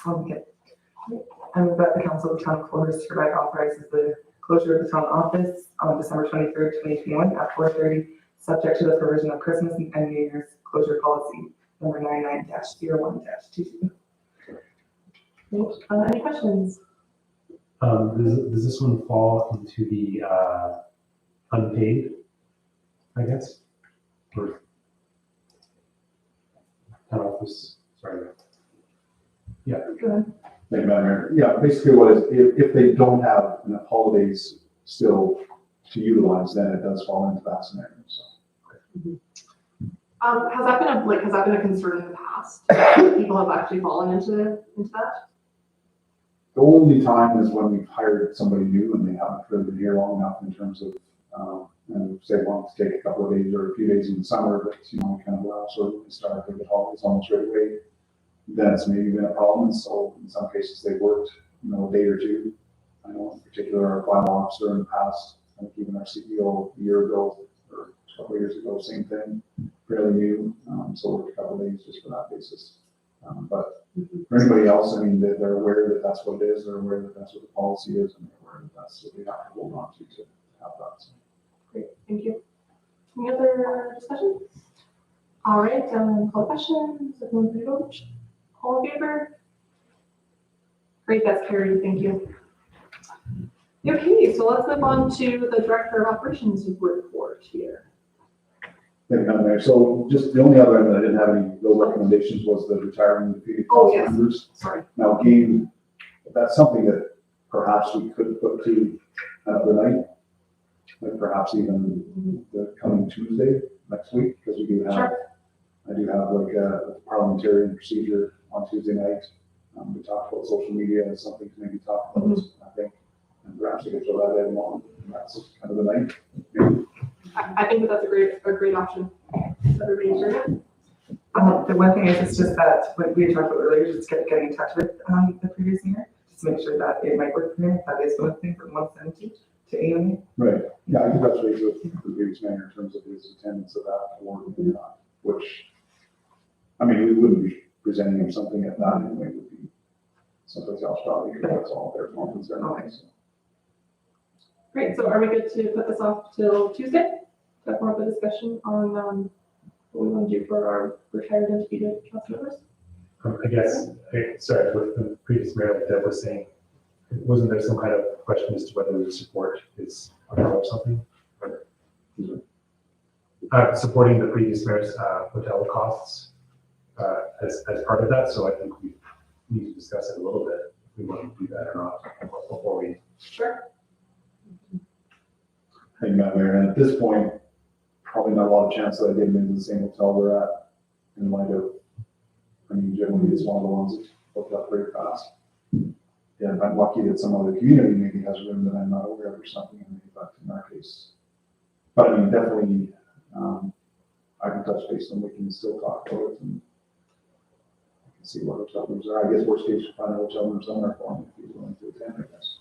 Okay. I move that the council of the town of Colehurst hereby authorizes the closure of the town office on December 23rd, 2021 at 4:30, subject to the provision of Christmas and New Year's closure policy number 99-01-22. Any questions? Does this one fall into the unpaid, I guess? Or town office, sorry. Yeah. Go ahead. Thank you, Madam Mayor. Yeah, basically what is, if they don't have enough holidays still to utilize, then it does fall into that scenario, so. Has that been a concern in the past? People have actually fallen into that? The only time is when we've hired somebody new and they haven't really been here long enough in terms of, and say, want to take a couple of days or a few days in the summer, but, kind of allow sort of start to get holidays almost right away. Then it's maybe been a problem. So in some cases they worked, a day or two. I know in particular our final officer in the past, I think even our CEO a year ago or a couple of years ago, same thing, fairly new. So worked a couple of days just for that basis. But for anybody else, they're aware that that's what it is. They're aware that that's what the policy is, and they're aware that that's what they have to hold on to have that. So. Great, thank you. Any other discussion? All right, call questions. Everyone please vote. All in favor? Great, that's carried, thank you. Okay, so let's move on to the Director of Operations report here. Thank you, Madam Mayor. So just the only other item that I didn't have any real recommendations was the retiring defeated council yes. members. Sorry. Now again, that's something that perhaps we could put to another night, like perhaps even the coming Tuesday next week, because we do have, Sure. I do have like a parliamentarian procedure on Tuesday night. We talked about social media as something to maybe talk about, I think, and perhaps we could throw that in on, and that's kind of the night. Maybe. I think that's a great option. Everybody's heard it? The one thing is, it's just that what we talked about earlier, just getting in touch with the previous year, just to make sure that it might work for him, if that is one thing from 170 to AMA. Right, yeah, I can touch base with the previous mayor in terms of his attendance of that award, which, I mean, we wouldn't be presenting him something at that anyway, it would be someplace else probably, because that's all their conference anyway, so. Great, so are we good to put this off till Tuesday? To have more of a discussion on, what we want to do for our retired and defeated council members? I guess, sorry, with the previous mayor, like Deb was saying, wasn't there some kind of question as to whether we would support his hotel or something? Supporting the previous mayor's hotel costs as part of that, so I think we need to discuss it a little bit, if we want to do that or not, before we. Sure. Hey, Madam Mayor, and at this point, probably not a lot of chance that I get him into the same hotel we're at in light of, I mean, generally it's one of the ones that's booked up very fast. Yeah, if I'm lucky that some other community maybe has room that I'm not aware of or something, and maybe that's in our case. But I mean, definitely, I can touch base and we can still talk about it and see what hotel rooms are. I guess worst case, we'll find a hotel room somewhere for him if he's willing to attend, I guess.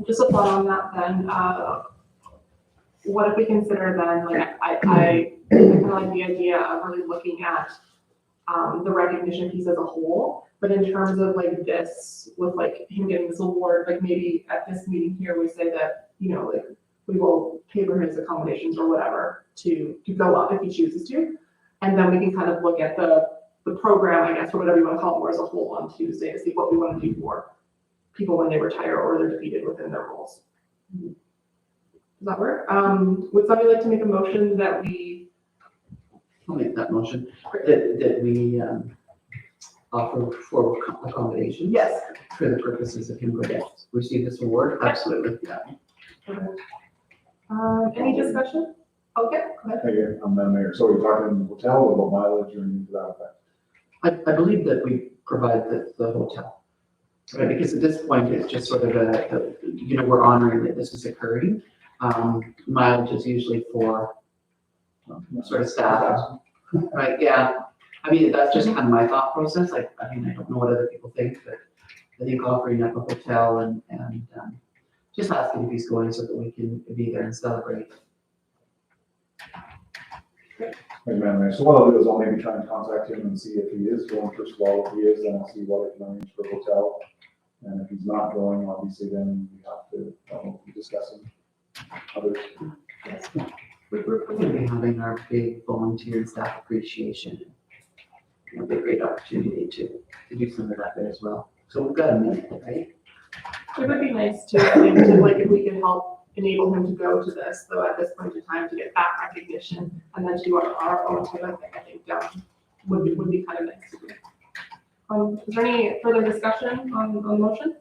Just a thought on that then, what if we consider then, like, I kind of like the idea of really looking at the recognition piece as a whole, but in terms of like this, with like him getting this award, like maybe at this meeting here, we say that, you know, like we will pay for his accommodations or whatever to go up if he chooses to. And then we can kind of look at the program, I guess, or whatever you want to call it, more as a whole on Tuesday to see what we want to do for people when they retire or they're defeated within their roles. Does that work? Would somebody like to make a motion that we? I'll make that motion, that we offer for accommodation. Yes. For the purposes of him going to receive this award, absolutely, yeah. Okay. Any discussion? Okay, go ahead. Hey, I'm the mayor. So we're talking hotel or about mileage or anything to that effect? I believe that we provide the hotel, right? Because at this point, it's just sort of you know, we're honoring that this is occurring. Mileage is usually for sort of staff, right? Yeah. I mean, that's just kind of my thought process. I mean, I don't know what other people think, but I think offering up a hotel and just asking if he's going so that we can be there and celebrate. Hey, Madam Mayor, so what I'll do is I'll maybe try and contact him and see if he is going. First of all, if he is, then I'll see what I can arrange for a hotel. And if he's not going, obviously then we have to be discussing others. We're going to be having our big volunteer and staff appreciation. It'll be a great opportunity to do some of that there as well. So we've got a minute, right? It would be nice to, I think, to like, if we could help enable him to go to this, though, at this point in time, to get that recognition and then to do our own type of thing, I think, would be kind of nice to do. Is there any further discussion on the motion?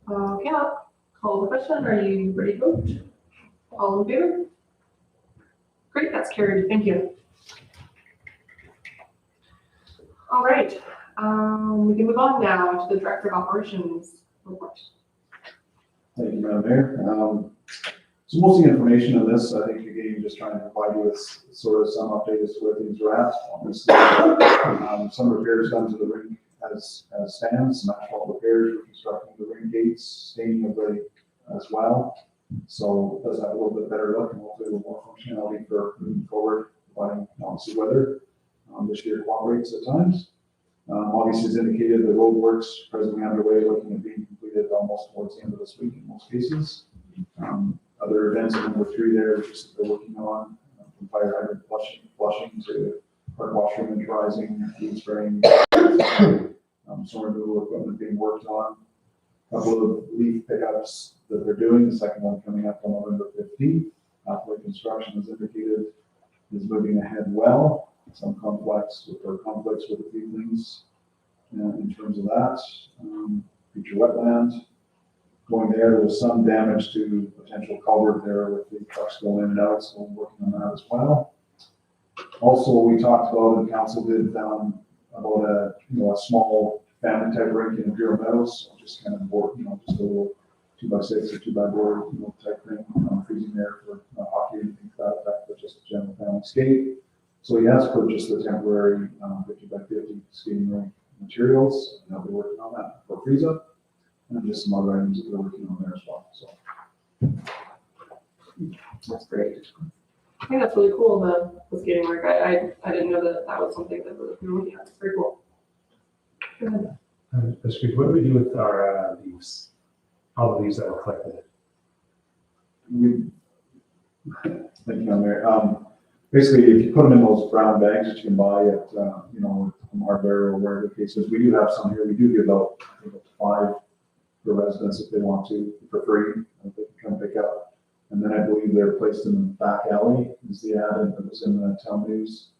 Okay, I'll call the question. Are you ready to vote? All in favor? Great, that's carried. Thank you. All right, we can move on now to the Director of Operations report. Thank you, Madam Mayor. So most of the information on this, I think, again, just trying to provide you with sort of some update as to where things are at. Obviously, some repairs done to the rink as stands, some asphalt repairs, reconstructing the ring gates, staining of the as well. So it does have a little bit better look and hopefully a little more functionality for moving forward, providing obviously weather this year cooperates at times. Obviously, as indicated, the road works presently underway, looking at being completed almost towards the end of this week in most cases. Other events in number 3 there, which they're working on, from fire hydrant flushing to park wash winterizing, food spraying, some removal equipment being worked on. A couple of leaf pickups that they're doing, the second one coming up on November 15th. Pathway construction, as indicated, is moving ahead well. Some conflicts with a few things in terms of that. Future wetland. Going there was some damage to potential culvert there with the trucks going in and out, so we're working on that as well. Also, we talked about, and council did, about a small family type rink in Imperial Meadows, so just kind of board, just a little 2x6 or 2x4, type thing, freezing there for hockey and things like that, but just a general family skate. So he has purchased the temporary 50 by 50 skating rink materials, and they'll be working on that for Frieza, and just some other items that they're working on there as well, so. That's great. I think that's really cool, the skating rink. I didn't know that was something that we were looking at. It's very cool. Good. That's good. What do we do with our leaves? All the leaves that were collected? Thank you, Mayor. Basically, if you put them in those brown bags that you can buy at, from hardware or wherever the case is, we do have some here. We do give out, I think, up to 5 for residents if they want to, for free, if they can come pick up. And then I believe they're placed in the back alley, is the ad that was in the town news,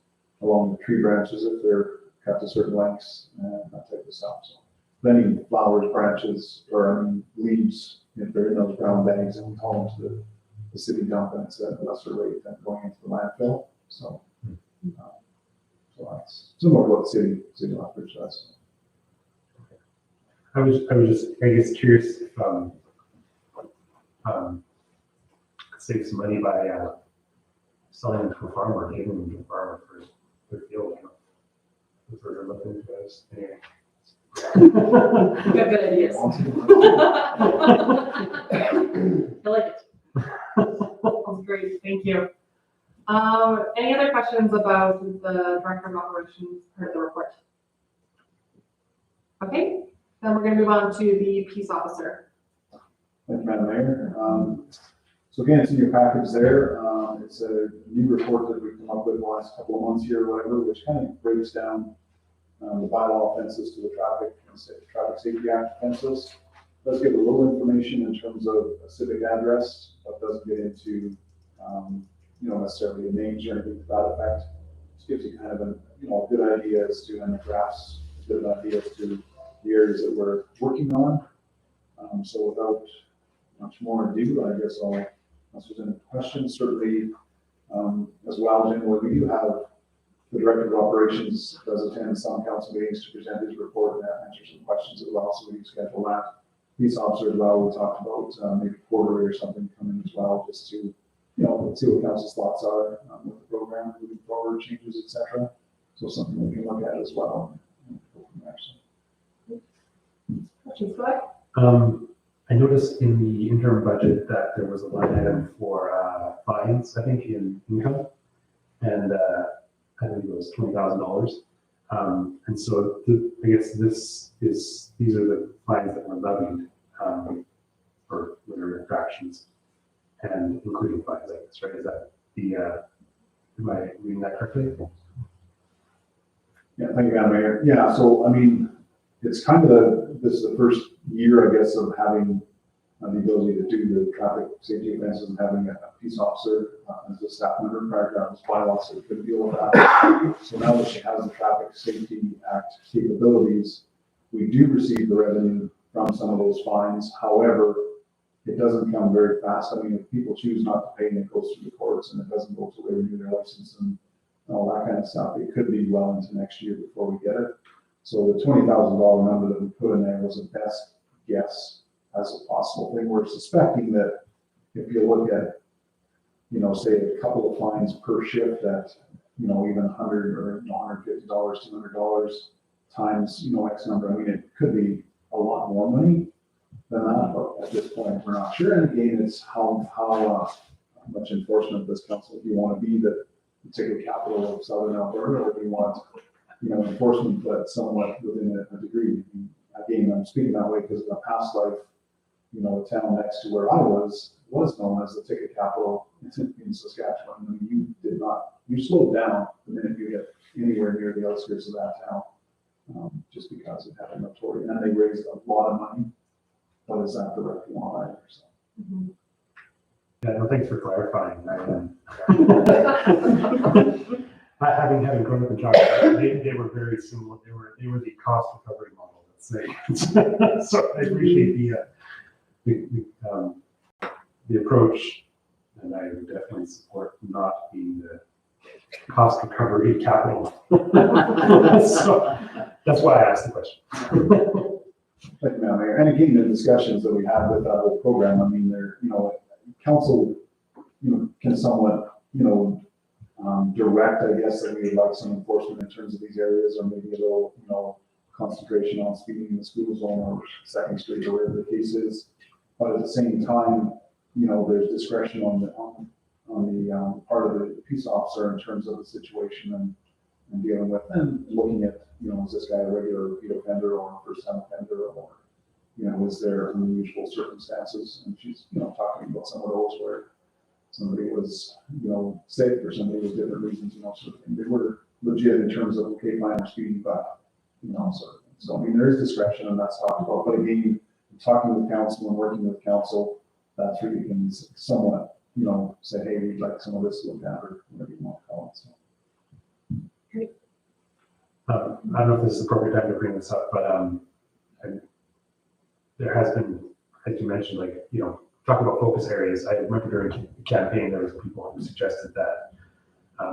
along the tree branches if they're cut to certain lengths and that type of stuff. So any flowers, branches, or leaves, if they're in those brown bags, and we haul them to the city dump, and it's at a lesser rate than going into the landfill. So, so that's similar to what city Lethbridge does. I was just, I guess, curious if save some money by selling them to a farmer, giving them to a farmer for their field. If we're looking into this, anyway. You got good ideas. I like it. That's great, thank you. Any other questions about the Director of Operations part of the report? Okay, then we're gonna move on to the Peace Officer. Thank you, Madam Mayor. So again, it's in your package there. It's a new report that we've come up with the last couple of months here or whatever, which kind of breaks down the bylaw offenses to the Traffic Safety Act offenses. Does give a little information in terms of a civic address, but doesn't get into, necessarily the names or anything to that effect. Just gives you kind of a good idea as to, and the graphs, a good idea as to the areas that we're working on. So without much more ado, I guess unless there's any questions, certainly, as well, generally, we do have the Director of Operations does attend some council meetings to present his report and answer some questions as well, so we can schedule that. Peace Officer as well, we talked about maybe quarterly or something coming as well, just to, see what council's thoughts are with the program, moving forward, changes, etc. So something we can look at as well. And go from there, so. Questions, go ahead. I noticed in the interim budget that there was a line item for fines, I think, in income, and I think it was $20,000. And so I guess these are the fines that were levied for litter infractions, and including fines, I guess, right? Is that am I reading that correctly? Yeah, thank you, Madam Mayor. Yeah, so it's kind of this is the first year, I guess, of having the ability to do the traffic safety offenses and having a peace officer as a staff member. Prior to that was bylaw, so we couldn't deal with that. So now that she has the Traffic Safety Act capabilities, we do receive the revenue from some of those fines. However, it doesn't come very fast. If people choose not to pay and it goes through the courts and it doesn't go till they renew their license and all that kind of stuff, it could be well into next year before we get it. So the $20,000 number that we put in there was a best guess as a possible thing. We're suspecting that if you look at, say a couple of fines per shift at, even $100 or $150, $200 times, X number. It could be a lot more money than that, but at this point, we're not sure. And again, it's how much enforcement this council, if you want to be the ticket capital of Southern Alberta, or if you want, enforcement that's somewhat within a degree. Again, I'm speaking that way because in a past life, the town next to where I was known as the ticket capital in Saskatchewan. You slowed down the minute you get anywhere near the outskirts of that town, just because it had a notoriety. And they raised a lot of money, but is that the right one either? So. Mm-hmm. Yeah, no, thanks for clarifying. Having grown up in Calgary, they were very similar. They were the cost recovery model, let's say. So I appreciate the approach, and I would definitely support not being the cost recovery capital. So that's why I asked the question. Thank you, Madam Mayor. And again, the discussions that we had with that whole program, they're, council, can somewhat, direct, I guess, that we would like some enforcement in terms of these areas, or maybe a little, concentration on speeding in the school zone or Second Street or whatever the case is. But at the same time, there's discretion on the part of the peace officer in terms of the situation and dealing with, and looking at, is this guy a regular repeat offender or a first time offender, or, is there unusual circumstances? And she's, talking about some of those where somebody was, sick, or somebody was different reasons, sort of thing. They were legit in terms of, okay, fine, we're speeding, but, so I mean, there is discretion, and that's talked about. But again, talking with council and working with council, that's where you can somewhat, say, hey, we'd like some of this looked at, or whatever you want to call it. So. I don't know if this is the appropriate time to bring this up, but there has been, as you mentioned, talking about focus areas. I remember during the campaign, there was people who suggested that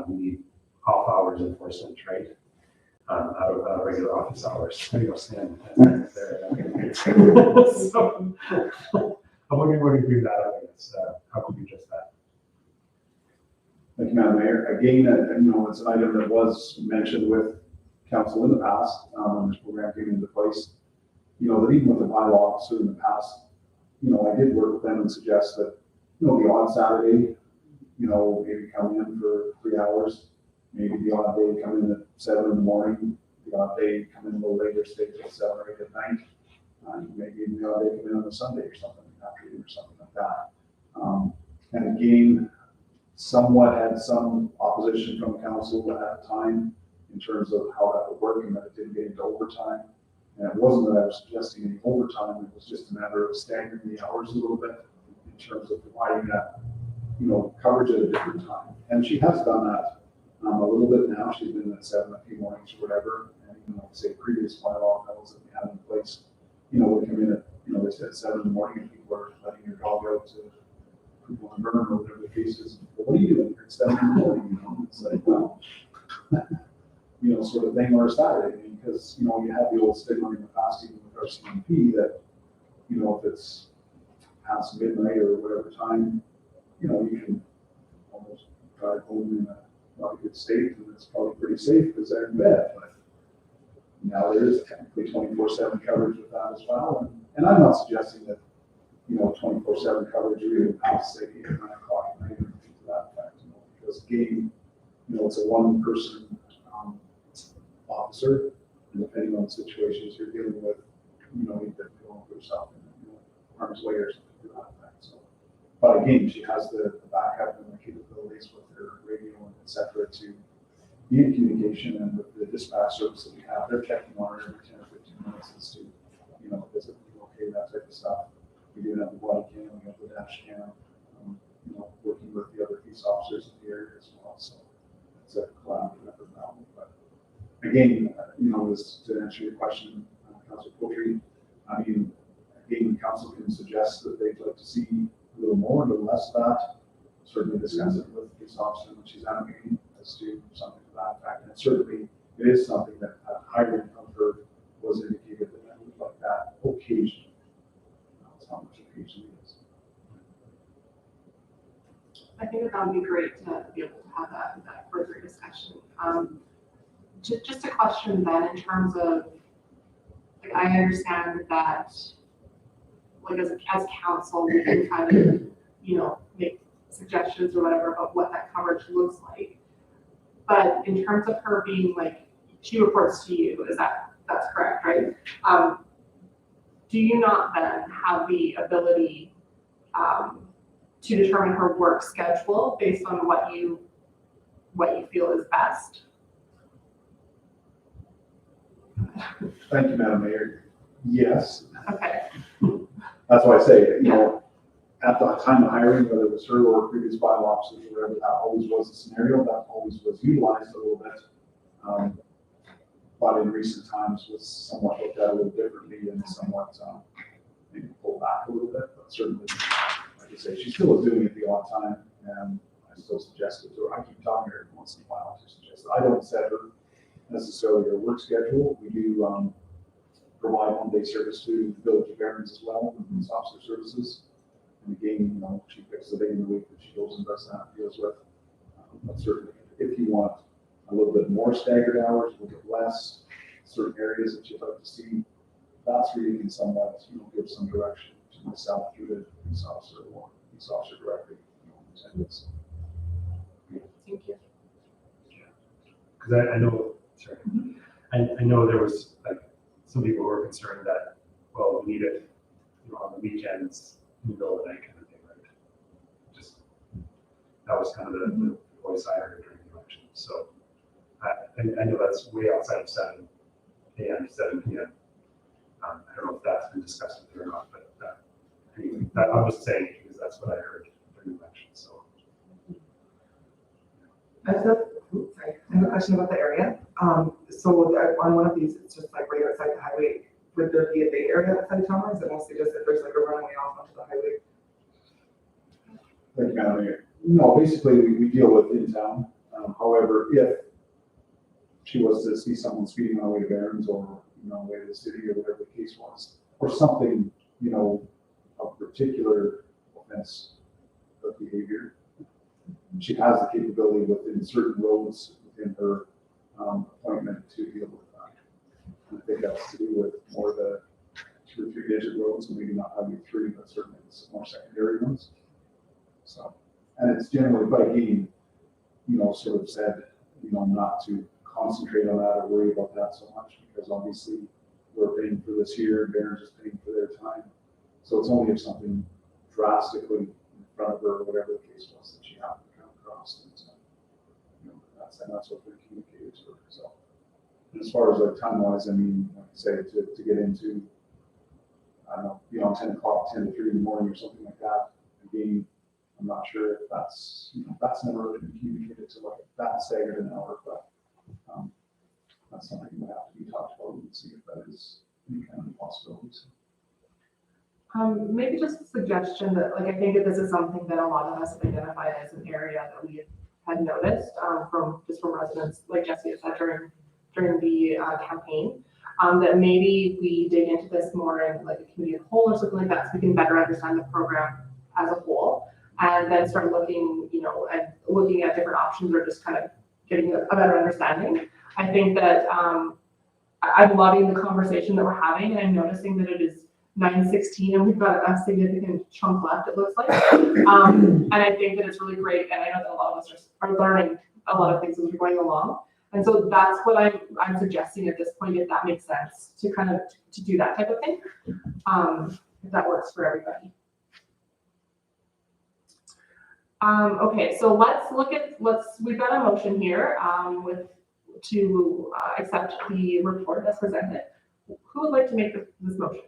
we need off hours enforcement, right? Out of regular office hours. There you go, Stan. There. So, I'm wondering where to bring that up. How could we address that? Thank you, Madam Mayor. Again, it's an item that was mentioned with council in the past, when this program came into place. That even with the bylaw officer in the past, I did work with them and suggest that, the odd Saturday, maybe come in for 3 hours, maybe the odd day come in at 7 in the morning, the odd day come in a little later, stay till 7 or 8 at night, maybe even the odd day come in on a Sunday or something, afternoon or something like that. And again, somewhat had some opposition from council at the time in terms of how that would work, and that it didn't get into overtime. And it wasn't that I was suggesting any overtime, it was just a matter of staggering the hours a little bit in terms of providing that, coverage at a different time. And she has done that a little bit now. She's been at 7 a few mornings or whatever. And say previous bylaw fellows that we had in place, would come in at, they said 7 in the morning, and people are letting your dog out to people on burn or whatever the case is. Well, what are you doing here at 7 in the morning? It's like, well, sort of thing, or a Saturday, because, you have the old stigma in the past, even with our CMP, that, if it's past midnight or whatever time, you can almost drive home in a not a good state, and it's probably pretty safe because they're in bed. But now there is technically 24/7 coverage with that as well. And I'm not suggesting that, 24/7 coverage or even past, say, 8 or 9 o'clock at night or anything to that effect, because again, it's a one-person officer, and depending on the situations you're dealing with, you could go for yourself in harm's way or something to that effect. So, but again, she has the backup and the capabilities with her radio and et cetera to be in communication, and with the dispatch service that we have, they're checking on her every 10 or 15 minutes as to, is it okay, that type of stuff. We do have the body cam, we have the dash cam, working with the other police officers in the area as well. So it's a collaborative effort now. But again, is to answer your question, Councilor Poultry, I mean, again, council can suggest that they'd like to see a little more, a little less of that. Certainly discuss it with the police officer when she's at a meeting as to something to that effect. And certainly it is something that hiring of her was indicated that I would like that occasionally. That's how much occasionally is. I think that would be great to be able to have that further discussion. Just a question then, in terms of, I understand that, as council, we can kind of, make suggestions or whatever about what that coverage looks like. But in terms of her being she reports to you, that's correct, right? Do you not then have the ability to determine her work schedule based on what you feel is best? Thank you, Madam Mayor. Yes. Okay. That's why I say, at the time of hiring, whether it was her or previous bylaw officers or whatever, that always was a scenario, that always was utilized a little bit. But in recent times was somewhat looked at a little differently and somewhat maybe pulled back a little bit, but certainly, like I say, she still is doing it the odd time, and I still suggest it to her. I keep telling her once in a while to suggest it. I don't set her necessarily her work schedule. We do provide one-day service to the Village of Barons as well, with police officer services. And again, she picks the day in the week that she goes and does that, deals with. But certainly, if you want a little bit more staggered hours, a little bit less, certain areas that you'd like to see, that's where you can somewhat, give some direction to myself through the police officer or police officer directly. Attendance. Thank you. Because I know, sorry, I know there was like, some people were concerned that, well, we need it, on the weekends, in the middle of the night kind of thing, right? Just, that was kind of the voice I heard during the election. So I know that's way outside of 7 a.m. to 7 p.m. I don't know if that's been discussed with her or not, but anyway, I'm just saying because that's what I heard during the election. So. I have a question about the area. So on one of these, it's just like right outside the highway. Would there be a bay area outside town, or is it mostly just if there's like a runway off onto the highway? No, basically, we deal with in town. However, if she was to see someone speeding on the way to Barron's or, way to the city or whatever the case was, or something, of particular offense of behavior, she has the capability within certain roads within her appointment to deal with that. And I think that's to do with more the 2 or 3 digit roads, and maybe not having 3, but certainly some more secondary ones. So, and it's generally by being, sort of said, not to concentrate on that or worry about that so much, because obviously we're paying for this here, and Barron's is paying for their time. So it's only if something drastically in front of her or whatever the case was that she happened to come across. And so, that's what we communicated to her. So, and as far as like time wise, I mean, like I say, to get into, I don't know, beyond 10 o'clock, 10 to 3 in the morning or something like that, again, I'm not sure if that's, that's never really been communicated to like that staggered an hour, but that's something that have to be talked about and see if that is any kind of possibilities. Maybe just a suggestion that, like, I think that this is something that a lot of us have identified as an area that we had noticed from residents, like Jesse said during the campaign, that maybe we dig into this more in like a committee of whole or something like that, so we can better understand the program as a whole, and then start looking, at looking at different options or just kind of getting a better understanding. I think that I'm loving the conversation that we're having, and I'm noticing that it is 9:16 and we've got a significant chunk left, it looks like. And I think that it's really great, and I know that a lot of us are learning a lot of things as we're going along. And so that's what I'm suggesting at this point, if that makes sense, to kind of to do that type of thing, if that works for everybody. Okay, so we've got a motion here to accept the report as presented. Who would like to make this motion?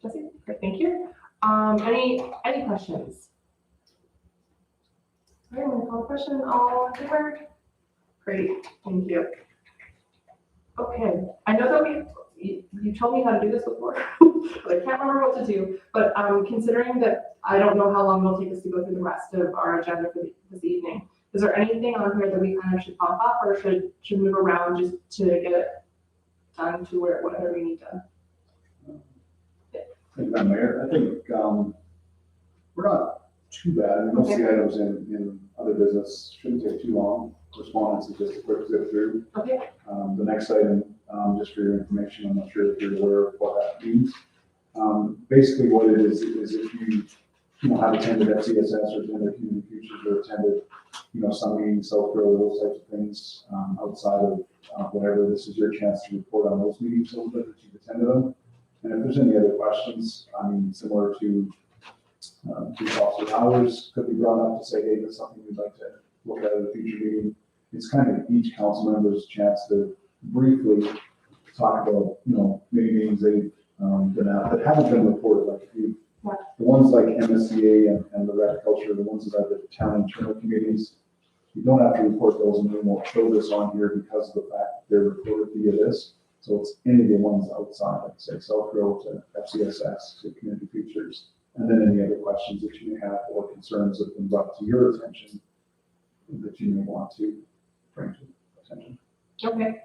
Jesse, great, thank you. Any questions? All right, I'm gonna call a question. All in favor? Great, thank you. Okay, I know that you told me how to do this before, but I can't remember what to do. But considering that I don't know how long it'll take us to go through the rest of our agenda for this evening, is there anything on here that we kind of should pop up or should move around just to get it done to whatever we need done? Thank you, Mayor. I think we're not too bad. Most of the items in other business shouldn't take too long. Correspondence is just a quick zip through. Okay. The next item, just for your information, I'm not sure if you're aware of what that means. Basically what it is if you have attended FCSS or attended Community Futures or attended, some meetings, Southfield, those types of things, outside of whatever, this is your chance to report on those meetings a little bit that you've attended them. And if there's any other questions, similar to police officer hours could be brought up to say, hey, that's something we'd like to look at a future meeting. It's kind of each council member's chance to briefly talk about, maybe meetings they've been at that haven't been reported. Like the ones like Msda and the rec culture, the ones that are the town internal committees, you don't have to report those, and we won't show this on here because of the fact they're reported via this. So it's any of the ones outside, like say South Road to FCSS to Community Futures, and then any other questions that you may have or concerns that have been brought to your attention that you may want to bring to attention. Okay.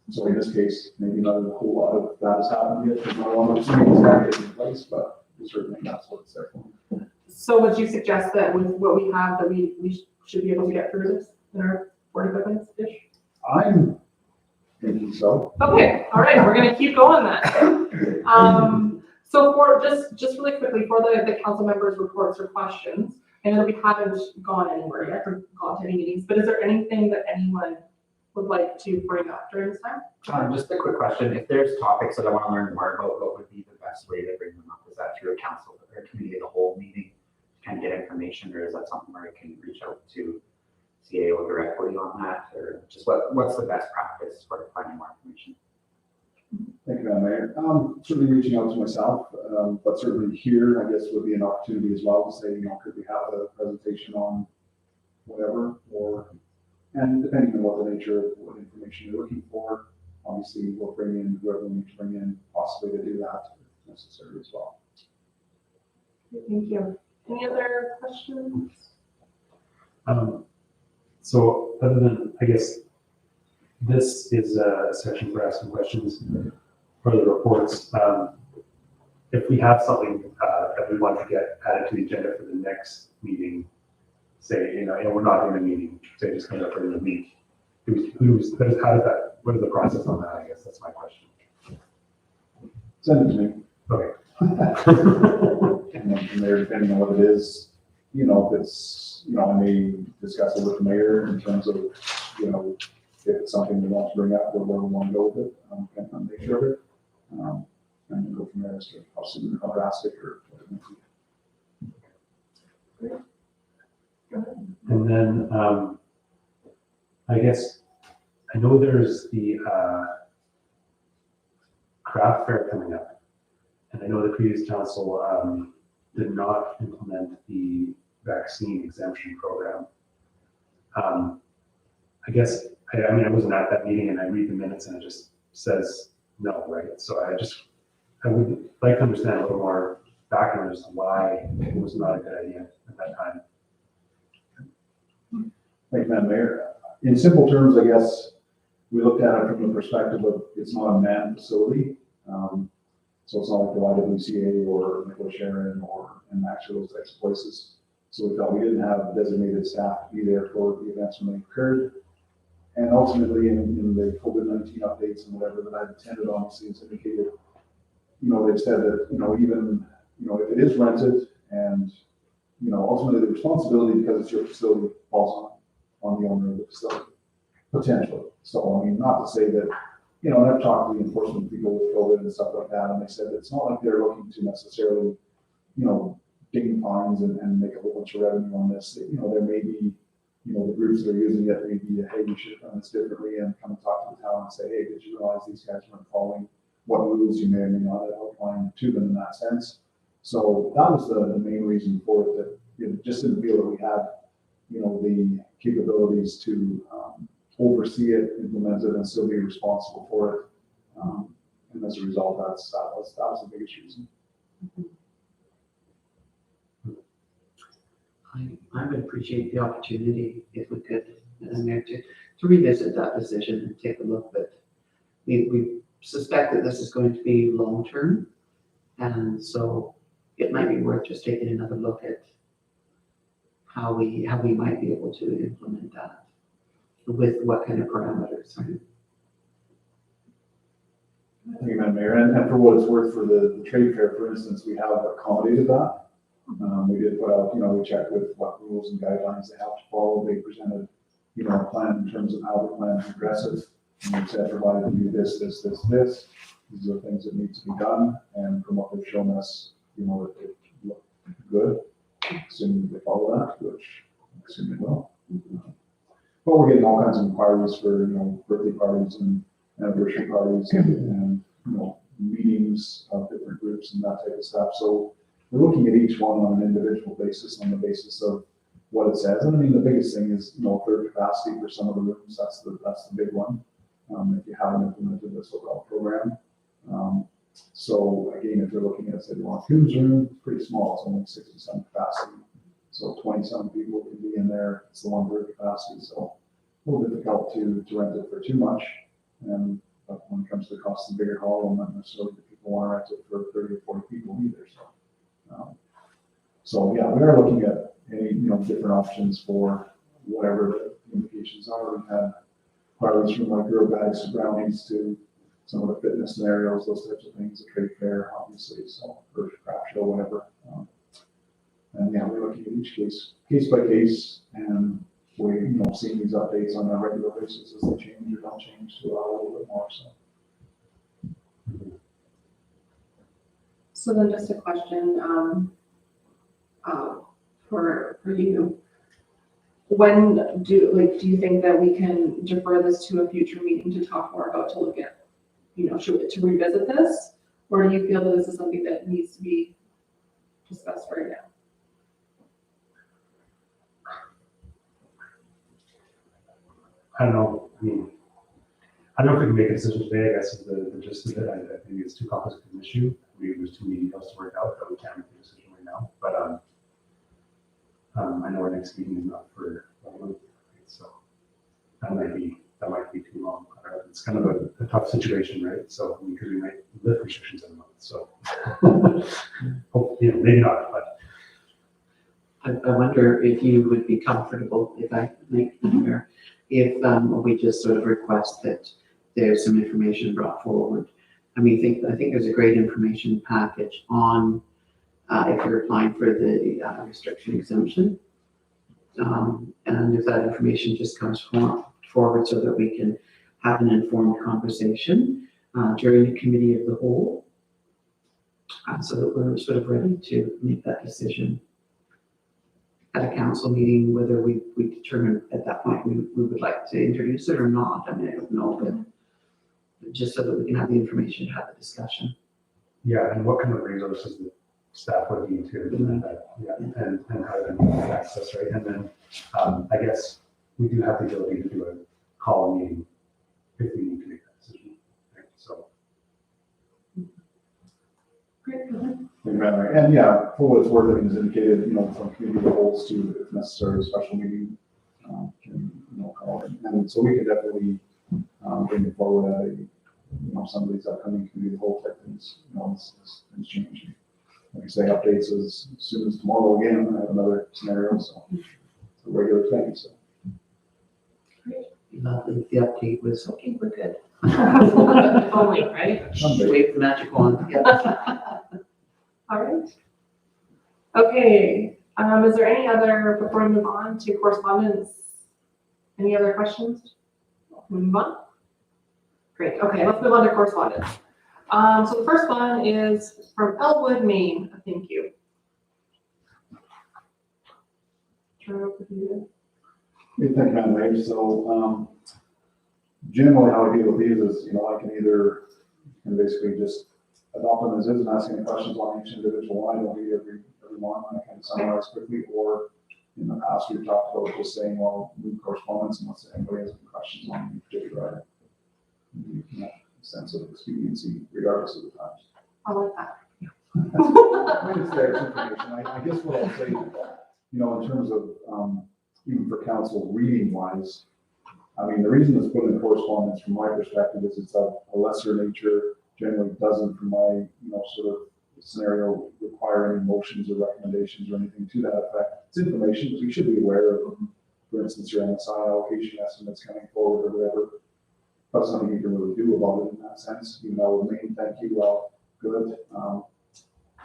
So in this case, maybe not a whole lot of that has happened yet. There's not a lot of things that are taking place, but certainly that's what it's there for. So would you suggest that with what we have that we should be able to get through this in our 45 minutes-ish? I'm thinking so. Okay, all right, we're gonna keep going then. So for, just really quickly, for the council members' reports or questions, I know we haven't gone anywhere yet, or gone to any meetings, but is there anything that anyone would like to bring up during this time? Just a quick question, if there's topics that I want to learn more about, what would be the best way to bring them up? Is that through a council or committee of the whole meeting to kind of get information, or is that something where I can reach out to CAO directly on that, or just what's the best practice for finding more information? Thank you, Madam Mayor. Certainly reaching out to myself, but certainly here, I guess, would be an opportunity as well to say, could we have a presentation on whatever, and depending on what the nature of what information you're looking for, obviously we'll bring in whoever we need to bring in possibly to do that if necessary as well. Thank you. Any other questions? So other than, I guess, this is a section for asking questions for the reports. If we have something that we want to get added to the agenda for the next meeting, say, and we're not in a meeting, say just coming up for the week, how does that, what is the process on that? I guess that's my question. Send it to me. Okay. And then from there, depending on what it is, if it's, I may discuss it with the mayor in terms of, if it's something we want to bring up or where we want to go with it, depending on the nature of it. And then go from there as to how soon, how drastic or what it may be. And then I guess I know there's the craft fair coming up, and I know the previous council did not implement the vaccine exemption program. I guess I mean I wasn't at that meeting, and I read the minutes, and it just says no, right? So I would like to understand a little more background as to why it was not a good idea at that time. Thank you, Madam Mayor. In simple terms, I guess, we looked at it from the perspective of it's not a manned facility. So it's not like the YWCA or Nicholas Sharon or NMAX or those types of places. So we felt we didn't have designated staff to be there for the events when they occurred. And ultimately in the COVID-19 updates and whatever that I've attended, obviously it's indicated, they've said that, even, if it is rented and, ultimately the responsibility because it's your facility falls on the owner of the facility, potentially. So, I mean, not to say that, and I've talked to the enforcement people with COVID and stuff like that, and they said it's not like they're looking to necessarily, ding fines and make a whole bunch of revenue on this. There may be, the groups that are using it, maybe, hey, you should have done this differently, and come and talk to the town and say, hey, did you realize these guys weren't following what rules you may or may not have outlined to them in that sense? So that was the main reason for it, that it just didn't feel that we had, the capabilities to oversee it, implement it, and still be responsible for it. And as a result, that was the biggest reason. I would appreciate the opportunity if we could, Mayor, to revisit that decision and take a look. But we suspect that this is going to be long-term, and so it might be worth just taking another look at how we might be able to implement that with what kind of parameters. Right? Thank you, Madam Mayor. And for what it's worth, for the trade fair, for instance, we have accommodated that. We did put out, we checked with what rules and guidelines they have to follow. They presented, a plan in terms of how the plan is aggressive. And we said, provided to do this. These are the things that need to be done. And from what they've shown us, it looked good. Assuming they follow that, which I assume they will. But we're getting all kinds of inquiries for, birthday parties and anniversary parties and meetings of different groups and that type of stuff. So we're looking at each one on an individual basis, on the basis of what it says. And I mean, the biggest thing is, third capacity for some of the rooms. That's the big one. If you haven't implemented the so-called program. So again, if you're looking at, say, the Longfuse room, it's pretty small. It's only 60-some capacity. So 20-some people can be in there. It's the one third capacity. So a little difficult to rent it for too much. And but when it comes to the cost of the bigger hall, not necessarily the people want to rent it for 30 or 40 people either. So, so yeah, we are looking at any different options for whatever the indications are. We've had parties from like girl bags to brownies to some of the fitness scenarios, those types of things, a trade fair, obviously, so, or craft show, whatever. And yeah, we're looking at each case by case, and we're, seeing these updates on a regular basis as they change or don't change to allow a little bit more, so. So then just a question, for you. When do you think that we can defer this to a future meeting to talk more about, to look at, to revisit this? Or do you feel that this is something that needs to be discussed right now? I don't know, I don't know if we can make a decision today, I guess, is the gist of it. I think it's too complex of an issue. There's too many details to work out that we can't make a decision right now. But I know our next meeting is not for a month, so that might be too long. It's kind of a tough situation, right? So because we might lift restrictions in a month, so maybe not, but. I wonder if you would be comfortable, if I make here, if we just sort of request that there's some information brought forward. I think there's a great information package on if you're applying for the restriction exemption. And if that information just comes forward so that we can have an informed conversation during the committee of the whole, so that we're sort of ready to make that decision at a council meeting, whether we determine at that point we would like to introduce it or not. I don't know, but just so that we can have the information to have the discussion. Yeah, and what kind of resources the staff would need to implement that, and how to access, right? And then I guess we do have the ability to do a call meeting if we need to make that decision, right? So. Great, go ahead. And yeah, for what it's worth, it is indicated, from committee of the wholes to, if necessary, a special meeting, call it. And so we could definitely bring it forward at some of these upcoming committee of the whole type things, as things change. Like I say, updates as soon as tomorrow again, I have another scenario, so it's a regular thing, so. Lovely. The update was, okay, we're good. Only, right? Wave the magic wand. Yeah. All right. Okay, is there any other, before we move on to correspondence, any other questions? Move on. Great, okay, let's move on to correspondence. So the first one is from Elwood, Maine. Thank you. Turn it over to you. Hey, thank you, Madam Mayor. So, generally how I deal with these is, I can either, basically just adopt them as is and ask any questions on each individual one. I don't read every one. I kind of summarize quickly, or in the past, we've talked about just saying, well, move correspondence and let's say anybody has any questions on any particular item. Sense of expediency regardless of the times. I like that. When it's there, it's information. I guess what I'll say, in terms of, even for council reading wise, the reason it's put in correspondence from my perspective is it's of a lesser nature, generally doesn't, from my, sort of scenario, require any motions or recommendations or anything to that effect. It's information that you should be aware of. For instance, your MSI allocation estimates coming forward or whatever. That's something you can really do about it in that sense. Main thank you, well, good.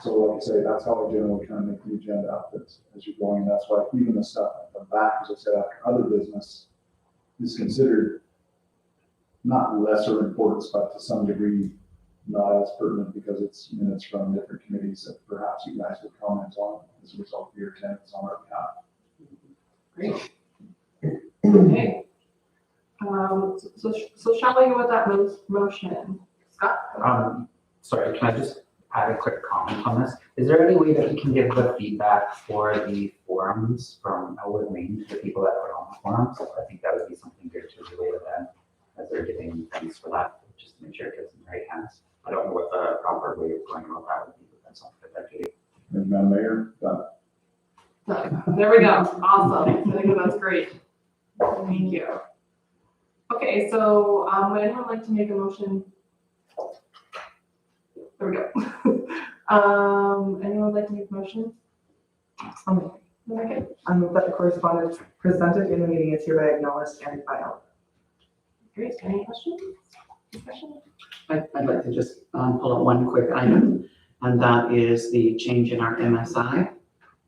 So like I say, that's how I generally kind of make the agenda up as you're going. That's why even the stuff at the back, as I said, after other business is considered not lesser importance, but to some degree not as pertinent because it's minutes from different committees that perhaps you guys would comment on as a result of your attendance on our behalf. Great. Okay. So shall we go with that motion? Scott? Sorry, can I just add a quick comment on this? Is there any way that you can give the feedback for the forums from Elwood, Maine to the people that put on the forums? I think that would be something good to relay to them as they're giving thanks for that, just to make sure it gets in the right hands. I don't know what the proper way of going about that would be, but that's something that I could do. And Madam Mayor, done. There we go. Awesome. I think that's great. Thank you. Okay, so would anyone like to make a motion? There we go. Anyone like to make a motion? Okay, I move that the correspondence presented in the meeting is hereby acknowledged and filed. great. Any questions? Discussion? I'd like to just pull out one quick item, and that is the change in our MSI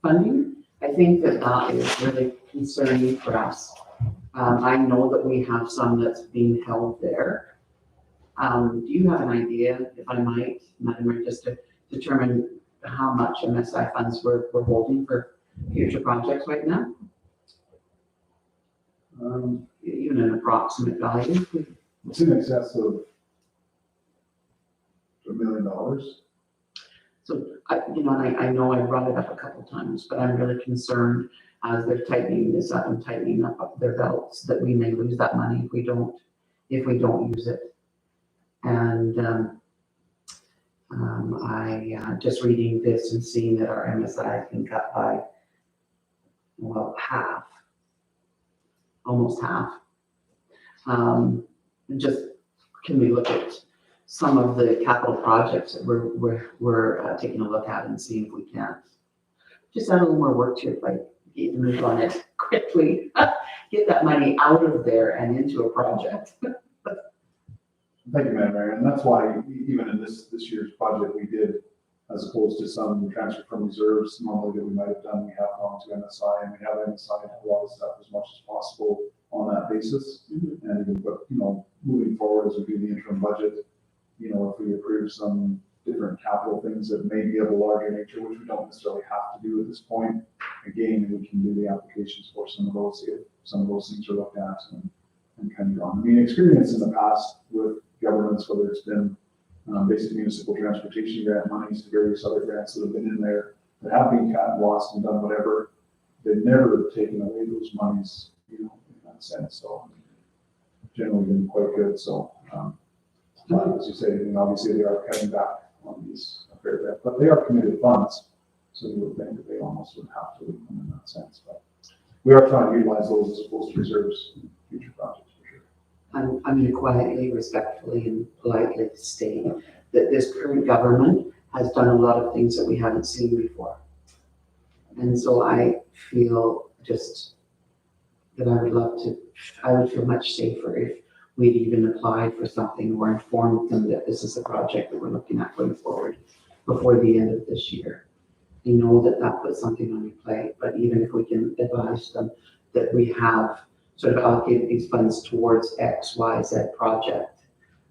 funding. I think that that is really concerning for us. I know that we have some that's being held there. Do you have an idea, if I might, Madam Mayor, just to determine how much MSI funds we're holding for future projects right now? Even an approximate value? It's in excess of $1 million. So, I know I brought it up a couple times, but I'm really concerned as they're tightening this up and tightening up their belts, that we may lose that money if we don't use it. And just reading this and seeing that our MSI has been cut by, well, half, almost half. Just, can we look at some of the capital projects that we're taking a look at and see if we can just add a little more work to it, like get to move on it quickly, get that money out of there and into a project. Thank you, Madam Mayor, and that's why even in this year's budget, we did, as opposed to some transfer from reserves normally that we might have done, we have gone to MSI, and we have MSI a lot of stuff as much as possible on that basis. Mhm. And, but, moving forward as we do the interim budget, if we approve some different capital things that may be of a larger nature, which we don't necessarily have to do at this point, again, we can do the applications for some of those, if some of those things are looked at and kind of gone. I mean, experience in the past with governments, whether it's been basic municipal transportation grant monies to various other grants that have been in there that have been cut and lost and done whatever, they've never taken away those monies, in that sense. So generally been quite good. So, as you say, obviously they are cutting back on these a fair bit, but they are committed funds. So you would think that they almost would have to leave them in that sense. But we are trying to utilize those as opposed to reserves in future projects for sure. I'm going to quietly, respectfully, and politely state that this current government has done a lot of things that we haven't seen before. And so I feel just that I would feel much safer if we'd even applied for something or informed them that this is a project that we're looking at going forward before the end of this year. I know that that puts something on your plate, but even if we can advise them that we have sort of allocated these funds towards X, Y, Z project,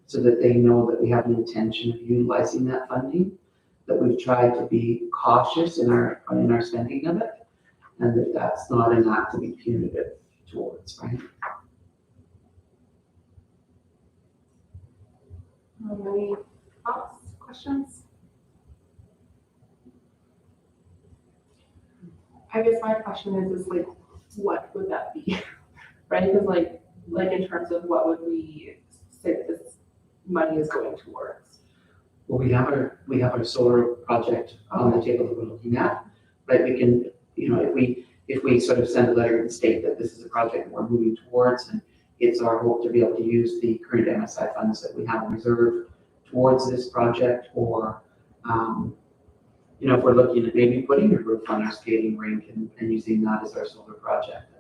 so that they know that we have an intention of utilizing that funding, that we've tried to be cautious in our spending of it, and that that's not an act to be punitive towards, right? Any thoughts, questions? I guess my question is like, what would that be? Right? Because like in terms of what would we say that this money is going towards? Well, we have our solar project on the table that we're looking at, right? We can, if we sort of send a letter and state that this is a project we're moving towards, and it's our hope to be able to use the current MSI funds that we have in reserve towards this project, or, if we're looking at maybe putting a roof on our skating rink and using that as our solar project.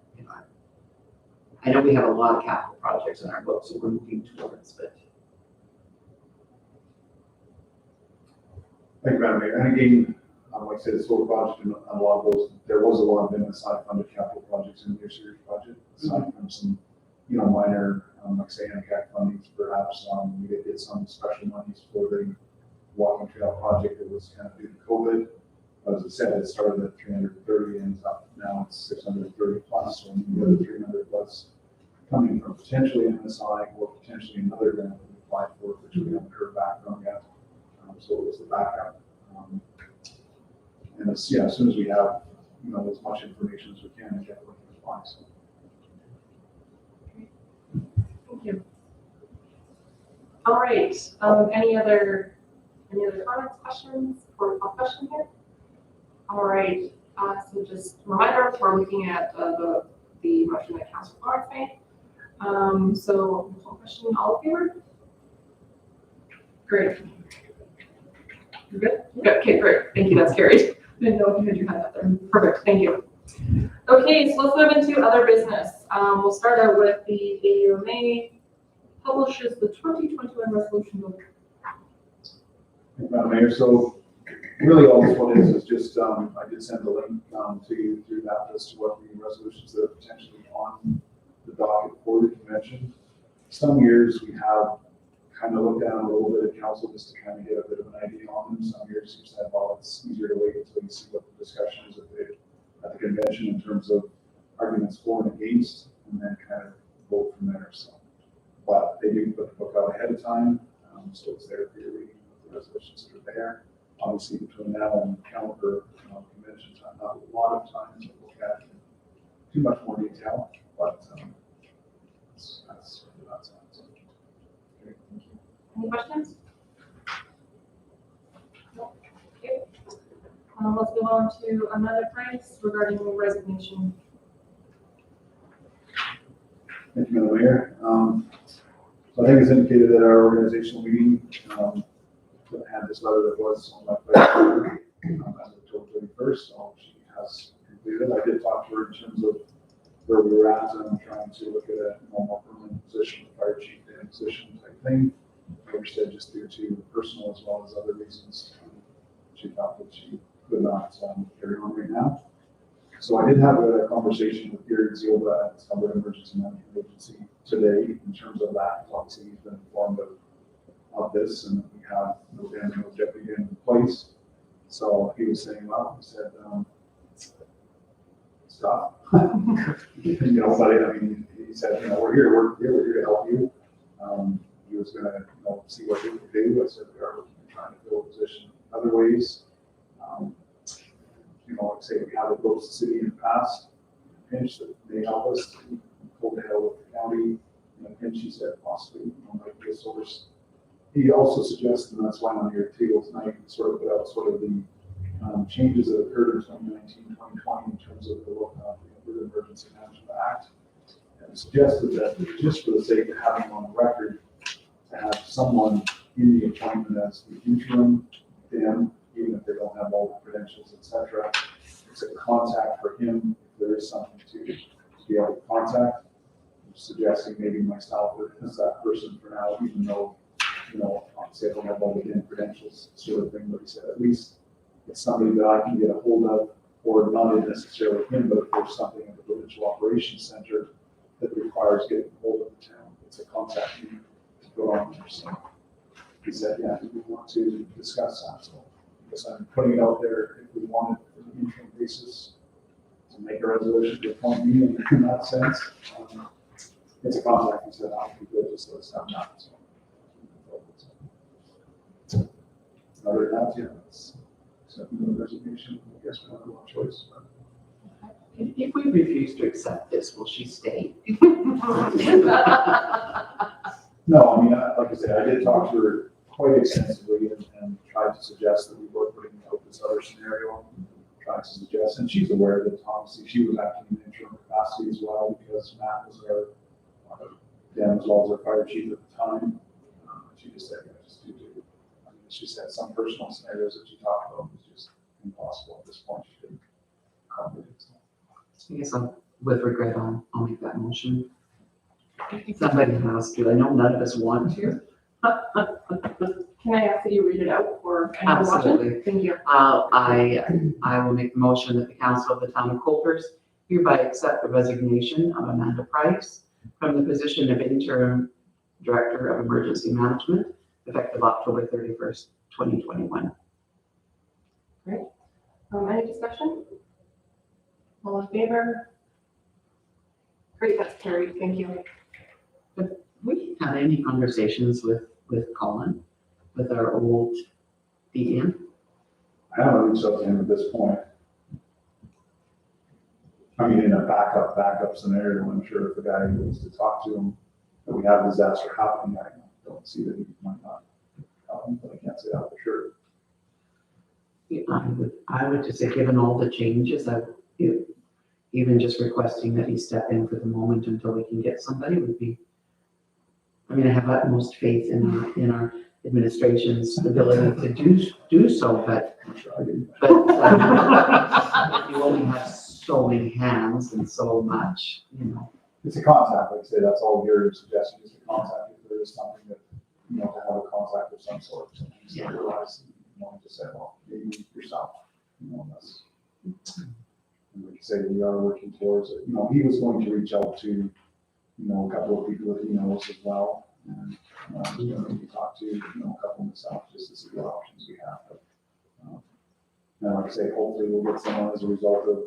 I know we have a lot of capital projects in our books that we're moving towards, but. Thank you, Madam Mayor. And again, like I said, the solar project and a lot of those, there was a lot of MSI funded capital projects in your series budget, aside from some, minor, like say, NCAC fundings, perhaps. We did get some special monies for the walking trail project that was kind of due to COVID. As I said, it started at 330 and now it's 630 plus, so the other 300 plus coming from potentially MSI or potentially another grant that we applied for, which we haven't heard back from yet. So it was the backup. And as soon as we have, as much information as we can, I definitely can apply. So. Thank you. All right. Any other comments, questions, or a question here? All right. So just a reminder, we're looking at the motion that Councilor Florence made. So one question, all in favor? Great. You're good? Good. Okay, great. Thank you. That's carried. Didn't know if you had your hand up there. Perfect. Thank you. Okay, so let's move into other business. We'll start out with the AUMA publishes the 2021 resolution book. Madam Mayor, so really all this one is just, I did send a link to you through that as to what the resolutions that are potentially on the docket for the convention. Some years we have kind of looked at a little bit of council just to kind of get a bit of an idea on them. Some years you said, well, it's easier to wait until you see what the discussion is at the convention in terms of arguments for and against, and then kind of vote from there. So, but they do put the book out ahead of time, so it's there for your reading of the resolutions that are there. Obviously, between now and calendar convention time, not a lot of time to look at in too much more detail, but that's what that's on. So, okay, thank you. Any questions? No. Okay. Let's move on to Amanda Price regarding resignation. Thank you, Madam Mayor. So I think it's indicated at our organizational meeting, that I had this letter that was on my plate as of October 31st, so she has completed. I did talk to her in terms of where we were at and trying to look at a more permanent position, fire chief in position type thing. I understood just due to personal as well as other reasons, she thought that she could not carry on right now. So I did have a conversation with Gary Zilba at Alberta Emergency Management Agency today in terms of that. Obviously, he's been informed of this, and we have no damage, no jeopardy in place. So he was saying, well, he said, stop. You know, but I mean, he said, you know, we're here to help you. He was going to, see what he could do. I said, we are trying to fill a position other ways. Like say we have approached the city in the past, pinch that may help us, pull the hell with the county, in a pinch, he said, possibly, might be a source. He also suggested, and that's why I'm here at the table tonight, sort of put out sort of the changes that occurred in 2019, 2020 in terms of the Emergency Management Act, and suggested that just for the sake of having on record, to have someone in the appointment as the interim, then even if they don't have all the credentials, etc. It's a contact for him if there is something to be able to contact. I'm suggesting maybe myself as that person for now, even though, obviously I don't have all the credentials sort of thing, but he said at least it's somebody that I can get a hold of, or not necessarily him, but if there's something in the Provincial Operations Center that requires getting a hold of the town, it's a contact to go on there. So he said, yeah, we want to discuss that. So I'm putting it out there if we wanted an interim basis to make a resolution to appoint me in that sense. It's a contact instead of be good just so it's not that. So, other than that, yeah, it's accepting the resignation. I guess we have no choice. If we refuse to accept this, will she stay? No, I mean, like I said, I did talk to her quite extensively and tried to suggest that we were putting out this other scenario, trying to suggest, and she's aware that obviously she was acting in interim capacity as well because Matt was our, Dan as well as our fire chief at the time. She just said, just due to, she said some personal scenarios that she talked about was just impossible at this point. She couldn't accommodate it. I guess with regret, I'll make that motion. Somebody has to. I know none of us want to. Can I ask that you read it out for anyone watching? Absolutely. Thank you. I will make the motion that the council of the town of Colpers hereby accept the resignation of Amanda Price from the position of interim director of emergency management effective October 31st, 2021. Great. Any discussion? All in favor? Great, that's carried. Thank you. Have we had any conversations with Colin, with our old DM? I haven't reached out to him at this point. I mean, in a backup scenario, I'm sure if the guy needs to talk to him, that we have a disaster happening, I don't see that he might not help him, but I can't say that for sure. I would just say, given all the changes, even just requesting that he step in for the moment until we can get somebody would be, I mean, I have utmost faith in our administration's ability to do so, but you only have so many hands and so much, you know. It's a contact, like I say, that's all you're suggesting, is a contact, if there is something that, you know, to have a contact of some sort. So you just Yeah. realize, you know, just say, well, maybe yourself, you know, that's. And like you say, we are working towards it, you know, he was going to reach out to, you know, a couple of people that he knows as well. And, you know, maybe talk to, you know, a couple himself, just to see what options we have, but. And like I say, hopefully we'll get someone as a result of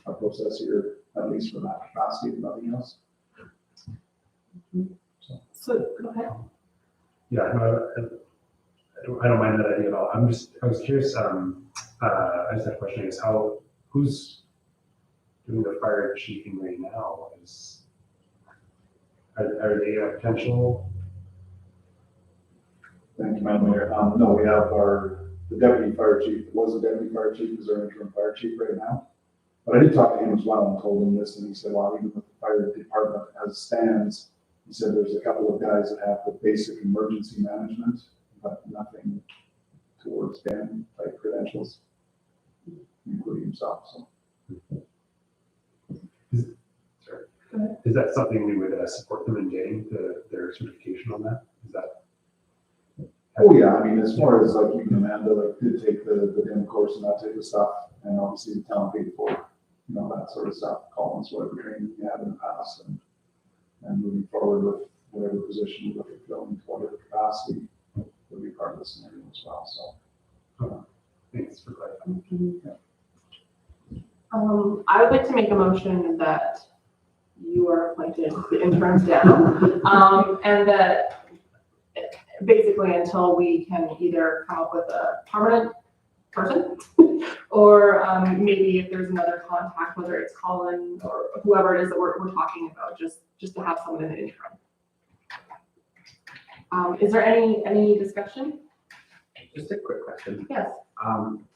our process here, at least for that capacity, if nothing else. So, go ahead. Yeah, no, I don't mind that idea at all. I was curious, I just had a question, I guess, who's doing the fire chiefing right now? Are they a potential? Thank you, Madam Mayor. No, we have the deputy fire chief, was the deputy fire chief, is our interim fire chief right now. But I did talk to him as well and told him this, and he said, well, even with the fire department as it stands, he said there's a couple of guys that have the basic emergency management, but nothing towards BAM type credentials, including himself, so. Is that something we would support them in getting their certification on that? Is that? Oh, yeah, I mean, as far as like even Amanda, like, did take the BAM course and that type of stuff, and obviously the town paid for, you know, that sort of stuff, Collins, whatever training we had in the past, and moving forward with whatever position we look at filling to whatever capacity would be part of the scenario as well, so. Thanks for clarifying. I would like to make a motion that you are appointed the interims down, and that basically until we can either come up with a permanent person, or maybe if there's another contact, whether it's Colin or whoever it is that we're talking about, just to have someone in the interim. Is there any discussion? Just a quick question. Yes.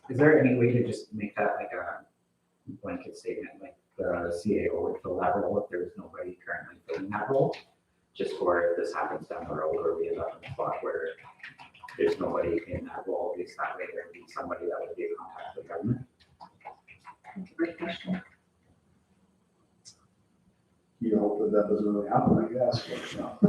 Is there any way to just make that like a blanket statement, like the CAO would fill that role if there's nobody currently filling that role? Just for if this happens down the road, or we end up in a spot where there's nobody in that role, at least that way there'd be somebody that would be in contact with government. That's a great question. You hope that doesn't really happen, I guess, but,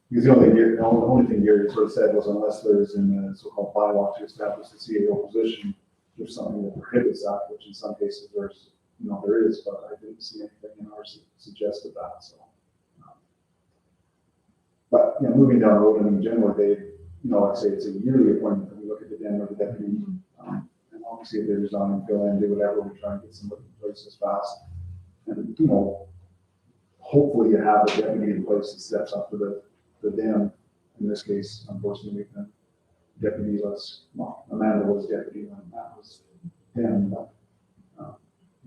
because the only thing Gary sort of said was unless there's in the so-called bylaw to establish the CAO position, there's something that prohibits that, which in some cases there's, you know, there is, but I didn't see anything in ours that suggested that, so. But, you know, moving down the road, I mean, generally they, you know, like I say, it's a yearly appointment, and we look at the den or the deputy, and obviously if they resign and fill in, do whatever, we try and get somebody in place as fast. And, you know, hopefully you have a deputy in place that steps up to the den. In this case, unfortunately, deputy was, well, Amanda was deputy when Matt was den, but,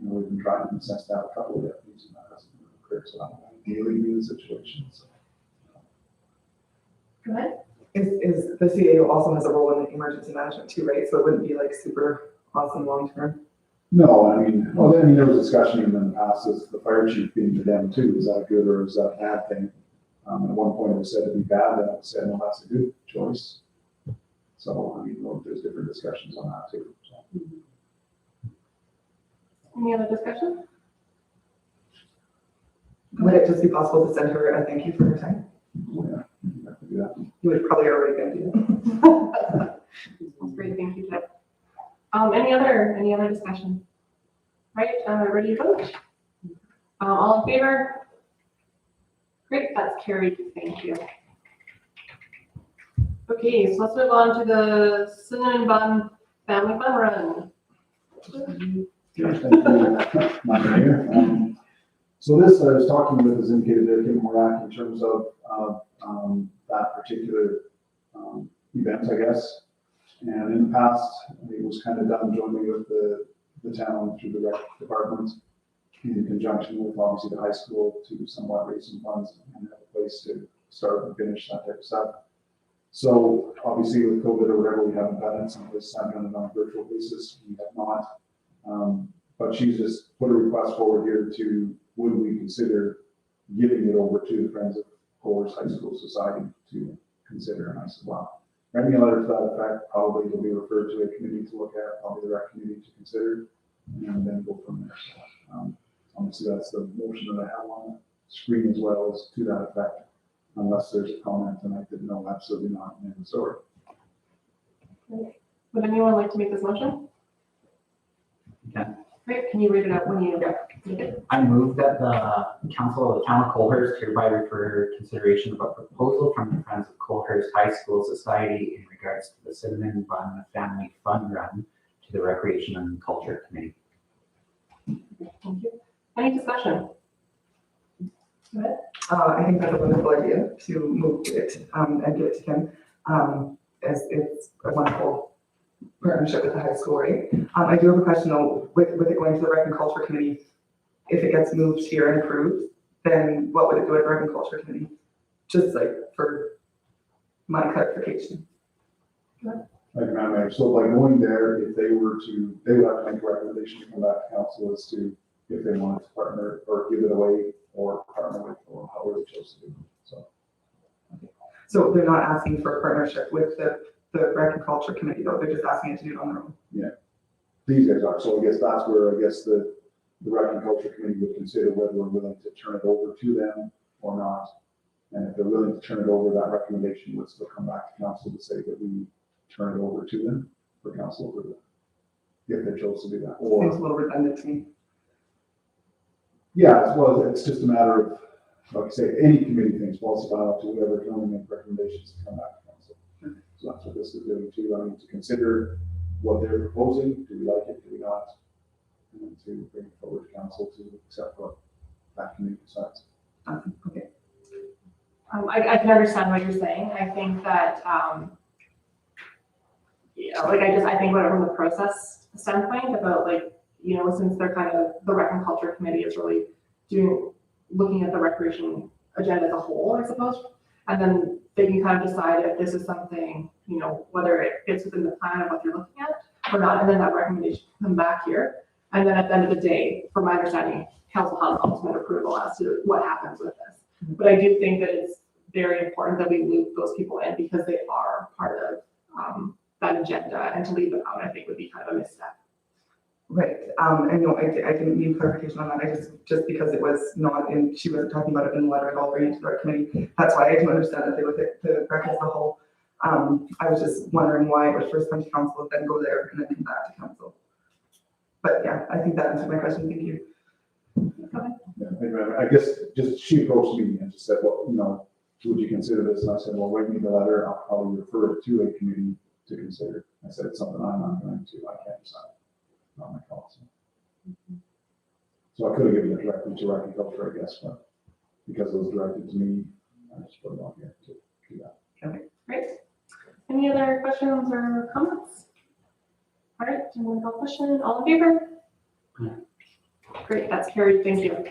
you know, we've been trying in the sense to have a couple of deputies, and that hasn't occurred, so I don't ideally be in the situation, so. Go ahead. Is the CAO also has a role in emergency management too, right? So it wouldn't be like super awesome long-term. No, I mean, well, I mean, there was discussion even in the past, is the fire chief being to them too, is that a good or is that a bad thing? At one point it was said to be bad, then I said, no, that's a good choice. So, I mean, well, there's different discussions on that too, so. Any other discussion? Would it just be possible to send her a thank you for her time? Yeah, you have to do that. You would probably already gonna do that. That's great, thank you, Jeff. Any other discussion? Right, ready to vote? All in favor? Great, that's carried, thank you. Okay, so let's move on to the Cinnamon Bun Family Fun Run. Yeah, thank you, Madam Mayor. So this, I was talking with, as indicated there, Kim Morak, in terms of that particular event, I guess. And in the past, it was kind of done jointly with the town through the rec department, in conjunction with obviously the high school, to somewhat raise some funds and have a place to start and finish that type of stuff. So obviously with COVID or whatever, we haven't done it. Some places have done it on a virtual basis. We have not. But she's just put a request forward here to, would we consider giving it over to the Friends of Coors High School Society to consider? And I said, well, writing a letter to that effect, probably will be referred to a committee to look at, probably the rec committee to consider. and then go from there. So, obviously, that's the motion that I have on the screen as well, is to that effect, unless there's a comment, and I didn't know, absolutely not, and sorry. Would anyone like to make this motion? Yeah. Great, can you read it out when you make it? I move that the council of the town of Colhurst hereby refer consideration of a proposal from the Friends of Colhurst High School Society in regards to the Cinnamon Bun Family Fun Run to the Recreation and Culture Committee. Thank you. Any discussion? I think that's a wonderful idea to move it and give it to Kim, as it's a wonderful partnership with the high school, right? I do have a question though, with it going to the Rec and Culture Committee, if it gets moved here and approved, then what would it do at the Rec and Culture Committee? Just like for my clarification. Like, Madam Mayor, so by going there, if they were to, they would have to make a recommendation to come back to council as to if they wanted to partner or give it away or partner with, or however they chose to do it, so. So they're not asking for a partnership with the Rec and Culture Committee though, they're just asking it to do it on their own. These guys are, so I guess that's where, I guess the Rec and Culture Committee would consider whether we're willing to turn it over to them or not. And if they're willing to turn it over, that recommendation would still come back to council to say that we turn it over to them for council for the, if they chose to do that. Seems Or, a little redundant to me. yeah, as well, it's just a matter of, like I say, any committee things, false file to whoever can only make recommendations to come back to council. So that's what this is doing too. I mean, to consider what they're proposing, do we like it, do we not? And then to bring it forward to council to accept what that committee decides. Okay. I can understand what you're saying. I think that, I think about it from the process standpoint about like, since they're kind of, the Rec and Culture Committee is really looking at the recreation agenda as a whole, I suppose. And then they can kind of decide if this is something, whether it fits within the plan of what they're looking at or not. And then that recommendation can come back here. And then at the end of the day, from my understanding, council has ultimate approval as to what happens with this. But I do think that it's very important that we loop those people in because they are part of that agenda, and to leave them out, I think would be kind of a misstep. Right, and no, I didn't need clarification on that, I just because it was not in, she wasn't talking about it in the letter at all, bringing it to the Rec Committee. That's why I do understand that they look at the Rec as a whole. I was just wondering why it was first come to council, then go there, and then come back to council. But yeah, I think that answered my question, thank you. Yeah, I guess just she approached me and just said, well, would you consider this? And I said, well, write me the letter. I'll probably refer it to a committee to consider. I said, it's something I'm not going to, I can't decide. Not my call. So I could have given it directly to Rec and Culture, I guess, but because it was directed to me, I just put it on here to do that. Okay, Great. Any other questions or comments? All right, do you want to call question? All in favor? Great, that's carried, thank you.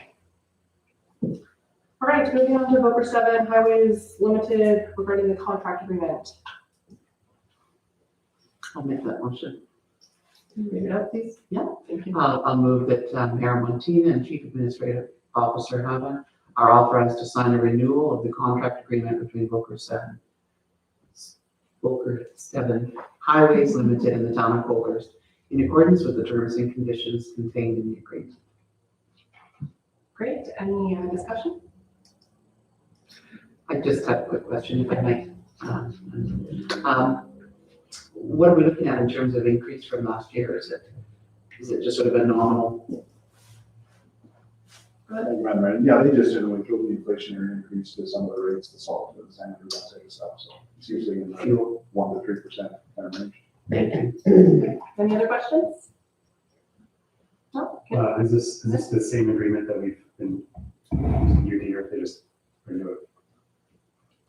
All right, moving on to vote for 7, Highways Limited regarding the contract agreement. I'll make that motion. Can you read it out, please? Yeah. Thank you. I'll move that Mayor Montina and Chief Administrative Officer Hava are authorized to sign a renewal of the contract agreement between Volker 7 Highways Limited and the town of Colhurst in accordance with the terms and conditions contained in the agreement. Great, any discussion? I just have a quick question, if I might. What are we looking at in terms of increase from last year? Is it just sort of a nominal? Yeah, they just generally put the inflationary increase to some of the rates, the salt, the sand, that type of stuff. So it's usually in the 1% to 3% kind of range. Thank you. Any other questions? No? Okay. Is this the same agreement that we've been using year to year? They just renew it?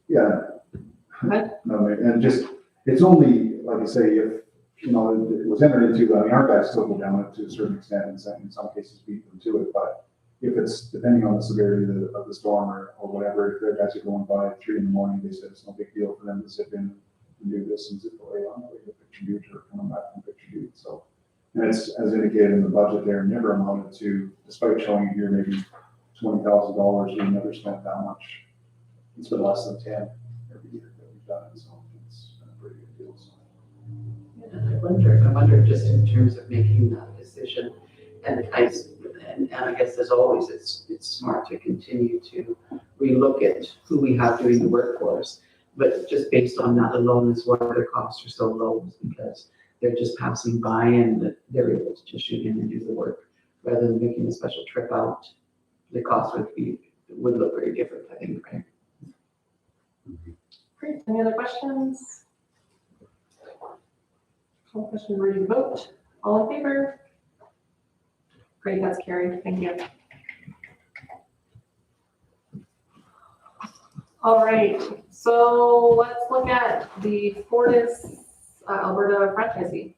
Yeah. Okay. And just, it's only, like I say, if, it was entered into, our guys still go down it to a certain extent, and in some cases beat them to it, but if it's depending on the severity of the storm or whatever, if their guys are going by at 3 a.m, they said it's no big deal for them to zip in and do this and zip away on the way to Picture Butte or coming back from Picture Butte. So, and it's, as indicated in the budget there, never amounted to, despite showing here maybe $20,000, we never spent that much. It's been less than 10 every year that we've done it, so it's been a pretty good deal. So. I wonder just in terms of making that decision, And I guess as always, it's smart to continue to relook at who we have doing the workforce. But just based on that alone is why their costs are so low, is because they're just passing by and they're able to just shoot in and do the work rather than making a special trip out. The cost would look very different, I think, right? Great, any other questions? Call question, ready to vote? All in favor? Great, that's carried, thank you. All right, so let's look at the Fortis Alberta franchise fee.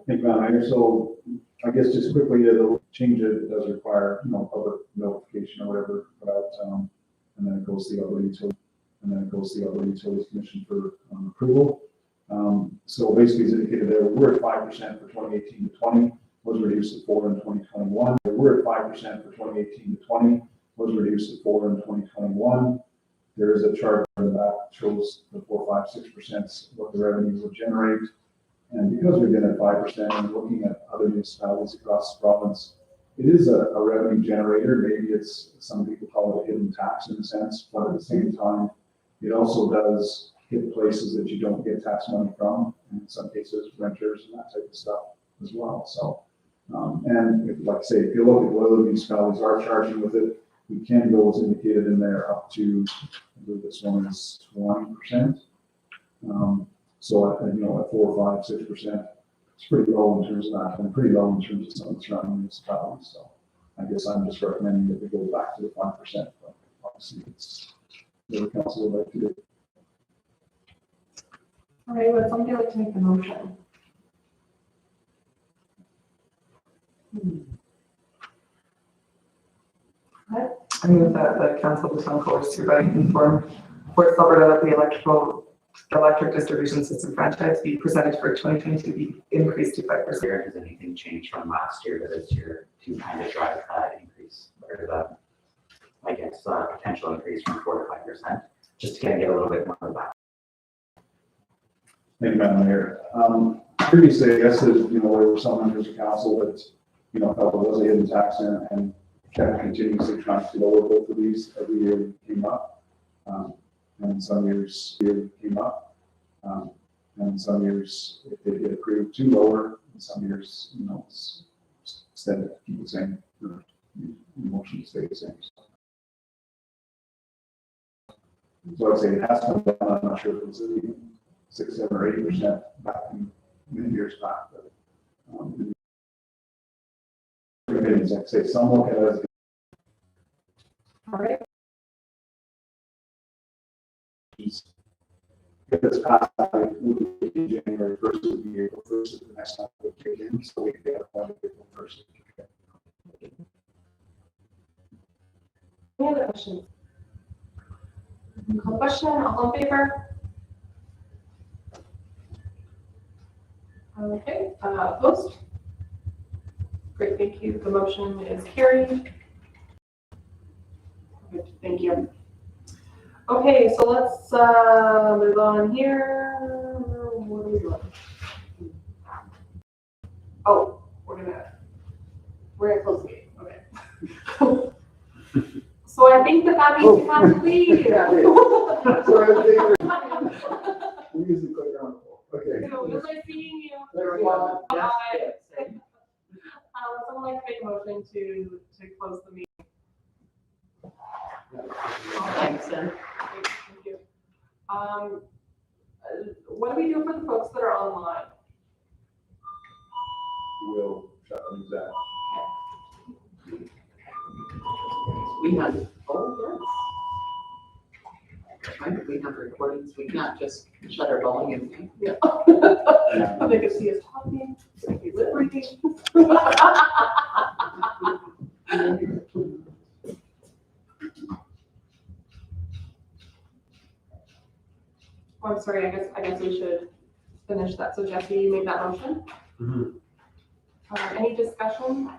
Thank you, Madam Mayor. So I guess just quickly, the change it does require, public notification or whatever, but, and then it goes to the Alberta Utilities Commission for approval. So basically, as indicated there, we're at 5% for 2018 to 20, was reduced to 4 in 2021. We're at 5% for 2018 to 20, was reduced to 4 in 2021. There is a chart that shows the 4, 5, 6% what the revenue will generate. And because we've been at 5% and looking at other municipalities across the province, it is a revenue generator. Maybe it's, some people call it a hidden tax in a sense, but at the same time, it also does hit places that you don't get tax money from, and in some cases renters and that type of stuff as well. So, and like I say, if you look at what other municipalities are charging with it, we can go, as indicated in there, up to, I believe this one is 20%. So at 4, 5, 6%, it's pretty low in terms of that, and pretty low in terms of some of the surrounding municipalities. So I guess I'm just recommending that we go back to the 5%, but obviously it's what the council would like to do. All right, would somebody like to make the motion? I move that the council of the town clerks hereby inform Fortis Alberta that the electric distribution system franchise fee percentage for 2022 be increased to 5%. Has anything changed from last year to this year to kind of drive that increase, or the, I guess, potential increase from 4 to 5%, just to kind of get a little bit more of that? Thank you, Madam Mayor. Previously, I guess, there were some members of council that, felt it was a hidden tax and kept continuously trying to lower both of these every year it came up. And some years it came up. And some years if they get approved too lower, and some years, instead of keep the same, the motion stay the same. So I'd say it has come down. I'm not sure if it's 6, 7, or 8% back in many years back, but like say some look at it as All right, if it's passed, it would be January 1st of the year, April 1st of the next time we take in, so we can get a point of April 1st. any other questions? Call the question, all in favor? Okay, opposed? Great, thank you. The motion is carried. Perfect, thank you. Okay, so let's move on here. What are we doing? Oh, we're gonna close the meeting. Okay. So I think that means we have to leave. We usually click around the floor. Okay. So it was nice meeting you. There we go. Bye. Yes. Someone like to make a motion to close the meeting. Thanks, then. Thank you. What do we do for the folks that are online? We'll shut things down. We have, right, we have recordings, we can't just shut our volume. Yeah. They can see us talking, they can be lip reading. Oh, I'm sorry, I guess we should finish that. So Jesse, you made that motion? Mhm. Any discussion?